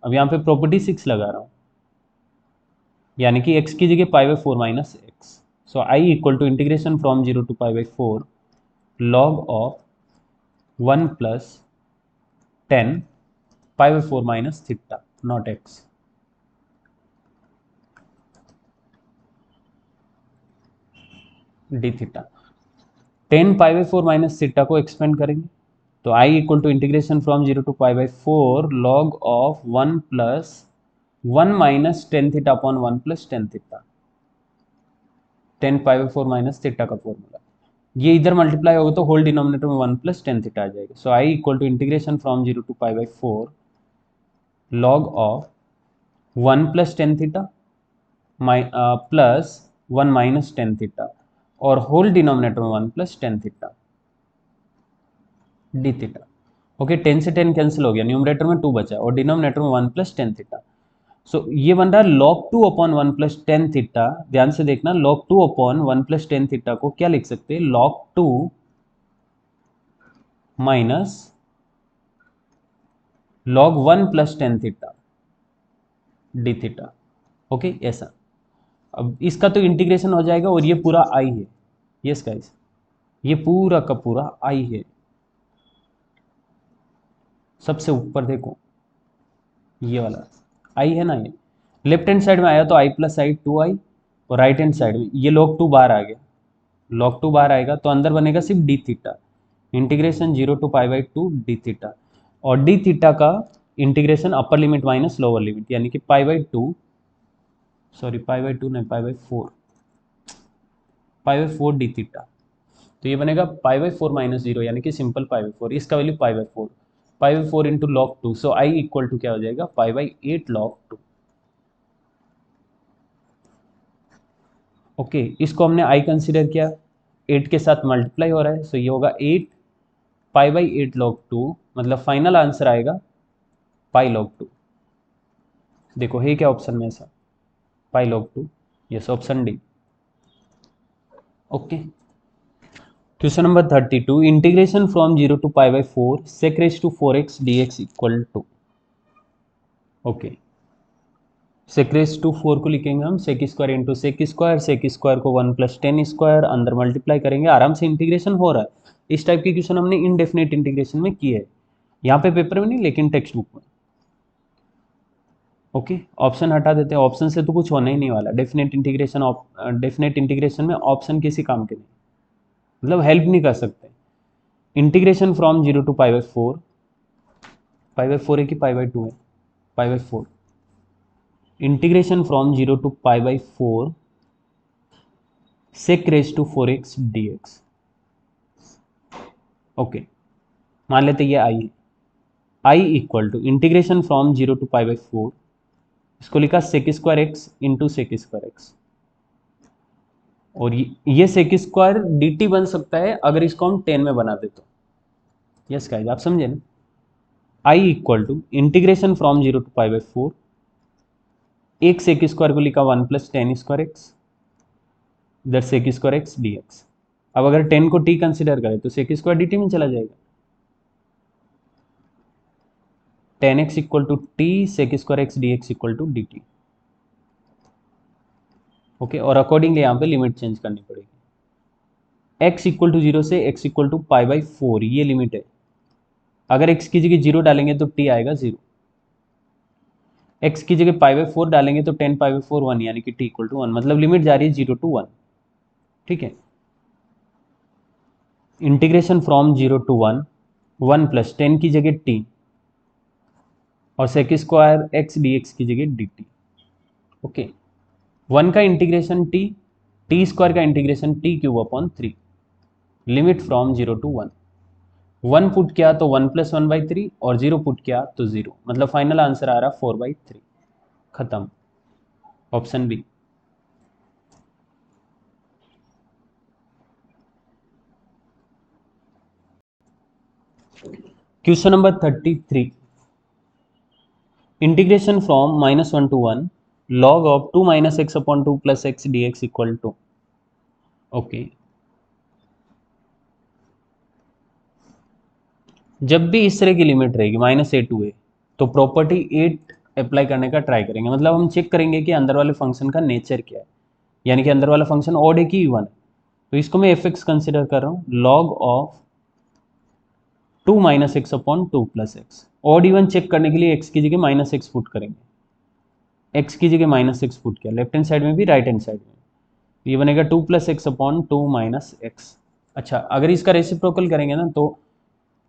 अब यहाँ पे प्रॉपर्टी 6 लगा रहा हूँ, यानी कि x की जगह π/4 - x। So I equal to integration from 0 to π/4 log of 1 + tan π/4 - theta not x। D theta, tan π/4 - theta को एक्सपेंड करेंगे, तो I equal to integration from 0 to π/4 log of 1 + 1 - tan theta upon 1 + tan theta, tan π/4 - theta का formula. ये इधर multiply होगा तो whole denominator में 1 + tan theta आ जाएगा। So I equal to integration from 0 to π/4 log of 1 + tan theta plus 1 - tan theta, और whole denominator में 1 + tan theta d theta. Okay, 10 से 10 कैंसिल हो गया, न्यूमरेटर में 2 बचा और डिनोमिनेटर में 1 + tan थीटा। सो ये बन रहा है log 2 अपॉन 1 + tan थीटा। ध्यान से देखना, log 2 अपॉन 1 + tan थीटा को क्या लिख सकते हैं, log 2 minus log 1 + tan theta d theta. Okay, ऐसा। अब इसका तो इंटीग्रेशन हो जाएगा, और ये पूरा आई है। यस गाइस, ये पूरा का पूरा आई है। सबसे ऊपर देखो, ये वाला आई है ना, ये लेफ्ट हैंड साइड में आया तो i + i 2i, और राइट हैंड साइड में ये log 2 बाहर आ गया, log 2 बाहर आएगा तो अंदर बनेगा सिर्फ d theta, integration 0 to π/2 d theta, और डी थीटा का integration upper limit minus lower limit, यानी कि π/2, सॉरी π/2 नहीं, π/4 डी थीटा। तो ये बनेगा π/4 - 0, यानी कि सिंपल π/4, इसका value π/4 into log 2। So I equal to क्या हो जाएगा, π/8 log 2। ओके, इसको हमने आई कंसिडर किया, 8 के साथ मल्टीप्लाई हो रहा है, सो ये होगा 8 π/8 log 2, मतलब फाइनल आंसर आएगा पाई log 2। देखो है क्या ऑप्शन में ऐसा, pi log 2, yes, option D. Okay, question number 32, integration from 0 to π/4 sec⁴x dx equal to. Okay, sec⁴ को लिखेंगे हम sec² इंटू sec² को 1 + tan², अंदर मल्टीप्लाई करेंगे, आराम से इंटीग्रेशन हो रहा है। इस टाइप के क्वेश्चन हमने इनडेफिनेट इंटीग्रेशन में किए है, यहाँ पे पेपर में नहीं लेकिन टेक्स्ट बुक में। ओके, ऑप्शन हटा देते हैं, ऑप्शन से तो कुछ होने ही नहीं वाला। डेफिनेट इंटीग्रेशन में ऑप्शन किसी काम के नहीं। मतलब हेल्प नहीं कर सकते। इंटीग्रेशन फ्रॉम 0 टू π/4, π/4 है कि π/2 है, π/4, integration from 0 to π/4 sec raise to 4x dx। Okay, मान लेते ये आई है, I equal to integration from 0 to π/4, इसको लिखा sec square x into sec square x, और ये सेक स्क्वायर डी टी बन सकता है अगर इसको हम 10 में बना दे तो। यस गाइस, आप समझे ना। I equal to integration from 0 to π/4, एक सेक स्क्वायर को लिखा 1 + tan स्क्वायर एक्स, इधर sec square x d x. अब अगर 10 को टी कंसिडर करें तो सेक स्क्वायर डी टी में चला जाएगा, tan x equal to t sec square x d x equal to d t. Okay, और अकॉर्डिंगली यहाँ पे लिमिट चेंज करनी पड़ेगी। x इक्वल टू 0 से x इक्वल टू π/4 ये लिमिट है। अगर x की जगह 0 डालेंगे तो t आएगा 0, x की जगह π/4 डालेंगे तो 10 π/4 1, यानी कि t इक्वल टू 1, मतलब लिमिट जा रही है 0 टू 1। ठीक है, इंटीग्रेशन फ्रॉम 0 टू 1, 1 + 10 की जगह t और sec square x d x की जगह डी टी। ओके, 1 का इंटीग्रेशन टी स्क्वायर का integration t³ 3, limit from 0 to 1। 1 put किया तो 1 + 1/3 और 0 पुट किया तो 0, मतलब फाइनल आंसर आ रहा 4/3। खत्म, option B. Question number 33, integration from -1 to 1 log of 2 - x/2 + x dx equal to. Okay, जब भी इस तरह की लिमिट रहेगी -a टू a, तो प्रॉपर्टी 8 अप्लाई करने का ट्राई करेंगे। मतलब हम चेक करेंगे कि अंदर वाले फंक्शन का नेचर क्या है, यानी कि अंदर वाला फंक्शन ऑड है कि इवन है। तो इसको मैं एफ एक्स कंसिडर कर रहा हूँ, log of 2 - x/2 + x। Odd even check करने के लिए एक्स की जगह -x पुट करेंगे, एक्स की जगह -x पुट किया, लेफ्ट हैंड साइड में भी राइट हैंड साइड में, ये बनेगा 2 + x/2 - x। अच्छा, अगर इसका रेसिप्रोकल करेंगे ना तो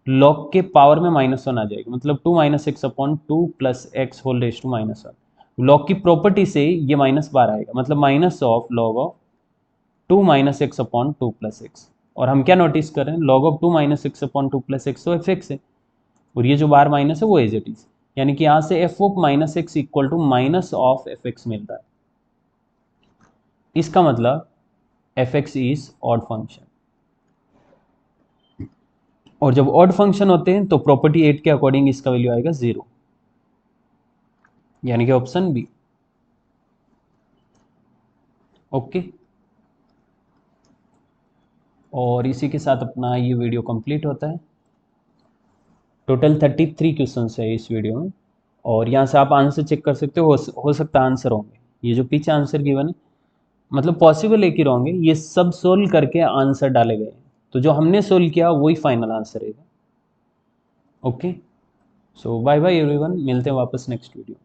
लॉग के पावर में -1 आ जाएगा, मतलब 2 - x/2 + x whole raise to -1। Log की प्रॉपर्टी से ये -12 आएगा, मतलब minus of log of 2 - x/2 + x। और हम क्या नोटिस कर रहे हैं, लॉग ऑफ 2 - x/2 + x तो एफ एक्स है, और ये जो बार माइनस है वो एज इट इज, यानी कि यहाँ से f of -x equal to minus of F x मिल रहा है। इसका मतलब f x is odd function, और जब ऑड फंक्शन होते हैं तो प्रॉपर्टी 8 के अकॉर्डिंग इसका वैल्यू आएगा 0, यानी कि ऑप्शन बी। ओके, और इसी के साथ अपना ये वीडियो कंप्लीट होता है। टोटल 33 क्वेश्चन है इस वीडियो में, और यहाँ से आप आंसर चेक कर सकते हो सकता है आंसर होंगे, ये जो पीछे आंसर गिवन है मतलब पॉसिबल है कि होंगे, ये सब सोल्व करके आंसर डाले गए, तो जो हमने सोल्व किया वही फाइनल आंसर है। ओके, सो बाय बाय एवरीवन, मिलते हैं वापस नेक्स्ट वीडियो।